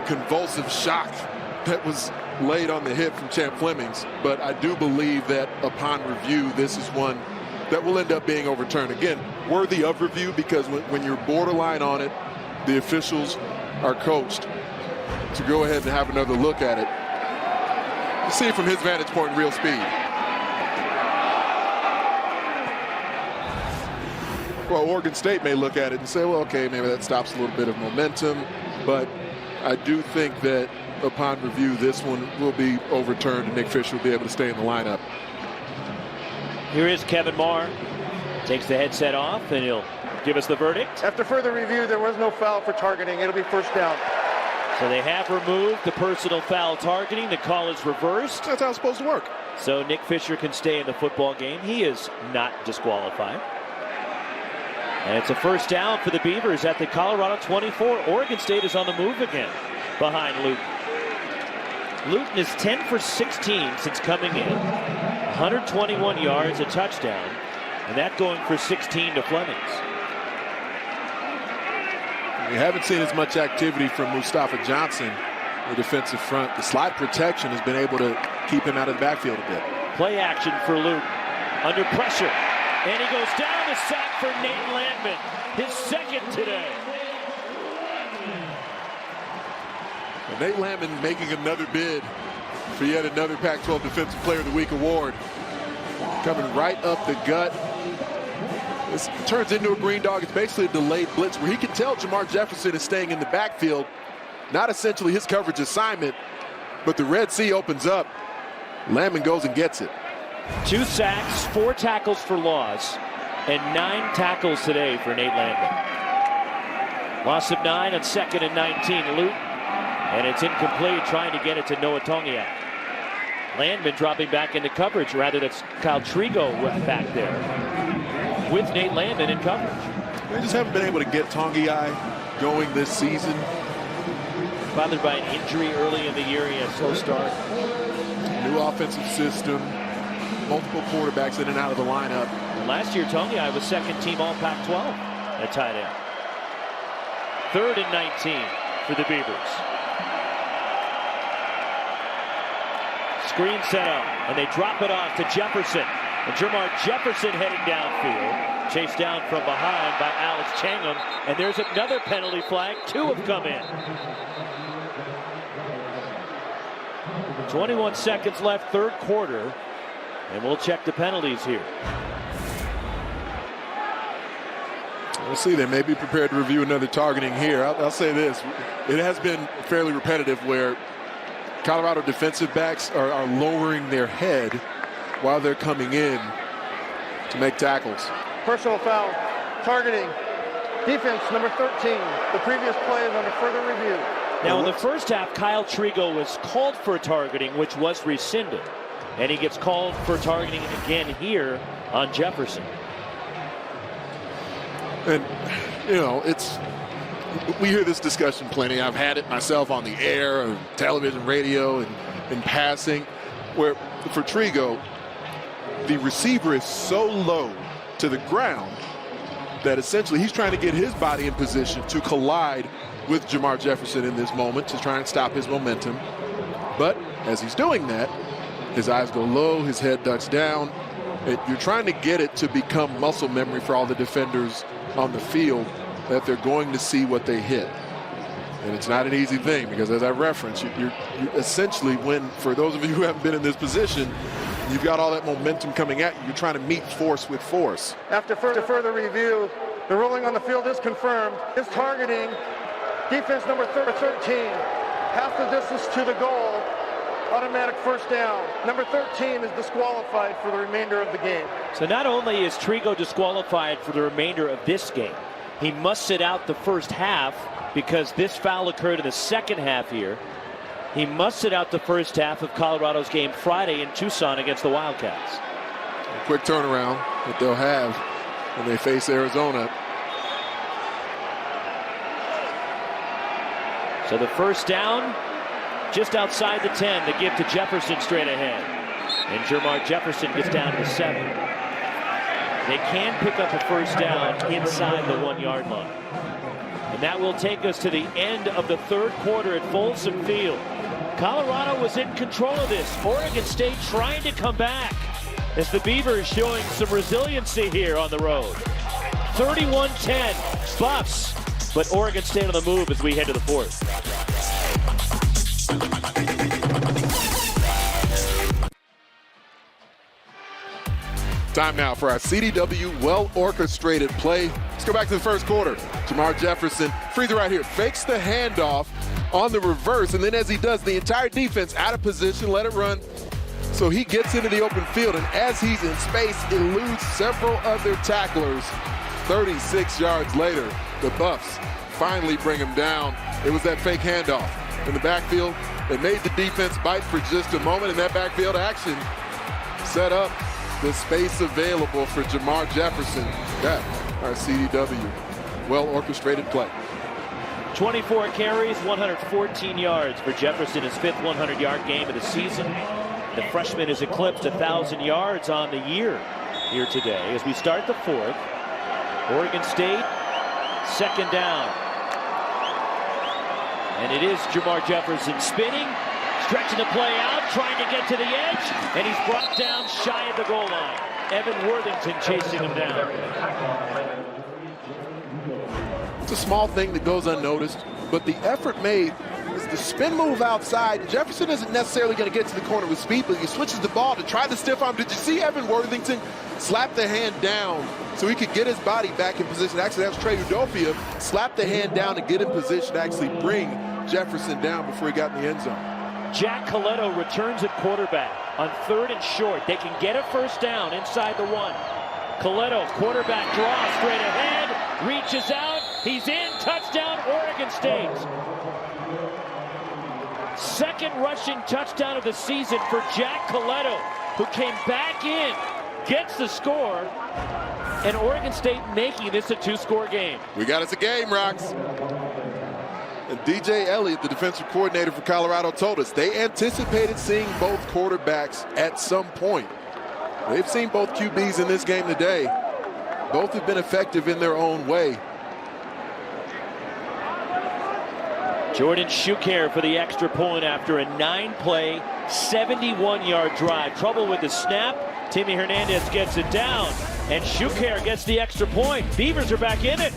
convulsive shock that was laid on the hip from Champ Flemings. But I do believe that upon review, this is one that will end up being overturned. Again, worthy of review, because when you're borderline on it, the officials are coached to go ahead and have another look at it. You see it from his vantage point in real speed. Well, Oregon State may look at it and say, well, okay, maybe that stops a little bit of momentum, but I do think that upon review, this one will be overturned and Nick Fisher will be able to stay in the lineup. Here is Kevin Marr. Takes the headset off, and he'll give us the verdict. After further review, there was no foul for targeting. It'll be first down. So they have removed the personal foul targeting. The call is reversed. That's how it's supposed to work. So Nick Fisher can stay in the football game. He is not disqualified. And it's a first down for the Beavers at the Colorado 24. Oregon State is on the move again behind Luton. Luton is 10 for 16 since coming in. 121 yards, a touchdown, and that going for 16 to Flemings. We haven't seen as much activity from Mustafa Johnson, the defensive front. The slide protection has been able to keep him out of the backfield a bit. Play action for Luton. Under pressure. And he goes down, the sack for Nate Landman. His second today. And Nate Landman making another bid for yet another Pac-12 Defensive Player of the Week award. Coming right up the gut. This turns into a green dog. It's basically a delayed blitz where he can tell Jamar Jefferson is staying in the backfield. Not essentially his coverage assignment, but the Red Sea opens up. Landman goes and gets it. 2 sacks, 4 tackles for loss, and 9 tackles today for Nate Landman. Loss of 9 on 2nd and 19. Luton, and it's incomplete, trying to get it to Noah Tongiak. Landman dropping back into coverage. Rather, that's Kyle Trigo back there with Nate Landman in coverage. They just haven't been able to get Tongiak going this season. Bothered by an injury early in the year. He had a slow start. New offensive system. Multiple quarterbacks in and out of the lineup. And last year, Tongiak was second team all Pac-12 at tight end. 3rd and 19 for the Beavers. Screen set up, and they drop it off to Jefferson. And Jermar Jefferson heading downfield. Chased down from behind by Alex Changham. And there's another penalty flag. 2 have come in. 21 seconds left, 3rd quarter. And we'll check the penalties here. We'll see. They may be prepared to review another targeting here. I'll say this. It has been fairly repetitive where Colorado defensive backs are lowering their head while they're coming in to make tackles. Personal foul, targeting, defense number 13. The previous play is under further review. Now in the first half, Kyle Trigo was called for targeting, which was rescinded. And he gets called for targeting again here on Jefferson. And, we hear this discussion plenty. I've had it myself on the air, on television, radio, and in passing, where for Trigo, the receiver is so low to the ground that essentially he's trying to get his body in position to collide with Jamar Jefferson in this moment to try and stop his momentum. But as he's doing that, his eyes go low, his head ducks down. You're trying to get it to become muscle memory for all the defenders on the field, that they're going to see what they hit. And it's not an easy thing because, as I referenced, you essentially, for those of you who haven't been in this position, you've got all that momentum coming at you. You're trying to meet force with force. After further review, the ruling on the field is confirmed. Is targeting defense number 13, half the distance to the goal, automatic first down. Number 13 is disqualified for the remainder of the game. So not only is Trigo disqualified for the remainder of this game, he must sit out the first half because this foul occurred in the second half here. He must sit out the first half of Colorado's game Friday in Tucson against the Wildcats. A quick turnaround that they'll have when they face Arizona. So the first down just outside the 10 to give to Jefferson straight ahead. And Jermar Jefferson gets down to 7. They can pick up a first down inside the 1-yard line. And that will take us to the end of the third quarter at Folsom Field. Colorado was in control of this. Oregon State trying to come back as the Beavers showing some resiliency here on the road. 31-10 Buffs, but Oregon State on the move as we head to the fourth. Time now for our CDW well-orchestrated play. Let's go back to the first quarter. Jermar Jefferson, free throw right here, fakes the handoff on the reverse, and then as he does, the entire defense out of position, let it run. So he gets into the open field, and as he's in space, eludes several other tacklers. 36 yards later, the Buffs finally bring him down. It was that fake handoff in the backfield that made the defense bite for just a moment, and that backfield action set up the space available for Jermar Jefferson. That, our CDW well-orchestrated play. 24 carries, 114 yards for Jefferson, his fifth 100-yard game of the season. The freshman has eclipsed 1,000 yards on the year here today. As we start the fourth, Oregon State, second down. And it is Jermar Jefferson spinning, stretching the play out, trying to get to the edge, and he's brought down shy of the goal line. Evan Worthington chasing him down. It's a small thing that goes unnoticed, but the effort made is the spin move outside. Jefferson isn't necessarily going to get to the corner with speed, but he switches the ball to try the stiff arm. Did you see Evan Worthington slap the hand down so he could get his body back in position? Actually, that was Trey Udofia. Slap the hand down to get in position to actually bring Jefferson down before he got in the end zone. Jack Coletto returns at quarterback on 3rd and short. They can get a first down inside the 1. Coletto, quarterback draw straight ahead, reaches out, he's in, touchdown Oregon State. Second rushing touchdown of the season for Jack Coletto, who came back in, gets the score, and Oregon State making this a 2-score game. We got us a game, Rox. And DJ Elliott, the defensive coordinator for Colorado, told us they anticipated seeing both quarterbacks at some point. They've seen both QBs in this game today. Both have been effective in their own way. Jordan Schuker for the extra point after a 9-play, 71-yard drive. Trouble with the snap. Timmy Hernandez gets it down, and Schuker gets the extra point. Beavers are back in it.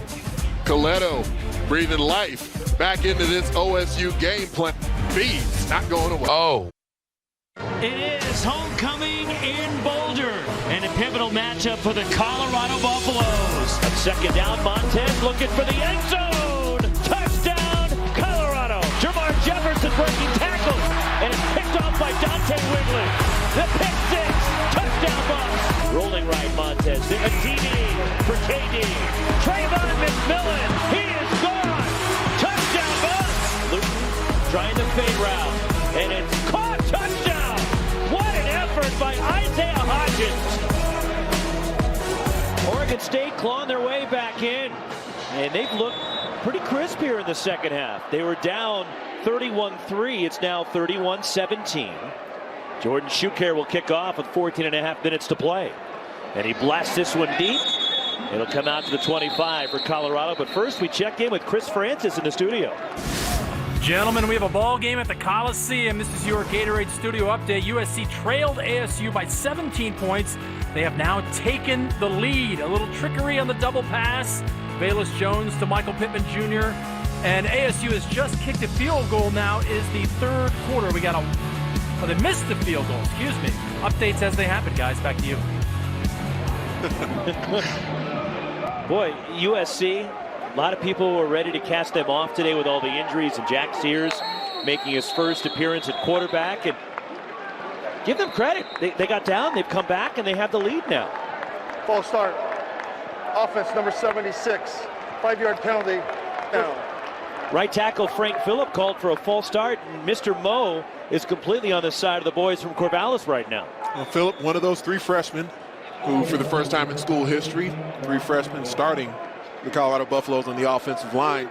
Coletto breathing life back into this OSU game plan. Beavs not going away. Oh. It is homecoming in Boulder, and a pivotal matchup for the Colorado Buffaloes. Second down, Montez looking for the end zone. Touchdown, Colorado. Jermar Jefferson breaking tackles, and it's picked off by Dante Wigley. The pick six, touchdown Buffs. Rolling right, Montez. A TD for KD. Trayvon McMillan, he is gone. Touchdown Buffs. Luton trying the fade route, and it's caught. Touchdown. What an effort by Isaiah Hodgins. Oregon State clawing their way back in, and they've looked pretty crisp here in the second half. They were down 31-3. It's now 31-17. Jordan Schuker will kick off with 14.5 minutes to play. And he blasts this one deep. It'll come out to the 25 for Colorado. But first, we check in with Chris Francis in the studio. Gentlemen, we have a ball game at the Coliseum. This is your Gatorade Studio update. USC trailed ASU by 17 points. They have now taken the lead. A little trickery on the double pass. Velus Jones to Michael Pittman Jr. And ASU has just kicked a field goal now. Is the third quarter. They missed the field goal, excuse me. Updates as they happen, guys. Back to you. Boy, USC, a lot of people were ready to cast them off today with all the injuries, and Jack Sears making his first appearance at quarterback. And give them credit. They got down, they've come back, and they have the lead now. False start. Offense number 76. 5-yard penalty. Down. Right tackle Frank Phillip called for a false start, and Mr. Moe is completely on the side of the boys from Corvallis right now. Well, Phillip, one of those 3 freshmen who, for the first time in school history, 3 freshmen starting the Colorado Buffaloes on the offensive line.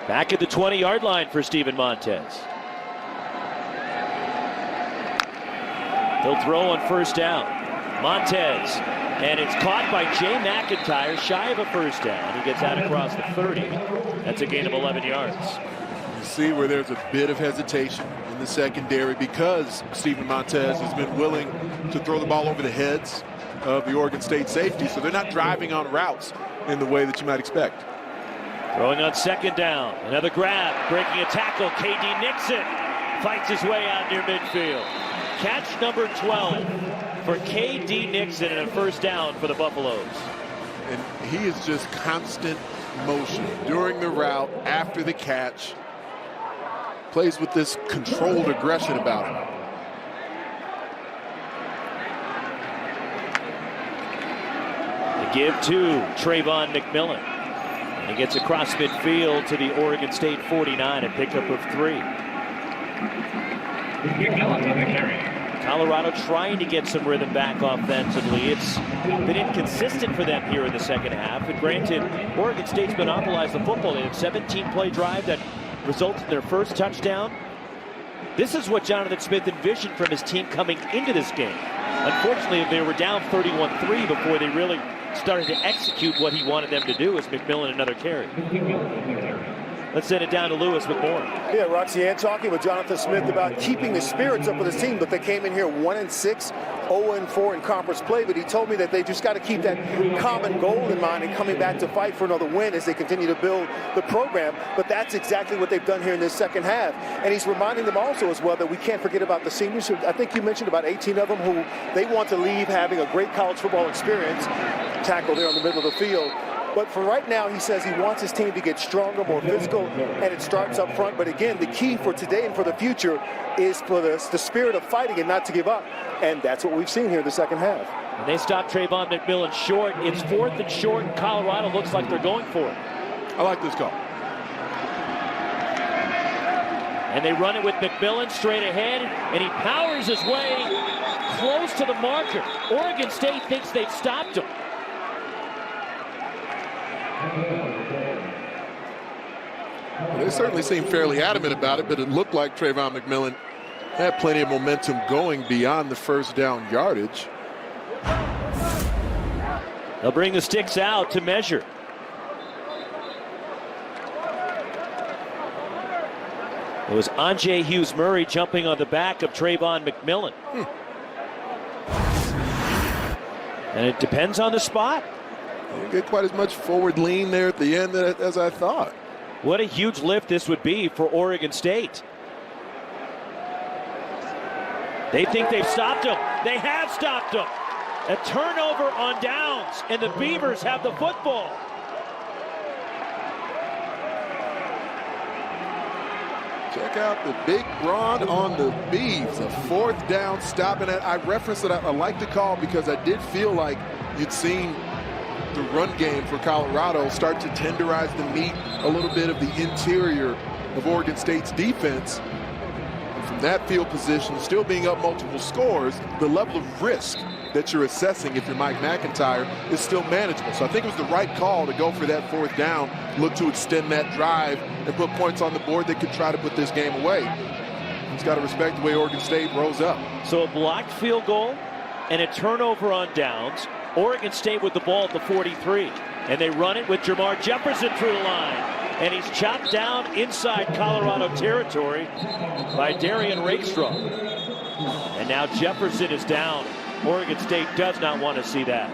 Back at the 20-yard line for Steven Montez. He'll throw on first down. Montez, and it's caught by Jay McIntyre, shy of a first down. He gets out across the 30. That's a gain of 11 yards. You see where there's a bit of hesitation in the secondary because Steven Montez has been willing to throw the ball over the heads of the Oregon State safety, so they're not driving on routes in the way that you might expect. Throwing on second down. Another grab, breaking a tackle. KD Nixon fights his way out near midfield. Catch number 12 for KD Nixon and a first down for the Buffaloes. And he is just constant motion during the route, after the catch. Plays with this controlled aggression about him. The give to Trayvon McMillan. And he gets across midfield to the Oregon State 49, a pickup of 3. Colorado trying to get some rhythm back offensively. It's been inconsistent for them here in the second half. And granted, Oregon State's monopolized the football. They have a 17-play drive that resulted in their first touchdown. This is what Jonathan Smith envisioned from his team coming into this game. Unfortunately, they were down 31-3 before they really started to execute what he wanted them to do, as McMillan another carry. Let's send it down to Lewis with more. Yeah, Roxanne talking with Jonathan Smith about keeping the spirits up with his team, but they came in here 1-6, 0-4 in conference play, but he told me that they just got to keep that common goal in mind and coming back to fight for another win as they continue to build the program. But that's exactly what they've done here in this second half. And he's reminding them also as well that we can't forget about the seniors. I think you mentioned about 18 of them who they want to leave having a great college football experience. Tackle there in the middle of the field. But for right now, he says he wants his team to get stronger, more physical, and it starts up front. But again, the key for today and for the future is for the spirit of fighting and not to give up. And that's what we've seen here in the second half. And they stop Trayvon McMillan short. It's 4th and short, and Colorado looks like they're going for it. I like this call. And they run it with McMillan straight ahead, and he powers his way close to the marker. Oregon State thinks they've stopped him. They certainly seemed fairly adamant about it, but it looked like Trayvon McMillan had plenty of momentum going beyond the first down yardage. They'll bring the sticks out to measure. It was Anjay Hughes-Murray jumping on the back of Trayvon McMillan. And it depends on the spot. Didn't get quite as much forward lean there at the end as I thought. What a huge lift this would be for Oregon State. They think they've stopped him. They have stopped him. A turnover on downs, and the Beavers have the football. Check out the big run on the Beavs. A 4th down stop. And I referenced it. I like the call because I did feel like you'd seen the run game for Colorado start to tenderize the meat a little bit of the interior of Oregon State's defense. And from that field position, still being up multiple scores, the level of risk that you're assessing if you're Mike McIntyre is still manageable. So I think it was the right call to go for that 4th down, look to extend that drive and put points on the board that could try to put this game away. He's got to respect the way Oregon State rose up. So a blocked field goal and a turnover on downs. Oregon State with the ball at the 43. And they run it with Jermar Jefferson through the line. And he's chopped down inside Colorado territory by Darian Rakestraw. And now Jefferson is down. Oregon State does not want to see that.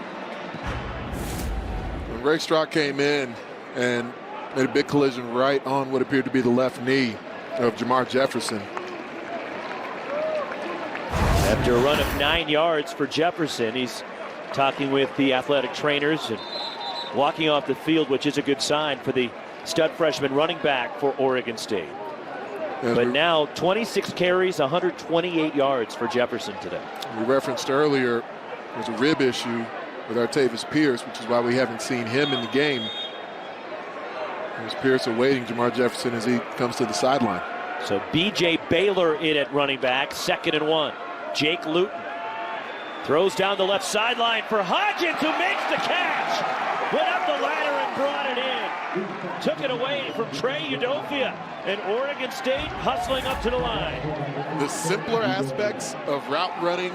Rakestraw came in and made a big collision right on what appeared to be the left knee of Jermar Jefferson. After a run of 9 yards for Jefferson, he's talking with the athletic trainers and walking off the field, which is a good sign for the stud freshman running back for Oregon State. But now 26 carries, 128 yards for Jefferson today. We referenced earlier there's a rib issue with Artavis Pierce, which is why we haven't seen him in the game. There's Pierce awaiting Jermar Jefferson as he comes to the sideline. So B.J. Baylor in at running back, 2nd and 1. Jake Luton throws down the left sideline for Hodgins, who makes the catch. Went up the ladder and brought it in. Took it away from Trey Udofia, and Oregon State hustling up to the line. The simpler aspects of route running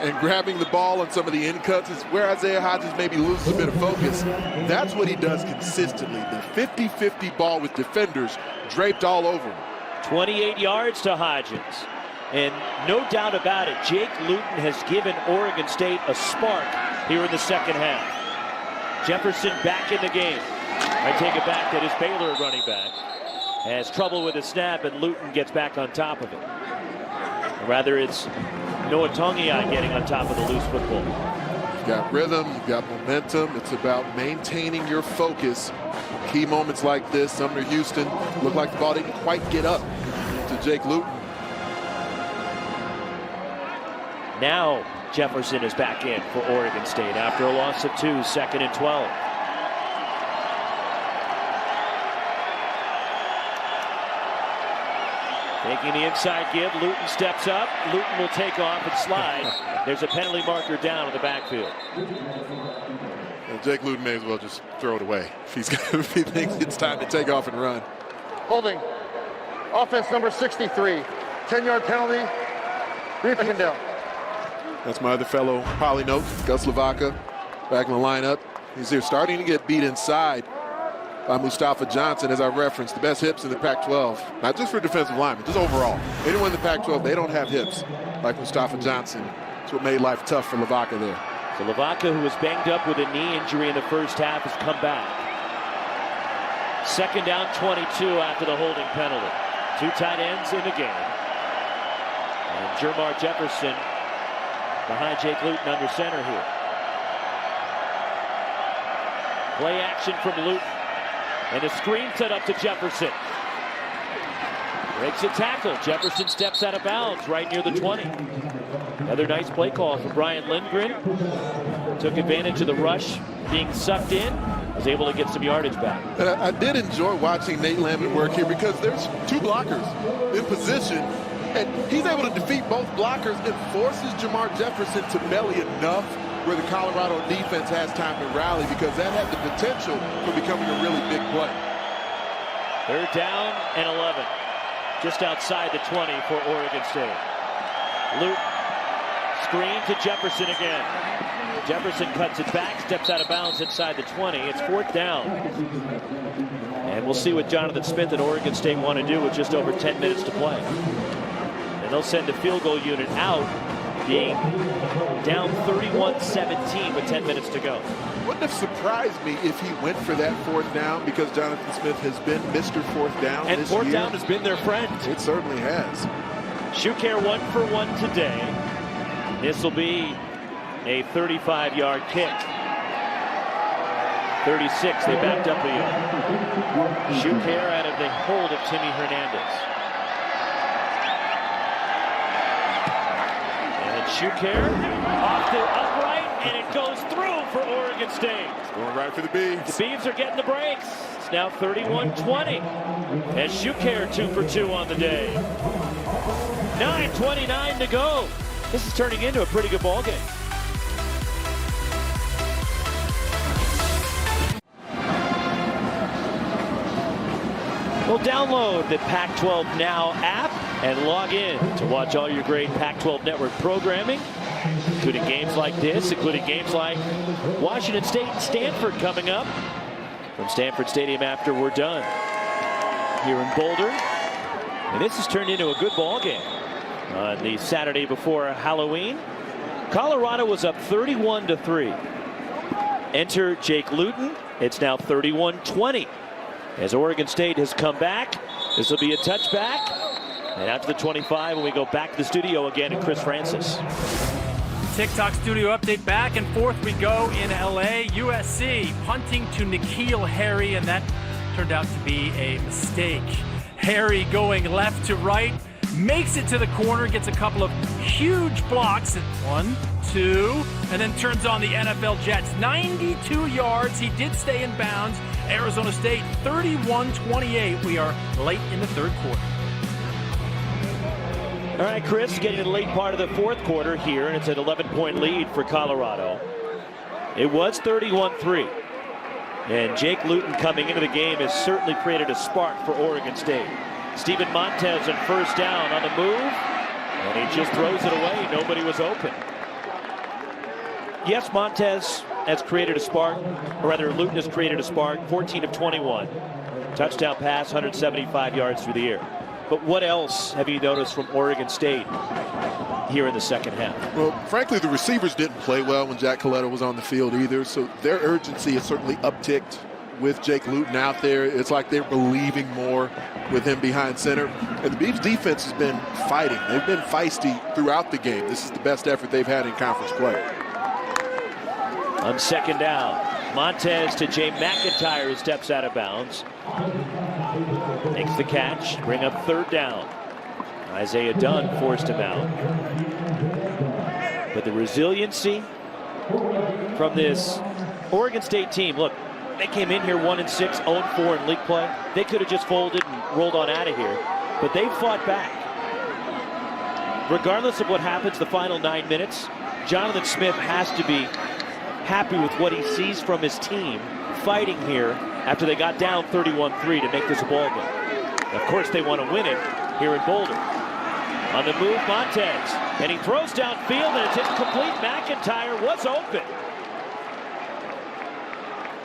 and grabbing the ball on some of the in cuts is where Isaiah Hodgins maybe loses a bit of focus. That's what he does consistently. The 50-50 ball with defenders draped all over him. 28 yards to Hodgins. And no doubt about it, Jake Luton has given Oregon State a spark here in the second half. Jefferson back in the game. I take it back, that is Baylor running back. Has trouble with the snap, and Luton gets back on top of it. Rather, it's Noah Tongiai getting on top of the loose football. You've got rhythm, you've got momentum. It's about maintaining your focus. Key moments like this, Sumner Houston looked like the ball didn't quite get up to Jake Luton. Now Jefferson is back in for Oregon State after a loss of 2, 2nd and 12. Taking the inside give, Luton steps up. Luton will take off and slide. There's a penalty marker down in the backfield. Well, Jake Luton may as well just throw it away if if he thinks it's time to take off and run. Holding. Offense number 63. 10-yard penalty. 3 down. That's my other fellow Poly note, Gus Lavaca, back in the lineup. He's here starting to get beat inside by Mustafa Johnson, as I referenced, the best hips in the Pac-12, not just for defensive linemen, just overall. Anyone in the Pac-12, they don't have hips like Mustafa Johnson. That's what made life tough for Lavaca there. So Lavaca, who was banged up with a knee injury in the first half, has come back. 2nd down, 22 after the holding penalty. 2 tight ends in the game. And Jermar Jefferson behind Jake Luton under center here. Play action from Luton. And a screen set up to Jefferson. Breaks a tackle. Jefferson steps out of bounds right near the 20. Another nice play call from Brian Lindgren. Took advantage of the rush being sucked in. Was able to get some yardage back. And I did enjoy watching Nate Lamont work here because there's 2 blockers in position. And he's able to defeat both blockers and forces Jermar Jefferson to belly enough where the Colorado defense has time to rally, because that had the potential for becoming a really big play. 3rd down and 11. Just outside the 20 for Oregon State. Luton, screen to Jefferson again. Jefferson cuts it back, steps out of bounds inside the 20. It's 4th down. And we'll see what Jonathan Smith and Oregon State want to do with just over 10 minutes to play. And they'll send the field goal unit out, being down 31-17 with 10 minutes to go. Wouldn't have surprised me if he went for that 4th down, because Jonathan Smith has been Mr. 4th down and this 4th year. down has been their friend. It certainly has. Shoecare 1 for 1 today. This will be a 35-yard kick. 36, they backed up a yard. Shoecare out of the hold of Timmy Hernandez. Shoecare off the upright, and it goes through for Oregon State. Going right for the Beavs. The Beavs are getting the breaks. It's now 31-20. And Shoecare 2 for 2 on the day. 9:29 to go. This is turning into a pretty good ball game. Well, download the Pac-12 Now app and log in to watch all your great Pac-12 Network programming, including games like this, including games like Washington State and Stanford coming up from Stanford Stadium after we're done here in Boulder. And this has turned into a good ball game on the Saturday before Halloween. Colorado was up 31-3. Enter Jake Luton, It's now 31-20 as Oregon State has come back. This will be a touchback. And out to the 25 when we go back to the studio again at Chris Francis. TikTok studio update. Back and forth we go in LA. USC punting to N'Keal Harry, and that turned out to be a mistake. Harry going left to right, makes it to the corner, gets a couple of huge blocks. 1, 2, and then turns on the NFL Jets. 92 yards. He did stay in bounds. Arizona State 31-28. We are late in the third quarter. All right, Chris, getting to the late part of the fourth quarter here, and it's an 11-point lead for Colorado. It was 31-3. And Jake Luton coming into the game has certainly created a spark for Oregon State. Steven Montez on first down on the move, and he just throws it away. Nobody was open. Yes, Montez has created a spark, or rather Luton has created a spark, 14 of 21. Touchdown pass, 175 yards through the air. But what else have you noticed from Oregon State here in the second half? Well, frankly, the receivers didn't play well when Jack Colletto was on the field either, so their urgency has certainly upticked with Jake Luton out there. It's like they're believing more with him behind center. And the Beavs defense has been fighting. They've been feisty throughout the game. This is the best effort they've had in conference play. On second down, Montez to Jay McIntyre, who steps out of bounds. Makes the catch, bring up third down. Isaiah Dunn forced him out. But the resiliency from this Oregon State team, look, they came in here 1-6, 0-4 in league play. They could have just folded and rolled on out of here, but they fought back. Regardless of what happens the final 9 minutes, Jonathan Smith has to be happy with what he sees from his team fighting here after they got down 31-3 to make this a ball game. Of course, they want to win it here in Boulder. On the move, Montez, and he throws downfield, and it's incomplete. McIntyre was open.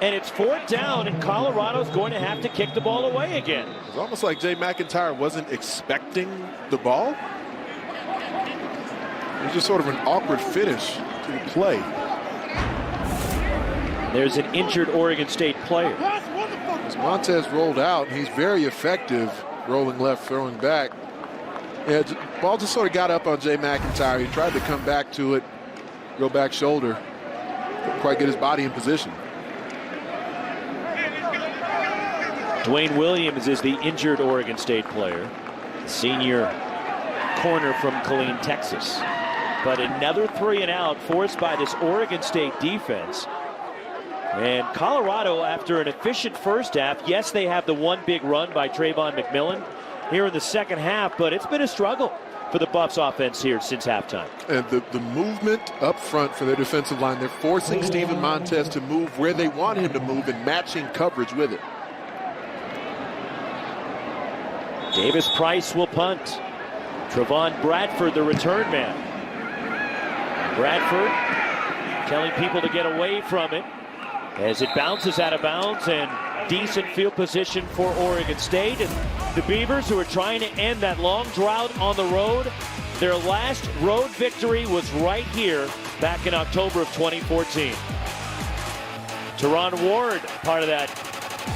And it's fourth down, and Colorado's going to have to kick the ball away again. It's almost like Jay McIntyre wasn't expecting the ball. It was just sort of an awkward finish to the play. There's an injured Oregon State player. As Montez rolled out, he's very effective rolling left, throwing back. Yeah, ball just sort of got up on Jay McIntyre. He tried to come back to it, go back shoulder. Couldn't quite get his body in position. Dwayne Williams is the injured Oregon State player. Senior corner from Killeen, Texas. But another 3 and out forced by this Oregon State defense. And Colorado, after an efficient first half, yes, they have the one big run by Trayvon McMillan here in the second half, but it's been a struggle for the Buffs offense here since halftime. And the movement up front for their defensive line, they're forcing Steven Montez to move where they want him to move and matching coverage with it. Davis Price will punt. Trevon Bradford, the return man. Bradford telling people to get away from it as it bounces out of bounds, and decent field position for Oregon State. And the Beavers, who are trying to end that long drought on the road, their last road victory was right here back in October of 2014. Teron Ward, part of that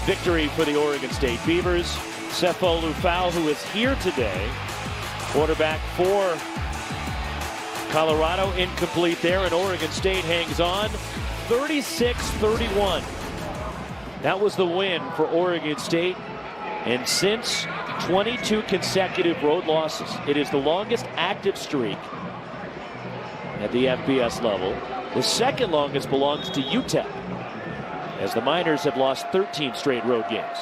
victory for the Oregon State Beavers. Sefo Lufau, who is here today, quarterback for Colorado, incomplete there, and Oregon State hangs on 36-31. That was the win for Oregon State, and since 22 consecutive road losses, it is the longest active streak at the FBS level. The second longest belongs to UTEP, as the Miners have lost 13 straight road games.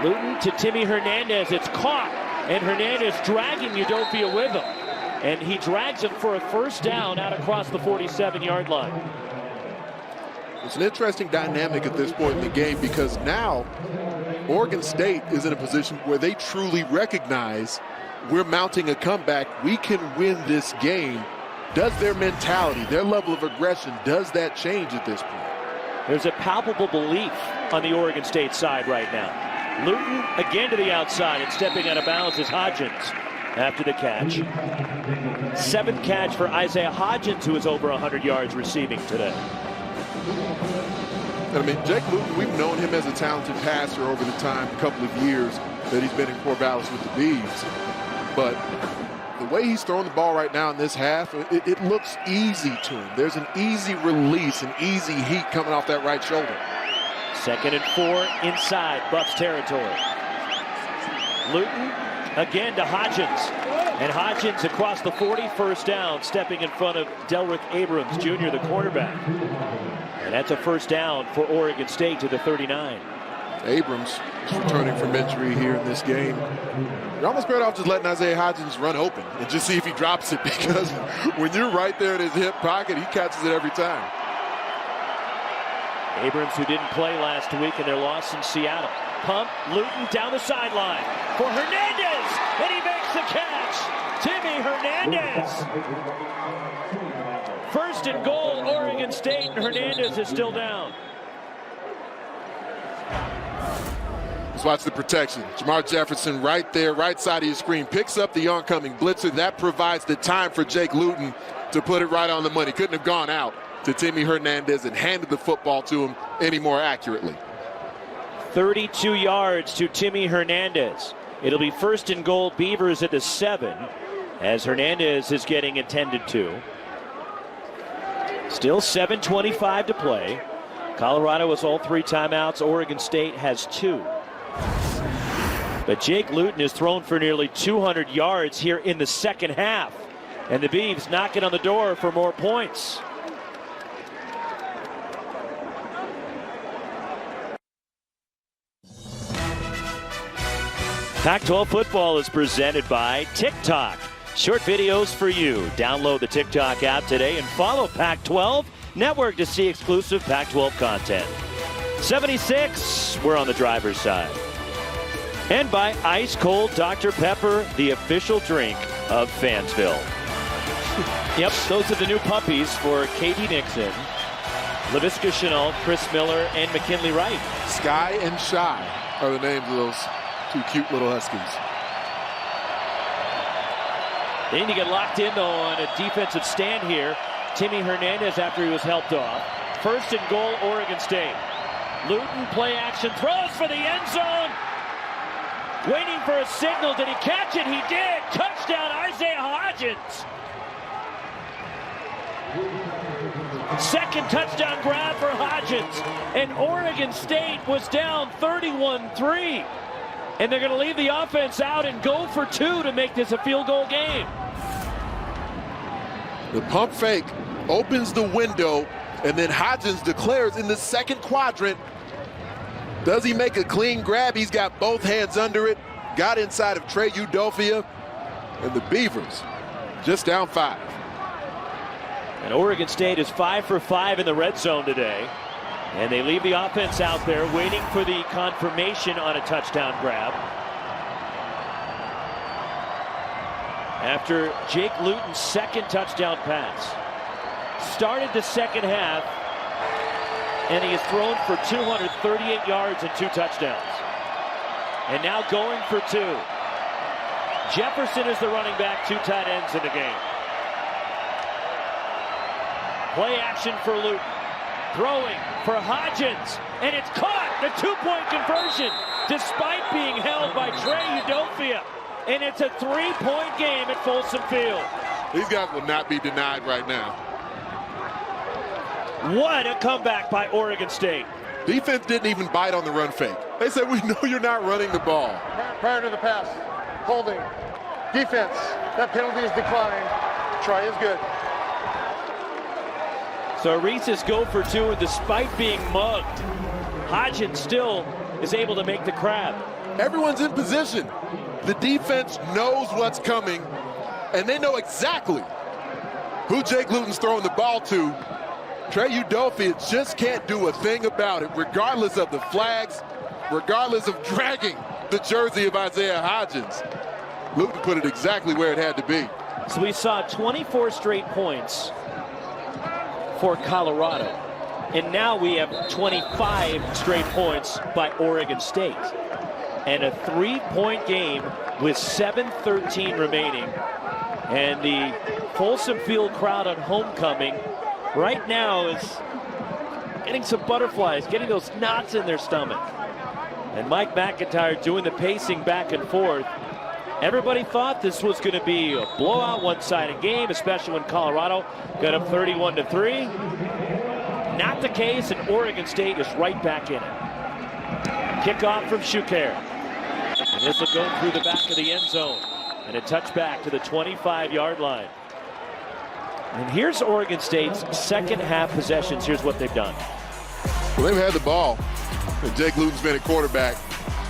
Luton to Timmy Hernandez. It's caught, and Hernandez dragging Udofia with him. And he drags him for a first down out across the 47-yard line. It's an interesting dynamic at this point in the game, because now Oregon State is in a position where they truly recognize we're mounting a comeback. We can win this game. Does their mentality, their level of aggression, does that change at this point? There's a palpable belief on the Oregon State side right now. Luton again to the outside, and stepping out of bounds is Hodgins after the catch. 7th catch for Isaiah Hodgins, who is over 100 yards receiving today. I mean, Jake Luton, we've known him as a talented passer over the time, a couple of years that he's been in Corvallis with the Beavs. But the way he's throwing the ball right now in this half, it looks easy to him. There's an easy release, an easy heat coming off that right shoulder. 2nd and 4 inside Bucs territory. Luton again to Hodgins. And Hodgins across the 40, first down, stepping in front of Delrick Abrams, Jr., the cornerback. And that's a first down for Oregon State to the 39. Abrams is returning from injury here in this game. You're almost better off just letting Isaiah Hodgins run open and just see if he drops it, because when you're right there in his hip pocket, he catches it every time. Abrams, who didn't play last week in their loss in Seattle. Pump, Luton down the sideline for Hernandez, and he makes the catch. Timmy Hernandez. First and goal, Oregon State, and Hernandez is still down. Let's watch the protection. Jamar Jefferson right there, right side of your screen, picks up the oncoming blitzer. That provides the time for Jake Luton to put it right on the money. Couldn't have gone out to Timmy Hernandez and handed the football to him any more accurately. 32 yards to Timmy Hernandez. It'll be first and goal, Beavers at the 7, as Hernandez is getting attended to. Still 7:25 to play. Colorado has all 3 timeouts. Oregon State has 2. But Jake Luton has thrown for nearly 200 yards here in the second half. And the Beavs knocking on the door for more points. Pac-12 football is presented by TikTok. Short videos for you. Download the TikTok app today and follow Pac-12 Network to see exclusive Pac-12 content. 76, we're on the driver's side. And by Ice Cold Dr. Pepper, the official drink of Fansville. Yep, those are the new puppies for Katie Nixon, Laviska Shenault, Chris Miller, and McKinley Wright. Sky and Shy are the names of those 2 cute little huskies. They need to get locked in, though, on a defensive stand here. Timmy Hernandez after he was helped off. First and goal, Oregon State. Luton play action, throws for the end zone. Waiting for a signal. Did he catch it? He did. Touchdown, Isaiah Hodgins. Second touchdown grab for Hodgins. And Oregon State was down 31-3. And they're going to leave the offense out and go for 2 to make this a field goal game. The pump fake opens the window, and then Hodgins declares in the second quadrant. Does he make a clean grab? He's got both hands under it. Got inside of Trey Udofia. And the Beavers just down 5. And Oregon State is 5 for 5 in the red zone today. And they leave the offense out there waiting for the confirmation on a touchdown grab. After Jake Luton's second touchdown pass. Started the second half, and he has thrown for 238 yards and 2 touchdowns. And now going for 2. Jefferson is the running back, 2 tight ends in the game. Play action for Luton. Throwing for Hodgins, and it's caught. The 2-point conversion, despite being held by Trey Udofia. And it's a 3-point game at Folsom Field. These guys will not be denied right now. What a comeback by Oregon State. Defense didn't even bite on the run fake. They said, we know you're not running the ball. Prior to the pass, holding, defense, that penalty is declined. Try is good. So Reese's go for 2, and despite being mugged, Hodgins still is able to make the grab. Everyone's in position. The defense knows what's coming, and they know exactly who Jake Luton's throwing the ball to. Trey Udofia just can't do a thing about it, regardless of the flags, regardless of dragging the jersey of Isaiah Hodgins. Luton put it exactly where it had to be. So we saw 24 straight points for Colorado. And now we have 25 straight points by Oregon State. And a 3-point game with 7:13 remaining. And the Folsom Field crowd on homecoming right now is getting some butterflies, getting those knots in their stomach. And Mike McIntyre doing the pacing back and forth. Everybody thought this was going to be a blowout, one-sided game, especially when Colorado got up 31-3. Not the case, and Oregon State is right back in it. Kickoff from Shuker. And this will go through the back of the end zone. And a touchback to the 25-yard line. And here's Oregon State's second half possessions. Here's what they've done. Well, they've had the ball. And Jake Luton's been at quarterback.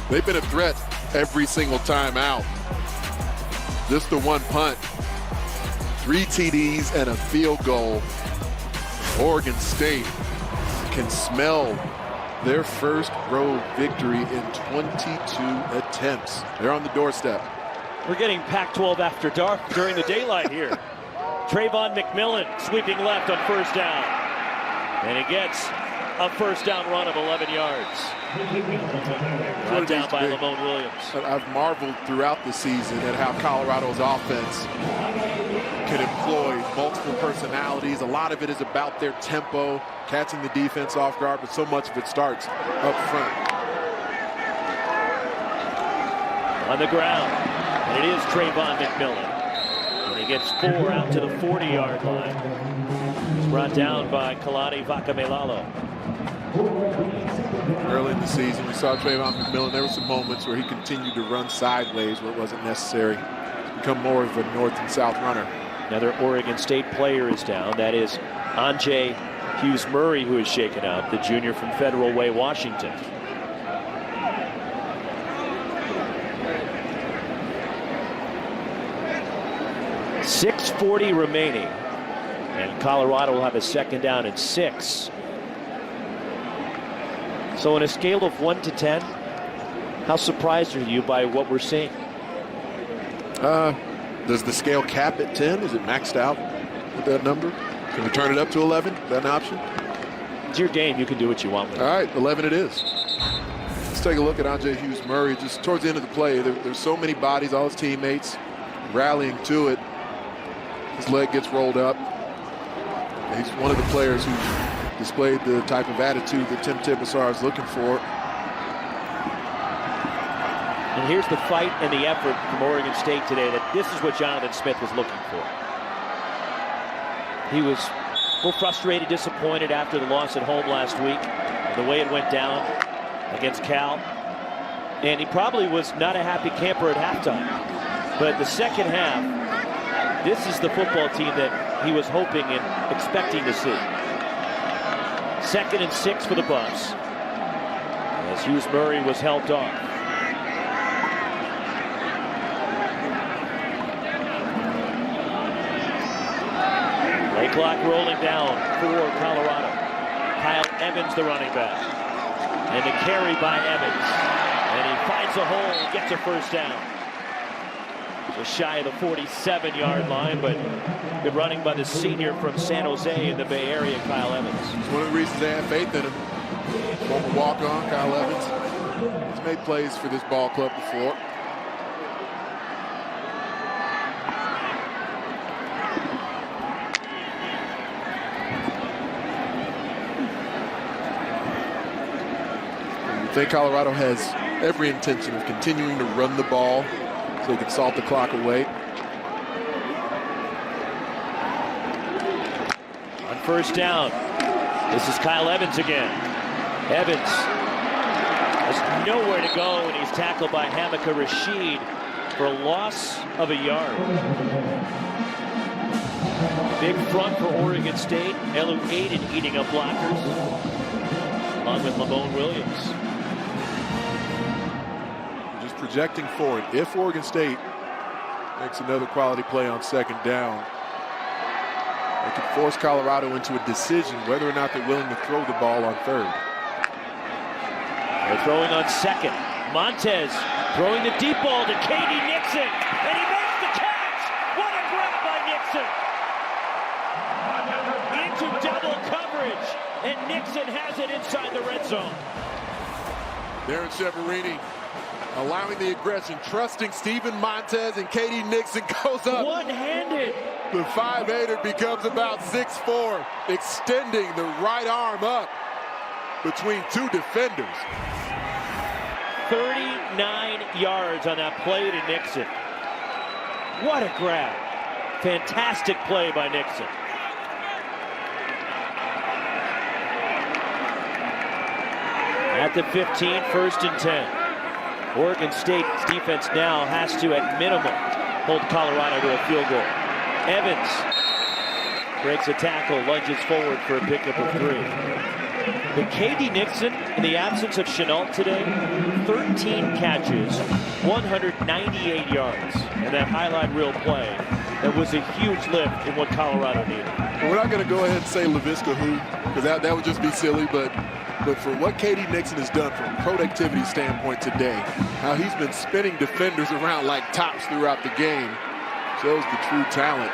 They've been a threat every single time out. Just the one punt. 3 TDs and a field goal. Oregon State can smell their first road victory in 22 attempts. They're on the doorstep. We're getting Pac-12 after dark during the daylight here. Trayvon McMillan sweeping left on first down. And he gets a first down run of 11 yards. Brought down by Lamone Williams. I've marveled throughout the season at how Colorado's offense can employ multiple personalities. A lot of it is about their tempo, catching the defense off guard, but so much of it starts up front. On the ground, and it is Trayvon McMillan. And he gets 4 out to the 40-yard line. He's brought down by Kalani Vakamelalo. Early in the season, we saw Trayvon McMillan. There were some moments where he continued to run sideways where it wasn't necessary. He's become more of a north and south runner. Another Oregon State player is down. That is Anjay Hughes-Murray, who is shaken out, the junior from Federal Way, Washington. .640 remaining. And Colorado will have a second down and 6. So on a scale of 1 to 10, how surprised are you by what we're seeing? Does the scale cap at 10? Is it maxed out with that number? Can we turn it up to 11? Is that an option? It's your game. You can do what you want with it. All right, 11 it is. Let's take a look at Anjay Hughes-Murray. Just towards the end of the play, there's so many bodies, all his teammates rallying to it. His leg gets rolled up. He's one of the players who displayed the type of attitude that Tim Tibesar is looking for. And here's the fight and the effort from Oregon State today, that this is what Jonathan Smith was looking for. He was a little frustrated, disappointed after the loss at home last week, the way it went down against Cal. And he probably was not a happy camper at halftime. But the second half, this is the football team that he was hoping and expecting to see. 2nd and 6 for the Buffs, as Hughes-Murray was helped off. Play clock rolling down for Colorado. Kyle Evans, the running back. And the carry by Evans. And he finds a hole and gets a first down. Just shy of the 47-yard line, but good running by the senior from San Jose in the Bay Area, Kyle Evans. It's one of the reasons they have faith in him. Former walk-on, Kyle Evans. He's made plays for this ball club before. I think Colorado has every intention of continuing to run the ball so they can salt the clock away. On first down, this is Kyle Evans again. Evans has nowhere to go, and he's tackled by Hamika Rashid for a loss of a yard. Big front for Oregon State. Elu Aiden eating up blockers, along with Lamone Williams. Projecting forward, if Oregon State makes another quality play on second down, they could force Colorado into a decision whether or not they're willing to throw the ball on third. They're throwing on second. Montez throwing the deep ball to K.D. Nixon, and he makes the catch! What a grab by Nixon! Into double coverage, and Nixon has it inside the red zone. Darren Severini allowing the aggression, trusting Steven Montez, and K.D. Nixon goes up. One-handed. The 5'8" becomes about 6'4", extending the right arm up between two defenders. 39 yards on that play to Nixon. What a grab. Fantastic play by Nixon. At the 15, 1st and 10. Oregon State's defense now has to, at minimum, hold Colorado to a field goal. Evans breaks a tackle, lunges forward for a pickup of 3. But K.D. Nixon, in the absence of Chenault today, 13 catches, 198 yards. And that highlight reel play, that was a huge lift in what Colorado needed. We're not going to go ahead and say Laviska who, because that would just be silly, but for what K.D. Nixon has done from a productivity standpoint today, how he's been spinning defenders around like tops throughout the game, shows the true talent.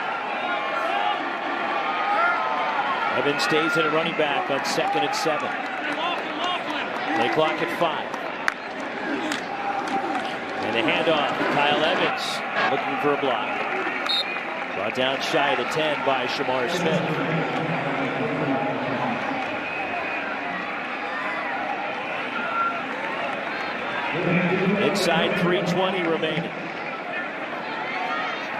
Evans stays in a running back on 2nd and 7. They clock at 5. And the handoff, Kyle Evans looking for a block. Brought down shy of the 10 by Shamar Smith. Inside 3:20 remaining.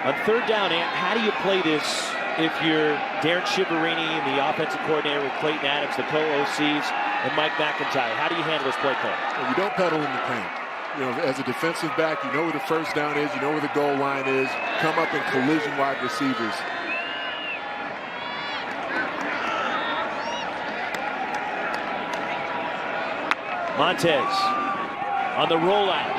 On 3rd down, Ant, how do you play this if you're Darren Chiaverini and the offensive coordinator with Clayton Adams, the co-OCs, and Mike McIntyre? How do you handle this play call? Well, you don't pedal in the paint. You know, as a defensive back, you know where the 1st down is, you know where the goal line is. Come up in collision wide receivers. Montez on the rollout.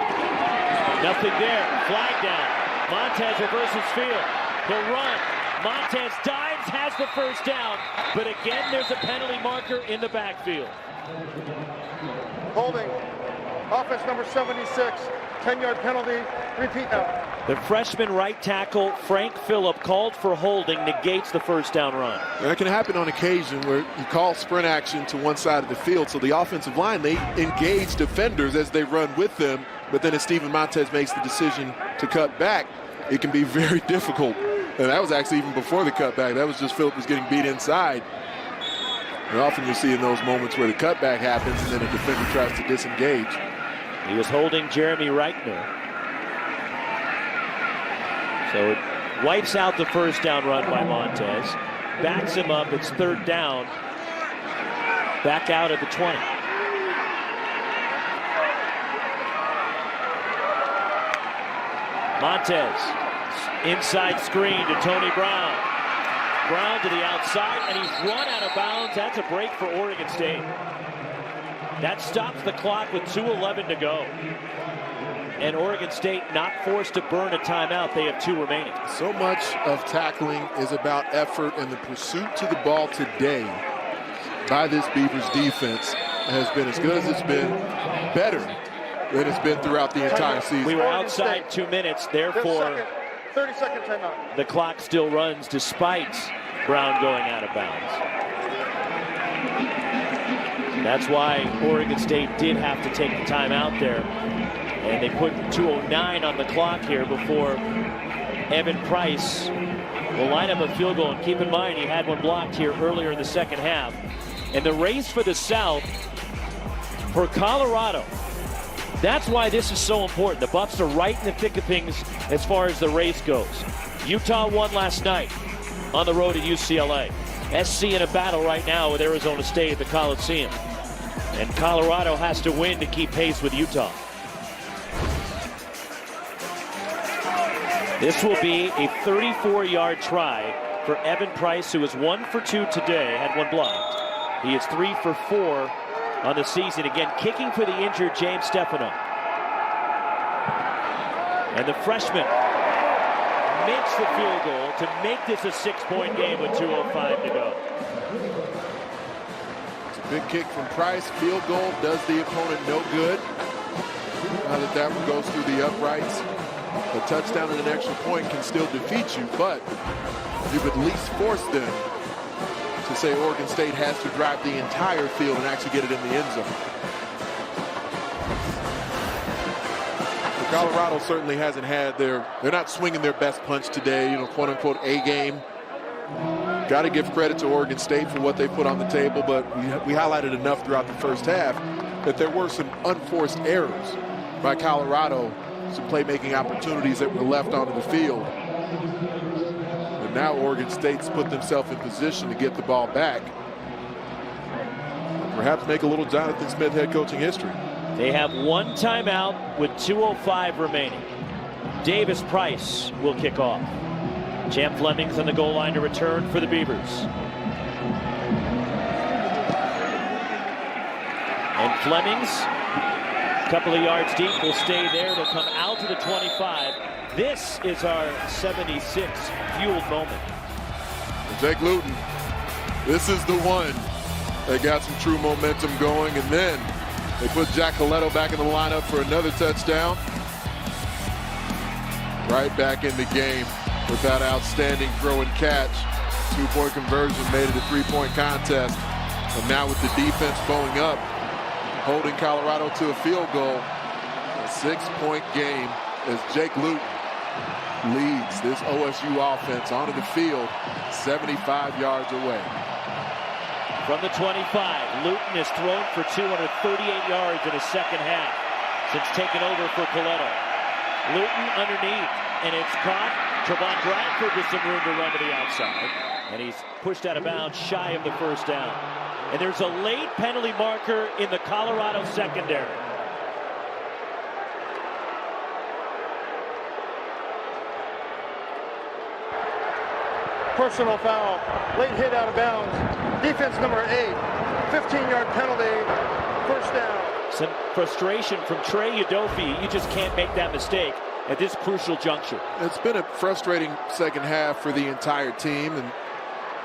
Nothing there. Flag down. Montez reverses field. He'll run. Montez dives, has the 1st down. But again, there's a penalty marker in the backfield. Holding. Offense number 76. 10-yard penalty. Repeat now. The freshman right tackle, Frank Phillip, called for holding, negates the 1st down run. That can happen on occasion where you call sprint action to one side of the field. So the offensive line, they engage defenders as they run with them. But then as Steven Montez makes the decision to cut back, it can be very difficult. And that was actually even before the cutback. That was just Phillip was getting beat inside. And often you see in those moments where the cutback happens and then a defender tries to disengage. He was holding Jeremy Reichner. So it wipes out the 1st down run by Montez. Backs him up. It's 3rd down. Back out at the 20. Montez. Inside screen to Tony Brown. Brown to the outside, and he's run out of bounds. That's a break for Oregon State. That stops the clock with 2:11 to go. And Oregon State not forced to burn a timeout. They have 2 remaining. So much of tackling is about effort, and the pursuit to the ball today by this Beavers defense has been as good as it's been, better than it's been throughout the entire season. We were outside 2 minutes, therefore 30-second timeout. The clock still runs despite Brown going out of bounds. That's why Oregon State did have to take the timeout there. And they put 2:09 on the clock here before Evan Price will line up a field goal. And keep in mind, he had one blocked here earlier in the 2nd half. And the race for the South for Colorado, that's why this is so important. The Buffs are right in the thick of things as far as the race goes. Utah won last night on the road at UCLA. SC in a battle right now with Arizona State at the Coliseum. And Colorado has to win to keep pace with Utah. This will be a 34-yard try for Evan Price, who is 1 for 2 today, had one blocked. He is 3 for 4 on the season. Again, kicking for the injured James Stefano. And the freshman makes the field goal to make this a 6-point game with 2:05 to go. It's a big kick from Price. Field goal does the opponent no good. Now that one goes through the uprights. A touchdown and an extra point can still defeat you, but you've at least forced them to say Oregon State has to drive the entire field and actually get it in the end zone. Colorado certainly hasn't had they're not swinging their best punch today, quote unquote A game. Got to give credit to Oregon State for what they put on the table, but we highlighted enough throughout the first half that there were some unforced errors by Colorado, some playmaking opportunities that were left onto the field. And now Oregon State's put themselves in position to get the ball back. Perhaps make a little Jonathan Smith head coaching history. They have one timeout with 2:05 remaining. Davis Price will kick off. Champ Fleming's on the goal line to return for the Beavers. And Fleming's, a couple of yards deep, will stay there. They'll come out to the 25. This is our 76 fueled moment. Jake Luton, this is the one that got some true momentum going, and then they put Jack Coletto back in the lineup for another touchdown. Right back in the game with that outstanding throw and catch. 2-point conversion made it a 3-point contest. And now with the defense bowing up, holding Colorado to a field goal, a 6-point game as Jake Luton leads this OSU offense onto the field 75 yards away. From the 25, Luton has thrown for 238 yards in his second half since taking over for Coletto. Luton underneath, and it's caught. Trevon Bradford with some room to run to the outside, and he's pushed out of bounds shy of the first down. And there's a late penalty marker in the Colorado secondary. Personal foul, late hit out of bounds. Defense number 8, 15-yard penalty, first down. Some frustration from Trey Udofie. You just can't make that mistake at this crucial juncture. It's been a frustrating second half for the entire team, and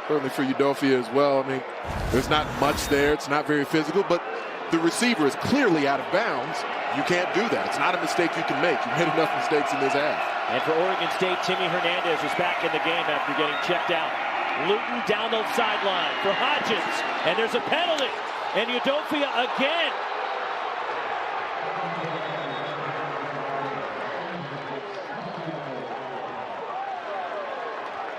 certainly for Udofie as well. I mean, there's not much there. It's not very physical, but the receiver is clearly out of bounds. You can't do that. It's not a mistake you can make. You've made enough mistakes in this half. And for Oregon State, Timmy Hernandez is back in the game after getting checked out. Luton down the sideline for Hodgins, and there's a penalty. And Udofie again.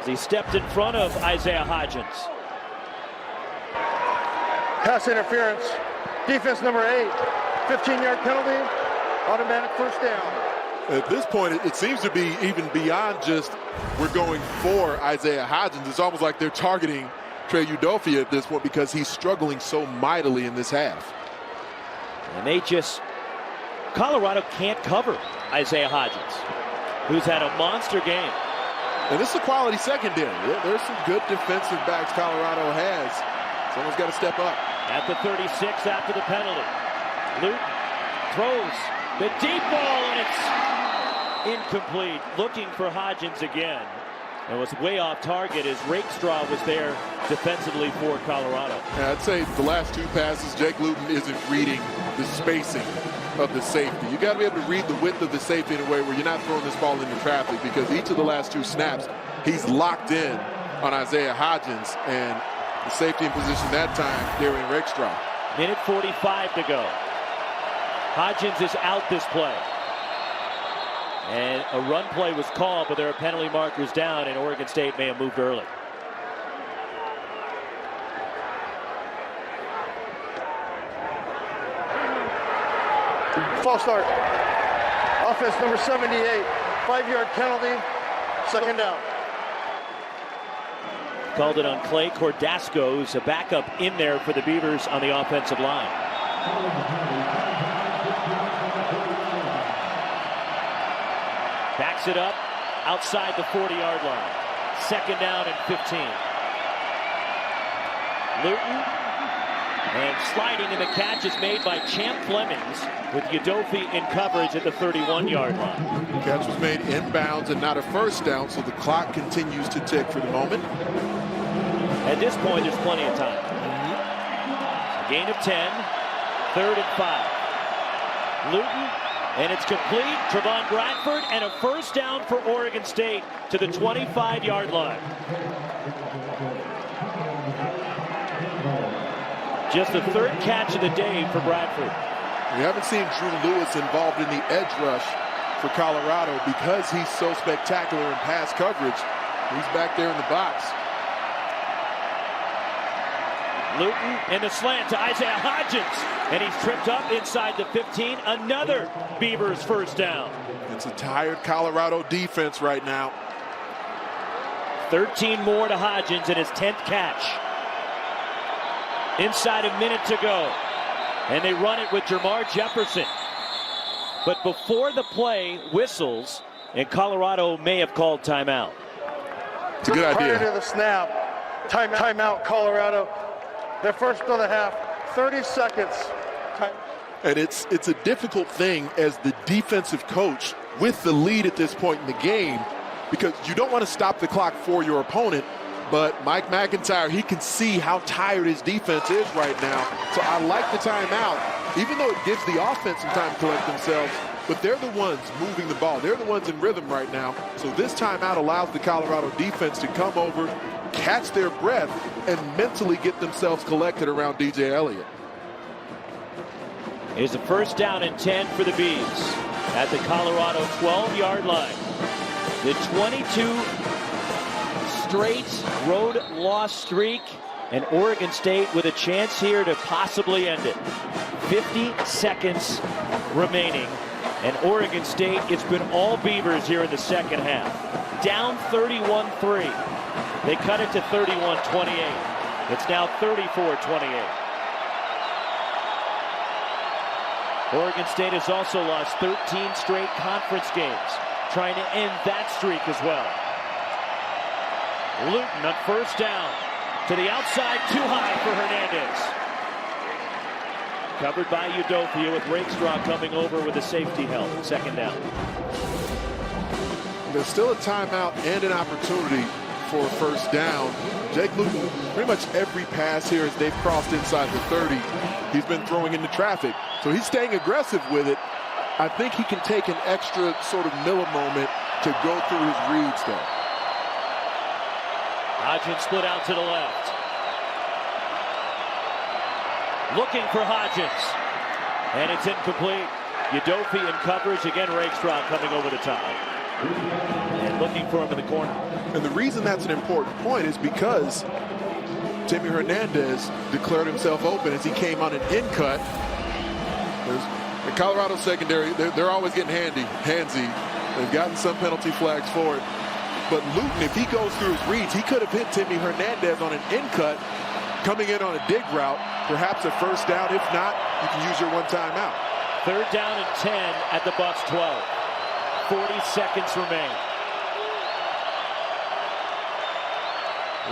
As he stepped in front of Isaiah Hodgins. Pass interference. Defense number 8, 15-yard penalty, automatic first down. At this point, it seems to be even beyond just we're going for Isaiah Hodgins. It's almost like they're targeting Trey Udofie at this point because he's struggling so mightily in this half. And Colorado can't cover Isaiah Hodgins, who's had a monster game. And this is a quality secondary. There's some good defensive backs Colorado has. Someone's got to step up. At the 36 after the penalty. Luke throws the deep ball, and it's incomplete. Looking for Hodgins again. And was way off target as Rakestraw was there defensively for Colorado. Yeah, I'd say the last two passes, Jake Luton isn't reading the spacing of the safety. You got to be able to read the width of the safety in a way where you're not throwing this ball into traffic, because each of the last two snaps, he's locked in on Isaiah Hodgins, and the safety in position that time, Darian Rakestraw. Minute 45 to go. Hodgins is out this play. And a run play was called, but there are penalty markers down, and Oregon State may have moved early. False start. Offense number 78, 5-yard penalty, second down. Called it on Clay Cordasco, who's a backup in there for the Beavers on the offensive line. Backs it up outside the 40-yard line. Second down and 15. Luton, and sliding, and the catch is made by Champ Flemings with Udofie in coverage at the 31-yard line. The catch was made inbounds and not a first down, so the clock continues to tick for the moment. At this point, there's plenty of time. A gain of 10, 3rd and 5. Luton, and it's complete. Trevon Bradford, and a first down for Oregon State to the 25-yard line. Just the 3rd catch of the day for Bradford. We haven't seen Drew Lewis involved in the edge rush for Colorado because he's so spectacular in pass coverage. He's back there in the box. Luton and the slant to Isaiah Hodgins, and he's tripped up inside the 15. Another Beavers first down. It's a tired Colorado defense right now. 13 more to Hodgins in his 10th catch. Inside a minute to go, and they run it with Jermar Jefferson. But before the play whistles, and Colorado may have called timeout. It's a good idea. Prior to the snap, timeout Colorado. Their first of the half, 30 seconds. And it's a difficult thing as the defensive coach with the lead at this point in the game, because you don't want to stop the clock for your opponent, but Mike McIntyre, he can see how tired his defense is right now. So I like the timeout, even though it gives the offense some time to collect themselves, but they're the ones moving the ball. They're the ones in rhythm right now. So this timeout allows the Colorado defense to come over, catch their breath, and mentally get themselves collected around DJ Elliott. Here's a first down and 10 for the Bees at the Colorado 12-yard line. The 22 straight road loss streak, and Oregon State with a chance here to possibly end it. 50 seconds remaining, and Oregon State, it's been all Beavers here in the second half. Down 31-3. They cut it to 31-28. It's now 34-28. Oregon State has also lost 13 straight conference games, trying to end that streak as well. Luton on first down, to the outside, too high for Hernandez. Covered by Udofia with Rakestraw coming over with a safety help. Second down. There's still a timeout and an opportunity for a first down. Jake Luton, pretty much every pass here as they've crossed inside the 30, he's been throwing into traffic. So he's staying aggressive with it. I think he can take an extra sort of millimoment to go through his reads though. Hodgins split out to the left. Looking for Hodgins. And it's incomplete. Udofia in coverage. Again, Rakestraw coming over the top. And looking for him in the corner. And the reason that's an important point is because Timmy Hernandez declared himself open as he came on an in cut. The Colorado secondary, they're always getting handsy. They've gotten some penalty flags for it. But Luton, if he goes through his reads, he could have hit Timmy Hernandez on an in cut, coming in on a dig route, perhaps a first down. If not, you can use your one timeout. Third down and 10 at the Bucks 12. 40 seconds remain.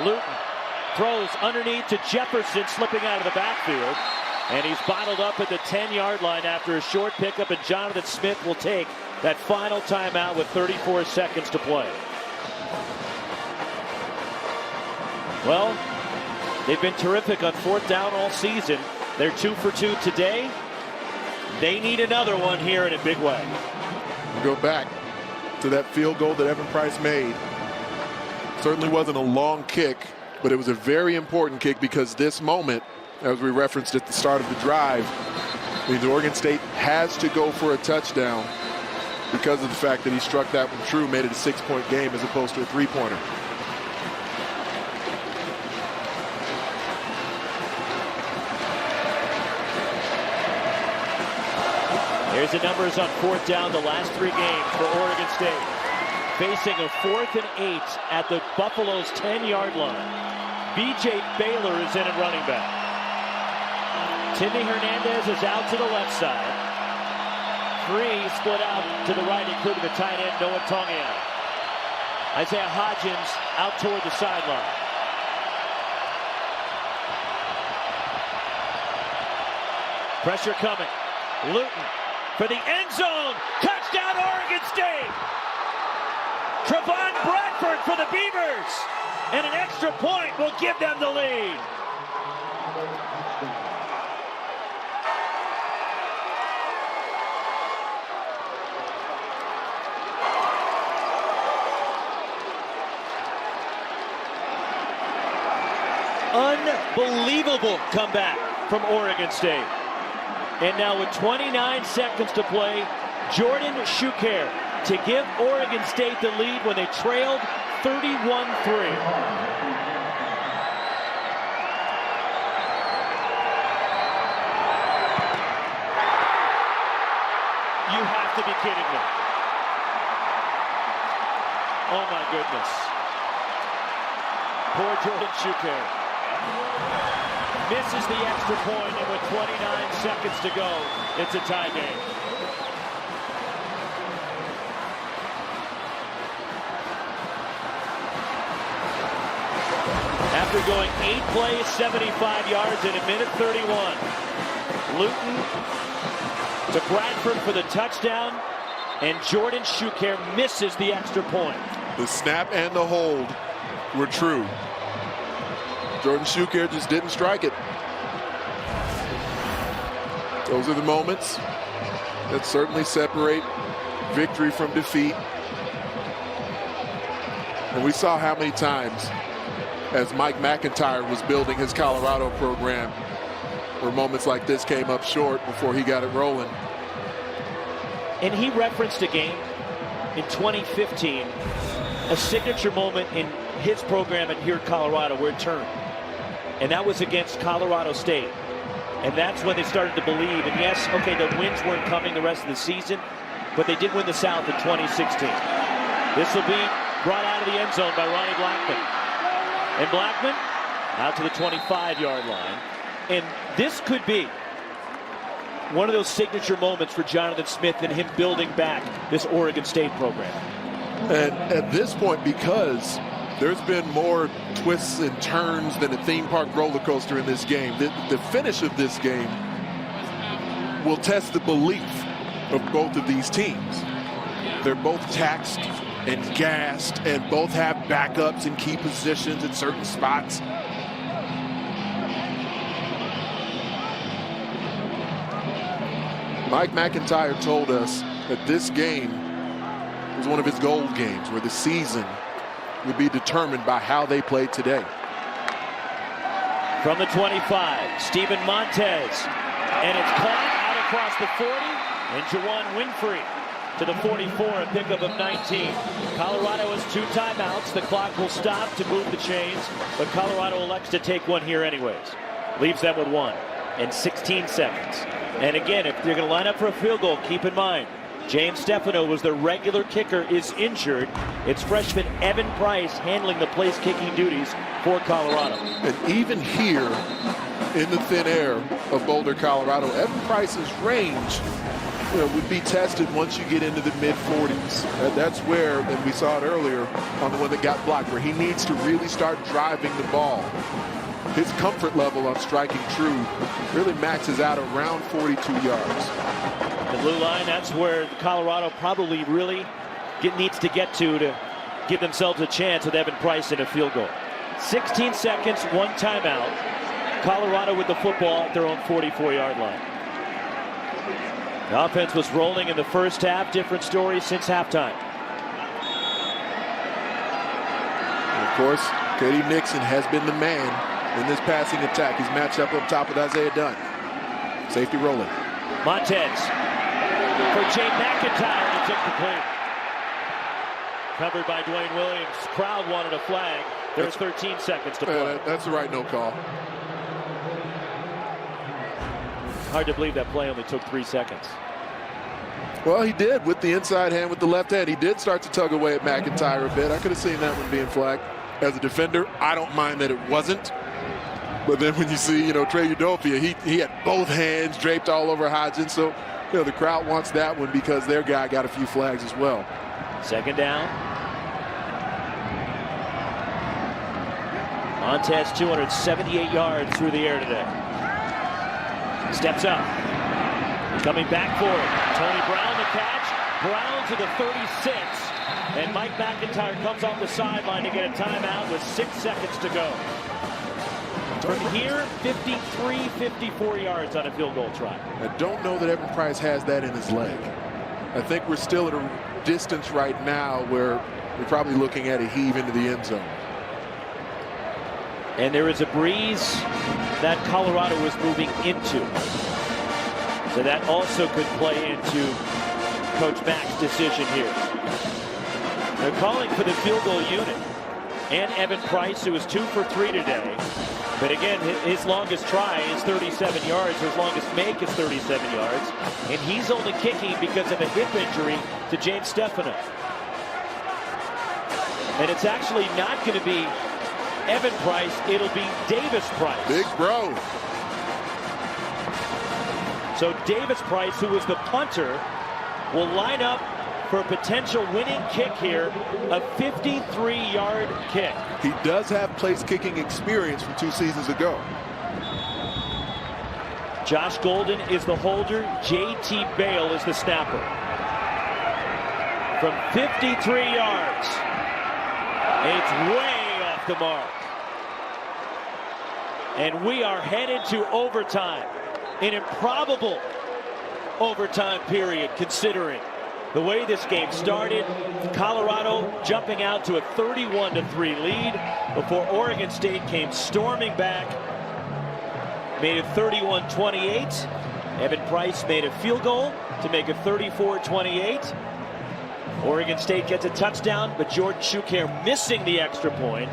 Luton throws underneath to Jefferson, slipping out of the backfield. And he's bottled up at the 10-yard line after a short pickup, and Jonathan Smith will take that final timeout with 34 seconds to play. Well, they've been terrific on fourth down all season. They're 2 for 2 today. They need another one here in a big way. We'll go back to that field goal that Evan Price made. Certainly wasn't a long kick, but it was a very important kick because this moment, as we referenced at the start of the drive, means Oregon State has to go for a touchdown because of the fact that he struck that one true, made it a 6-point game as opposed to a 3-pointer. Here's the numbers on fourth down the last 3 games for Oregon State. Facing a 4th and 8 at the Buffalo's 10-yard line. B.J. Baylor is in at running back. Timmy Hernandez is out to the left side. 3 split out to the right, including the tight end, Noah Tongian. Isaiah Hodgins out toward the sideline. Pressure coming. Luton for the end zone. Touchdown, Oregon State. Trevon Bradford for the Beavers. And an extra point will give them the lead. Unbelievable comeback from Oregon State. And now with 29 seconds to play, Jordan Schuker to give Oregon State the lead when they trailed 31-3. You have to be kidding me. Oh my goodness. Poor Jordan Schuker. Misses the extra point, and with 29 seconds to go, it's a tie game. After going 8 plays, 75 yards in a minute 31. Luton to Bradford for the touchdown, and Jordan Schuker misses the extra point. The snap and the hold were true. Jordan Schuker just didn't strike it. Those are the moments that certainly separate victory from defeat. And we saw how many times, as Mike McIntyre was building his Colorado program, where moments like this came up short before he got it rolling. And he referenced a game in 2015, a signature moment in his program at here at Colorado where it turned. And that was against Colorado State. And that's when they started to believe. And yes, okay, the wins weren't coming the rest of the season, but they did win the South in 2016. This will be brought out of the end zone by Ronnie Blackman. And Blackman out to the 25-yard line. And this could be one of those signature moments for Jonathan Smith and him building back this Oregon State program. And at this point, because there's been more twists and turns than a theme park roller coaster in this game, the finish of this game will test the belief of both of these teams. They're both taxed and gassed, and both have backups in key positions at certain spots. Mike McIntyre told us that this game was one of his gold games, where the season would be determined by how they played today. From the 25, Steven Montez, and it's caught out across the 40, and Juwan Winfrey to the 44, a pickup of 19. Colorado has 2 timeouts. The clock will stop to move the chains, but Colorado elects to take one here anyways. Leaves them with 1 and 16 seconds. And again, if you're going to line up for a field goal, keep in mind, James Stefano was the regular kicker, is injured. It's freshman Evan Price handling the place kicking duties for Colorado. And even here in the thin air of Boulder, Colorado, Evan Price's range would be tested once you get into the mid-40s. That's where, and we saw it earlier on the one that got blocked, where he needs to really start driving the ball. His comfort level on striking true really maxes out around 42 yards. The blue line, that's where Colorado probably really needs to get to give themselves a chance with Evan Price in a field goal. 16 seconds, 1 timeout. Colorado with the football at their own 44-yard line. The offense was rolling in the first half. Different story since halftime. And of course, K.D. Nixon has been the man in this passing attack. He's matched up top with Isaiah Dunn. Safety rolling. Montez for Jay McIntyre. It's incomplete. Covered by Dwayne Williams. Crowd wanted a flag. There's 13 seconds to play. That's the right no call. Hard to believe that play only took 3 seconds. Well, he did with the inside hand, with the left hand. He did start to tug away at McIntyre a bit. I could have seen that one being flagged. As a defender, I don't mind that it wasn't. But then when you see, Trey Udofia, he had both hands draped all over Hodgins. So, the crowd wants that one because their guy got a few flags as well. Second down. Montez 278 yards through the air today. Steps up. Coming back for it. Tony Brown the catch. Brown to the 36. And Mike McIntyre comes off the sideline to get a timeout with 6 seconds to go. From here, 53, 54 yards on a field goal try. I don't know that Evan Price has that in his leg. I think we're still at a distance right now where we're probably looking at a heave into the end zone. And there is a breeze that Colorado is moving into. So that also could play into Coach Mack's decision here. They're calling for the field goal unit. And Evan Price, who was 2 for 3 today. But again, his longest try is 37 yards. His longest make is 37 yards. And he's only kicking because of a hip injury to James Stefano. And it's actually not going to be Evan Price. It'll be Davis Price. Big bro. So Davis Price, who was the punter, will line up for a potential winning kick here, a 53-yard kick. He does have place kicking experience from 2 seasons ago. Josh Golden is the holder. J.T. Bale is the snapper. From 53 yards, it's way off the mark. And we are headed to overtime. An improbable overtime period, considering the way this game started. Colorado jumping out to a 31-3 lead before Oregon State came storming back. Made it 31-28. Evan Price made a field goal to make it 34-28. Oregon State gets a touchdown, but Jordan Schuker missing the extra point.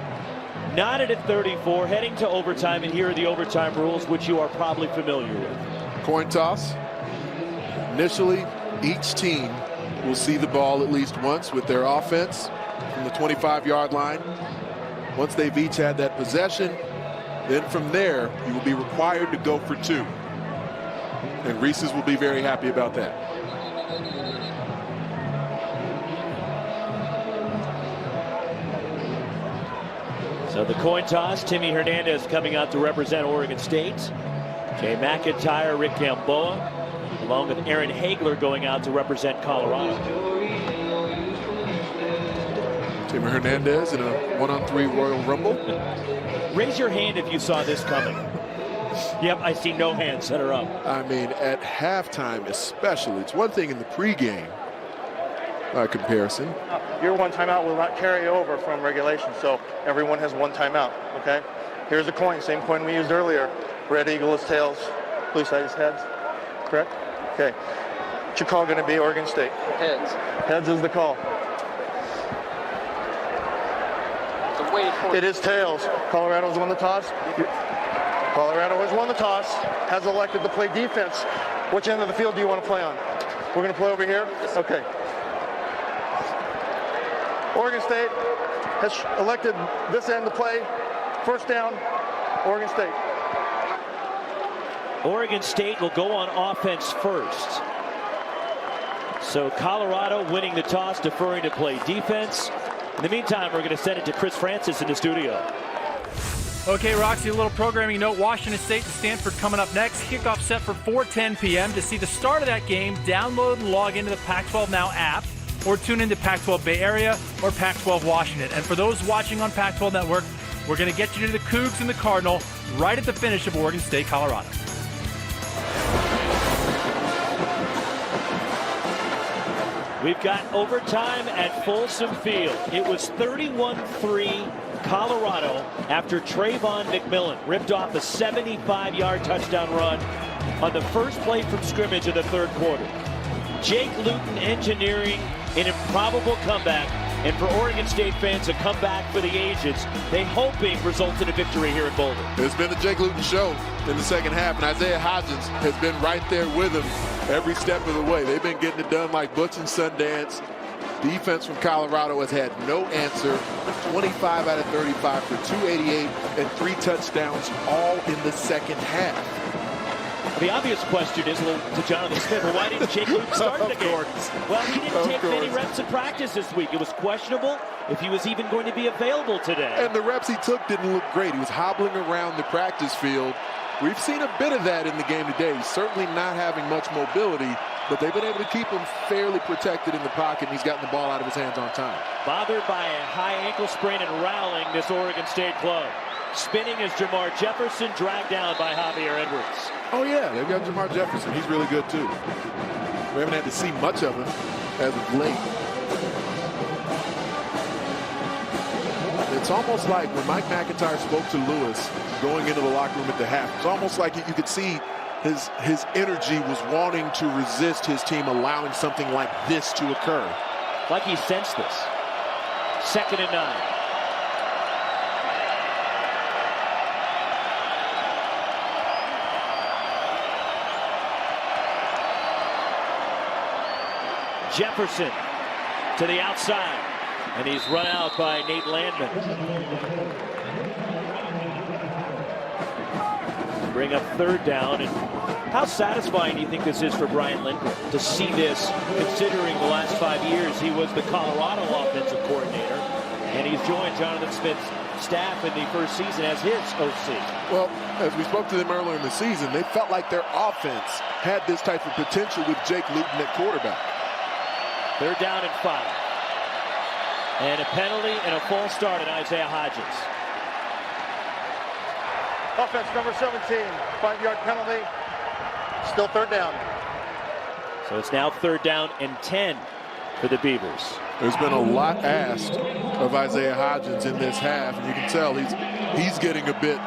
Knotted at 34, heading to overtime, and here are the overtime rules, which you are probably familiar with. Coin toss. Initially, each team will see the ball at least once with their offense from the 25-yard line. Once they've each had that possession, then from there, you will be required to go for 2. And Reese's will be very happy about that. So the coin toss, Timmy Hernandez coming out to represent Oregon State. Jay McIntyre, Rick Gamboa, along with Aaron Hagler going out to represent Colorado. Timmy Hernandez in a 1-on-3 Royal Rumble. Raise your hand if you saw this coming. Yep, I see no hands that are up. I mean, at halftime especially, it's one thing in the pregame comparison. Your 1 timeout will not carry over from regulation, so everyone has 1 timeout, okay? Here's a coin, same coin we used earlier. Red eagle is tails, blue side is heads, correct? Okay. What's your call going to be, Oregon State? Heads. Heads is the call. It is tails. Colorado's won the toss. Colorado has won the toss, has elected to play defense. Which end of the field do you want to play on? We're going to play over here? Okay. Oregon State has elected this end to play. First down, Oregon State. Oregon State will go on offense first. So Colorado winning the toss, deferring to play defense. In the meantime, we're going to send it to Chris Francis in the studio. Okay, Roxy, a little programming note. Washington State and Stanford coming up next. Kickoff set for 4:10 p.m. To see the start of that game, download and log into the Pac-12 Now app, or tune into Pac-12 Bay Area or Pac-12 Washington. And for those watching on Pac-12 Network, we're going to get you to the Cougs and the Cardinal right at the finish of Oregon State, Colorado. We've got overtime at Folsom Field. It was 31-3 Colorado after Trayvon McMillan ripped off a 75-yard touchdown run on the first play from scrimmage of the 3rd quarter. Jake Luton engineering an improbable comeback, and for Oregon State fans, a comeback for the ages, they hoping results in a victory here in Boulder. It's been the Jake Luton show in the second half, and Isaiah Hodgins has been right there with him every step of the way. They've been getting it done like Butch and Sundance. Defense from Colorado has had no answer. 25 out of 35 for 288 and 3 touchdowns all in the second half. The obvious question is to Jonathan Smith, well, why didn't Jake Luton start the game? Well, he didn't take many reps in practice this week. It was questionable if he was even going to be available today. And the reps he took didn't look great. He was hobbling around the practice field. We've seen a bit of that in the game today. He's certainly not having much mobility, but they've been able to keep him fairly protected in the pocket, and he's gotten the ball out of his hands on time. Bothered by a high ankle sprain and rallying this Oregon State club. Spinning is Jamar Jefferson, dragged down by Javier Edwards. Oh, yeah, they've got Jamar Jefferson. He's really good, too. We haven't had to see much of him as of late. It's almost like when Mike McIntyre spoke to Lewis going into the locker room at the half, it's almost like you could see his energy was wanting to resist his team allowing something like this to occur. Like he sensed this. 2nd and 9. Jefferson to the outside, and he's run out by Nate Landman. Bring up 3rd down, and how satisfying do you think this is for Brian Lindgren to see this, considering the last 5 years he was the Colorado offensive coordinator, and he's joined Jonathan Smith's staff in the first season as his OC. Well, as we spoke to them earlier in the season, they felt like their offense had this type of potential with Jake Luton at quarterback. 3rd down and 5. And a penalty and a false start on Isaiah Hodgins. Offense number 17, 5-yard penalty. Still 3rd down. So it's now 3rd down and 10 for the Beavers. There's been a lot asked of Isaiah Hodgins in this half, and you can tell he's getting a bit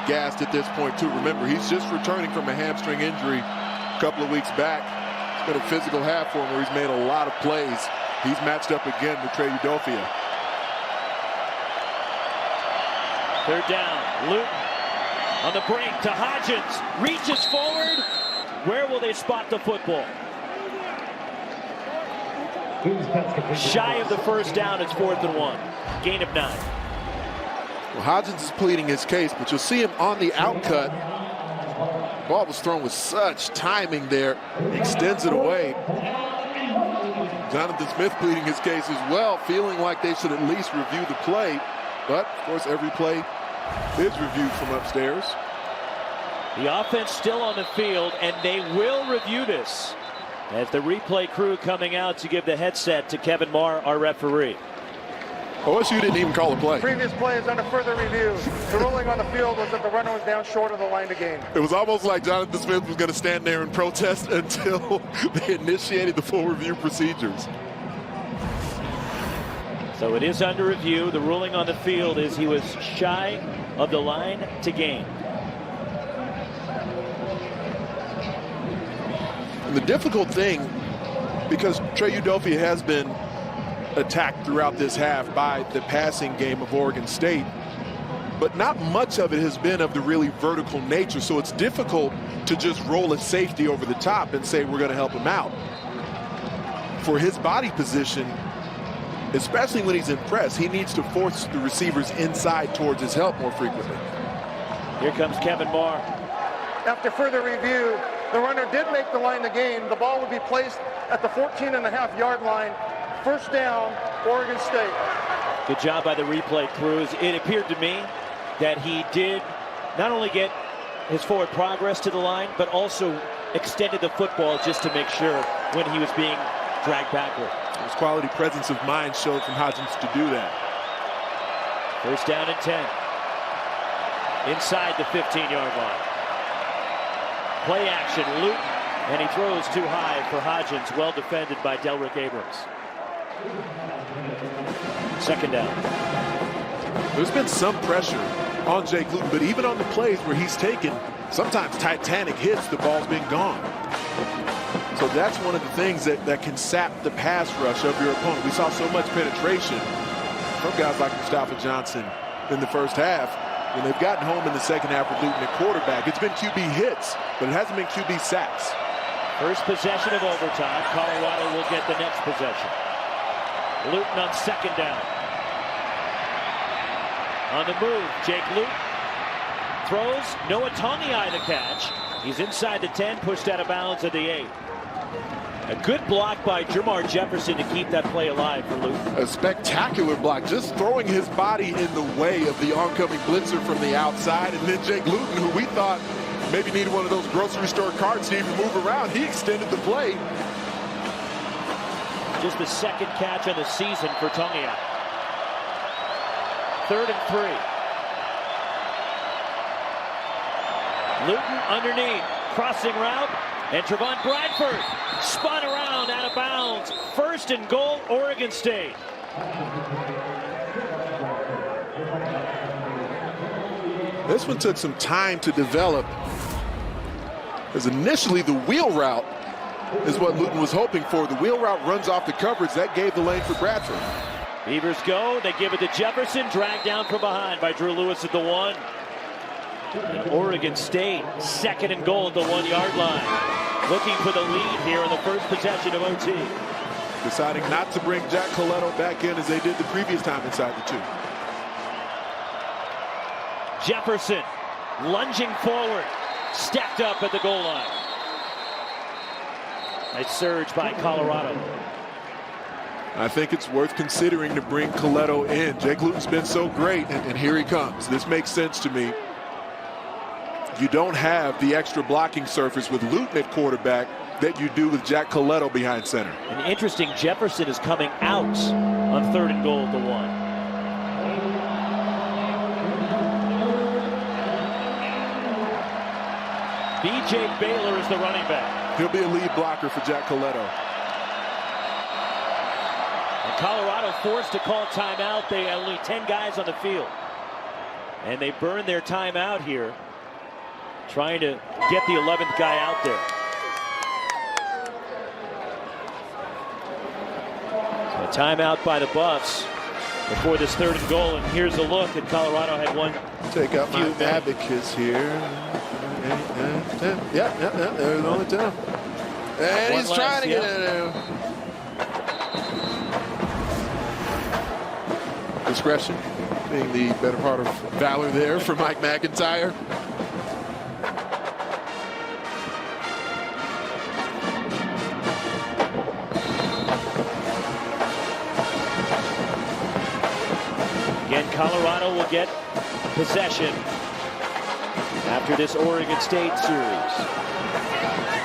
gassed at this point too. Remember, he's just returning from a hamstring injury a couple of weeks back. It's been a physical half for him where he's made a lot of plays. He's matched up again with Trey Udofia. 3rd down, Luton on the break to Hodgins, reaches forward. Where will they spot the football? Shy of the 1st down, it's 4th and 1. Gain of 9. Well, Hodgins is pleading his case, but you'll see him on the outcut. Ball was thrown with such timing there, extends it away. Jonathan Smith pleading his case as well, feeling like they should at least review the play. But, of course, every play is reviewed from upstairs. The offense still on the field, and they will review this as the replay crew coming out to give the headset to Kevin Marr, our referee. OSU didn't even call a play. Previous play is under further review. The ruling on the field was that the runner was down short of the line to gain. It was almost like Jonathan Smith was going to stand there and protest until they initiated the full review procedures. So it is under review. The ruling on the field is he was shy of the line to gain. And the difficult thing, because Trey Udofia has been attacked throughout this half by the passing game of Oregon State, but not much of it has been of the really vertical nature, so it's difficult to just roll a safety over the top and say we're going to help him out. For his body position, especially when he's in press, he needs to force the receivers inside towards his help more frequently. Here comes Kevin Marr. After further review, the runner did make the line to gain. The ball would be placed at the 14.5-yard line. 1st down, Oregon State. Good job by the replay crews. It appeared to me that he did not only get his forward progress to the line, but also extended the football just to make sure when he was being dragged backward. His quality presence of mind showed from Hodgins to do that. 1st down and 10. Inside the 15-yard line. Play action, Luton, and he throws too high for Hodgins. Well defended by Delrick Abrams. 2nd down. There's been some pressure on Jake Luton, but even on the plays where he's taken sometimes titanic hits, the ball's been gone. So that's one of the things that can sap the pass rush of your opponent. We saw so much penetration from guys like Mustafa Johnson in the first half. When they've gotten home in the second half with Luton at quarterback, it's been QB hits, but it hasn't been QB sacks. First possession of overtime. Colorado will get the next possession. Luton on 2nd down. On the move, Jake Luton throws. Noah Tongiai the catch. He's inside the 10, pushed out of bounds at the 8. A good block by Jermar Jefferson to keep that play alive for Luton. A spectacular block, just throwing his body in the way of the oncoming blitzer from the outside. And then Jake Luton, who we thought maybe needed one of those grocery store carts to even move around, he extended the play. Just the 2nd catch of the season for Tongiai. 3rd and 3. Luton underneath, crossing route, and Trevon Bradford spun around out of bounds. 1st and goal, Oregon State. This one took some time to develop. Because initially the wheel route is what Luton was hoping for. The wheel route runs off the coverage. That gave the lane for Bradford. Beavers go. They give it to Jefferson. Dragged down from behind by Drew Lewis at the 1. And Oregon State, 2nd and goal at the 1-yard line. Looking for the lead here in the first possession of OT. Deciding not to bring Jack Coletto back in as they did the previous time inside the 2. Jefferson lunging forward. Stepped up at the goal line. Nice surge by Colorado. I think it's worth considering to bring Coletto in. Jake Luton's been so great, and here he comes. This makes sense to me. You don't have the extra blocking surface with Luton at quarterback that you do with Jack Coletto behind center. And interesting, Jefferson is coming out on 3rd and goal at the 1. B.J. Baylor is the running back. He'll be a lead blocker for Jack Coletto. And Colorado forced to call timeout. They had only 10 guys on the field. And they burned their timeout here, trying to get the 11th guy out there. So a timeout by the Buffs before this 3rd and goal. And here's a look at Colorado had one. Take out my abacus here. Yeah, there's only 10. And he's trying to get it in. Discretion being the better part of valor there for Mike McIntyre. Again, Colorado will get possession after this Oregon State series.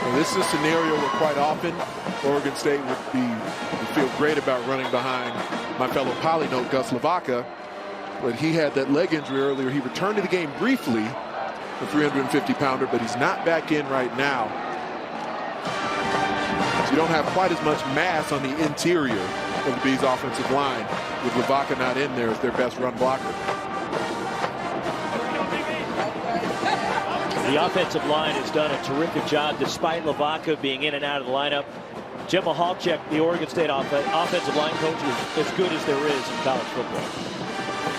Well, this is a scenario where quite often Oregon State would feel great about running behind my fellow Polynote Gus Lavaca, but he had that leg injury earlier. He returned to the game briefly, the 350-pounder, but he's not back in right now. So you don't have quite as much mass on the interior of the Bees offensive line with Lavaca not in there as their best run blocker. The offensive line has done a terrific job despite Lavaca being in and out of the lineup. Jim Mahalchek, the Oregon State offensive line coach, is as good as there is in college football.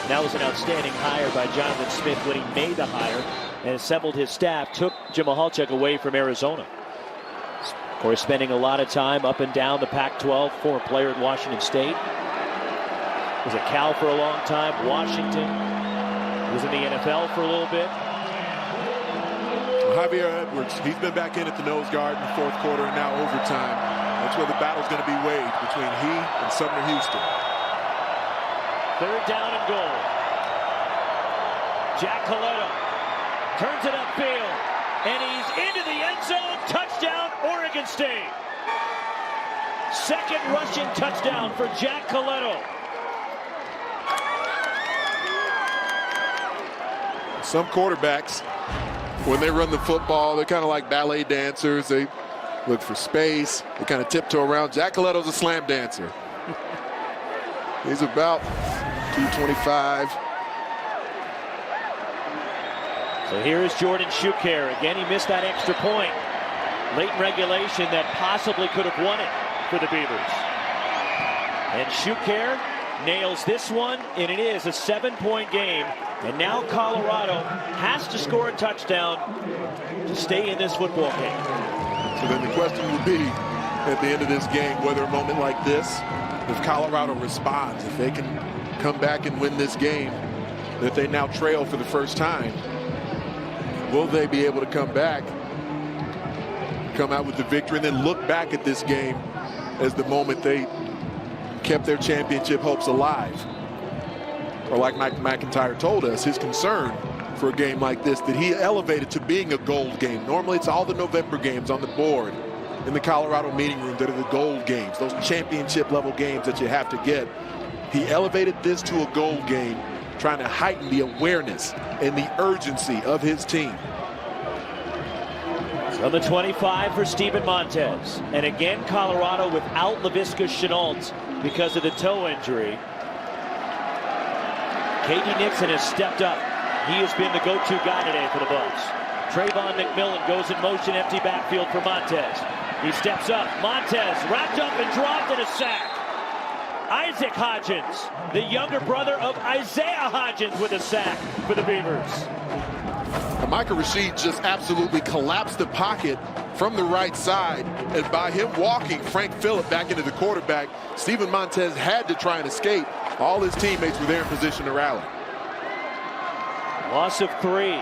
That was an outstanding hire by Jonathan Smith when he made the hire and assembled his staff, took Jim Mahalchek away from Arizona. Of course, spending a lot of time up and down the Pac-12, former player at Washington State. Was at Cal for a long time, Washington. Was in the NFL for a little bit. Javier Edwards, he's been back in at the nose guard in the 4th quarter and now overtime. That's where the battle's going to be waged between he and Sumner Houston. 3rd down and goal. Jack Coletto turns it upfield, and he's into the end zone. Touchdown, Oregon State. 2nd rushing touchdown for Jack Coletto. Some quarterbacks, when they run the football, they're kind of like ballet dancers. They look for space. They kind of tiptoe around. Jack Coletto's a slam dancer. He's about 225. So here is Jordan Schuker. Again, he missed that extra point late in regulation that possibly could have won it for the Beavers. And Schuker nails this one, and it is a 7-point game. And now Colorado has to score a touchdown to stay in this football game. So then the question will be, at the end of this game, whether a moment like this, if Colorado responds, if they can come back and win this game that they now trail for the first time, will they be able to come back, come out with the victory, and then look back at this game as the moment they kept their championship hopes alive? Or like Mike McIntyre told us, his concern for a game like this, that he elevated to being a gold game. Normally it's all the November games on the board in the Colorado meeting room that are the gold games, those championship level games that you have to get. He elevated this to a gold game, trying to heighten the awareness and the urgency of his team. On the 25 for Steven Montez. And again, Colorado without Laviska Shenault because of the toe injury. K.D. Nixon has stepped up. He has been the go-to guy today for the Bucks. Trayvon McMillan goes in motion, empty backfield for Montez. He steps up. Montez wrapped up and dropped in a sack. Isaac Hodgins, the younger brother of Isaiah Hodgins, with a sack for the Beavers. Micah Rashid just absolutely collapsed the pocket from the right side, and by him walking Frank Phillip back into the quarterback, Steven Montez had to try and escape. All his teammates were there in position to rally. Loss of 3.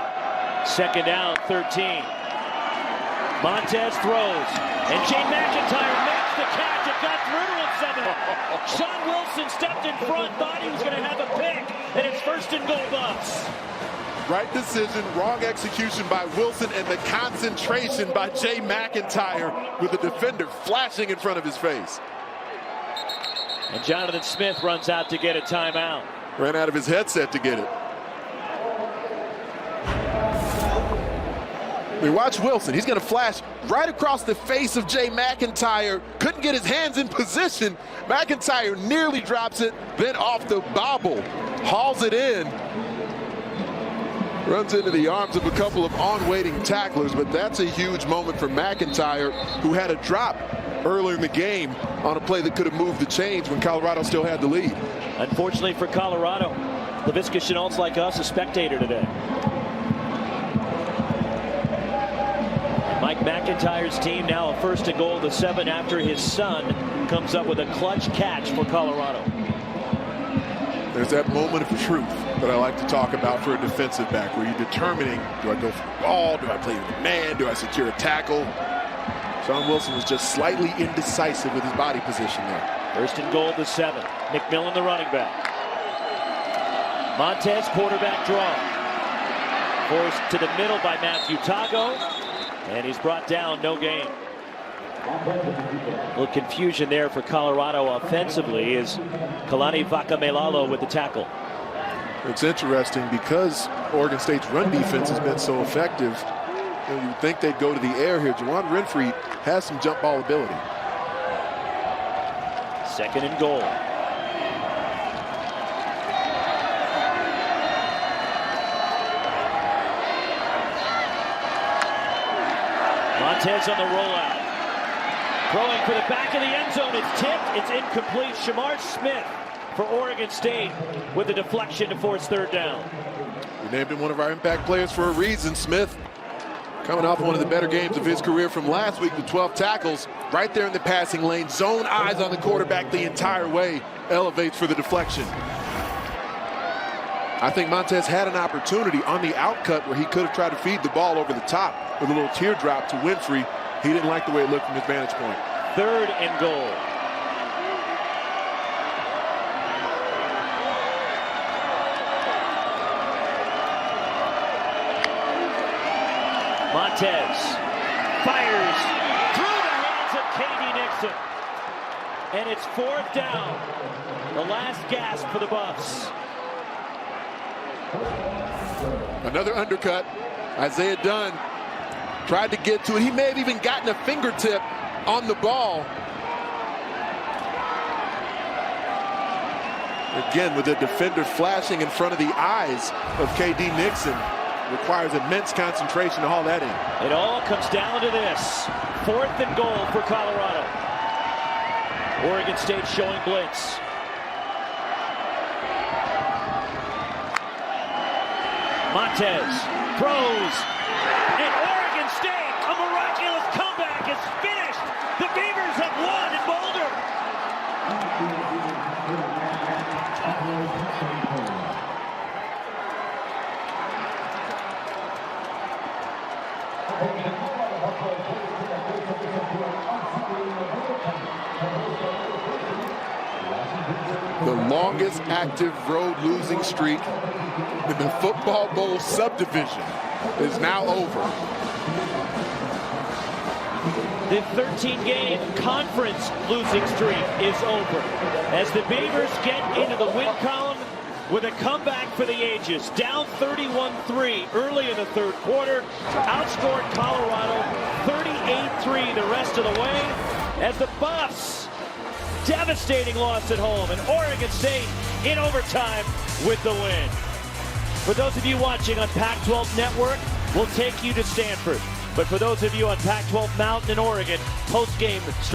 Second down, 13. Montez throws, and Jay McIntyre makes the catch. It got through to him somehow. Sean Wilson stepped in front, thought he was going to have a pick, and it's first and goal Buffs. Right decision, wrong execution by Wilson, and the concentration by Jay McIntyre with the defender flashing in front of his face. And Jonathan Smith runs out to get a timeout. Ran out of his headset to get it. We watch Wilson. He's going to flash right across the face of Jay McIntyre. Couldn't get his hands in position. McIntyre nearly drops it, then off the bobble, hauls it in. Runs into the arms of a couple of on-waiting tacklers, but that's a huge moment for McIntyre, who had a drop earlier in the game on a play that could have moved the chains when Colorado still had the lead. Unfortunately for Colorado, Laviska Shenault's like us, a spectator today. Mike McIntyre's team now a first and goal to 7 after his son comes up with a clutch catch for Colorado. There's that moment of truth that I like to talk about for a defensive back, where you're determining, do I go for the ball? Do I play with a man? Do I secure a tackle? Sean Wilson was just slightly indecisive with his body position there. First and goal to 7. McMillan, the running back. Montez, quarterback draw. Forced to the middle by Matthew Tago. And he's brought down, no gain. A little confusion there for Colorado offensively is Kalani Vakamelalo with the tackle. It's interesting because Oregon State's run defense has been so effective. You'd think they'd go to the air here. Juwan Renfrey has some jump ball ability. Second and goal. Montez on the rollout. Throwing for the back of the end zone. It's tipped. It's incomplete. Shamar Smith for Oregon State with a deflection to force third down. We named him one of our impact players for a reason. Smith coming off one of the better games of his career from last week with 12 tackles. Right there in the passing lane. Zone eyes on the quarterback the entire way. Elevates for the deflection. I think Montez had an opportunity on the outcut where he could have tried to feed the ball over the top with a little teardrop to Winfrey. He didn't like the way it looked from his vantage point. Third and goal. Montez fires through the hands of K.D. Nixon. And it's fourth down. The last gasp for the Buffs. Another undercut. Isaiah Dunn tried to get to it. He may have even gotten a fingertip on the ball. Again, with the defender flashing in front of the eyes of K.D. Nixon. Requires immense concentration to haul that in. It all comes down to this. Fourth and goal for Colorado. Oregon State showing blitz. Montez throws. And Oregon State, a miraculous comeback is finished. The Beavers have won in Boulder. The longest active road losing streak in the Football Bowl subdivision is now over. The 13-game conference losing streak is over as the Beavers get into the win column with a comeback for the ages. Down 31-3 early in the third quarter. Outscored Colorado 38-3 the rest of the way as the Buffs, devastating loss at home, and Oregon State in overtime with the win. For those of you watching on Pac-12 Network, will take you to Stanford. But for those of you on Pac-12 Mountain in Oregon, post-game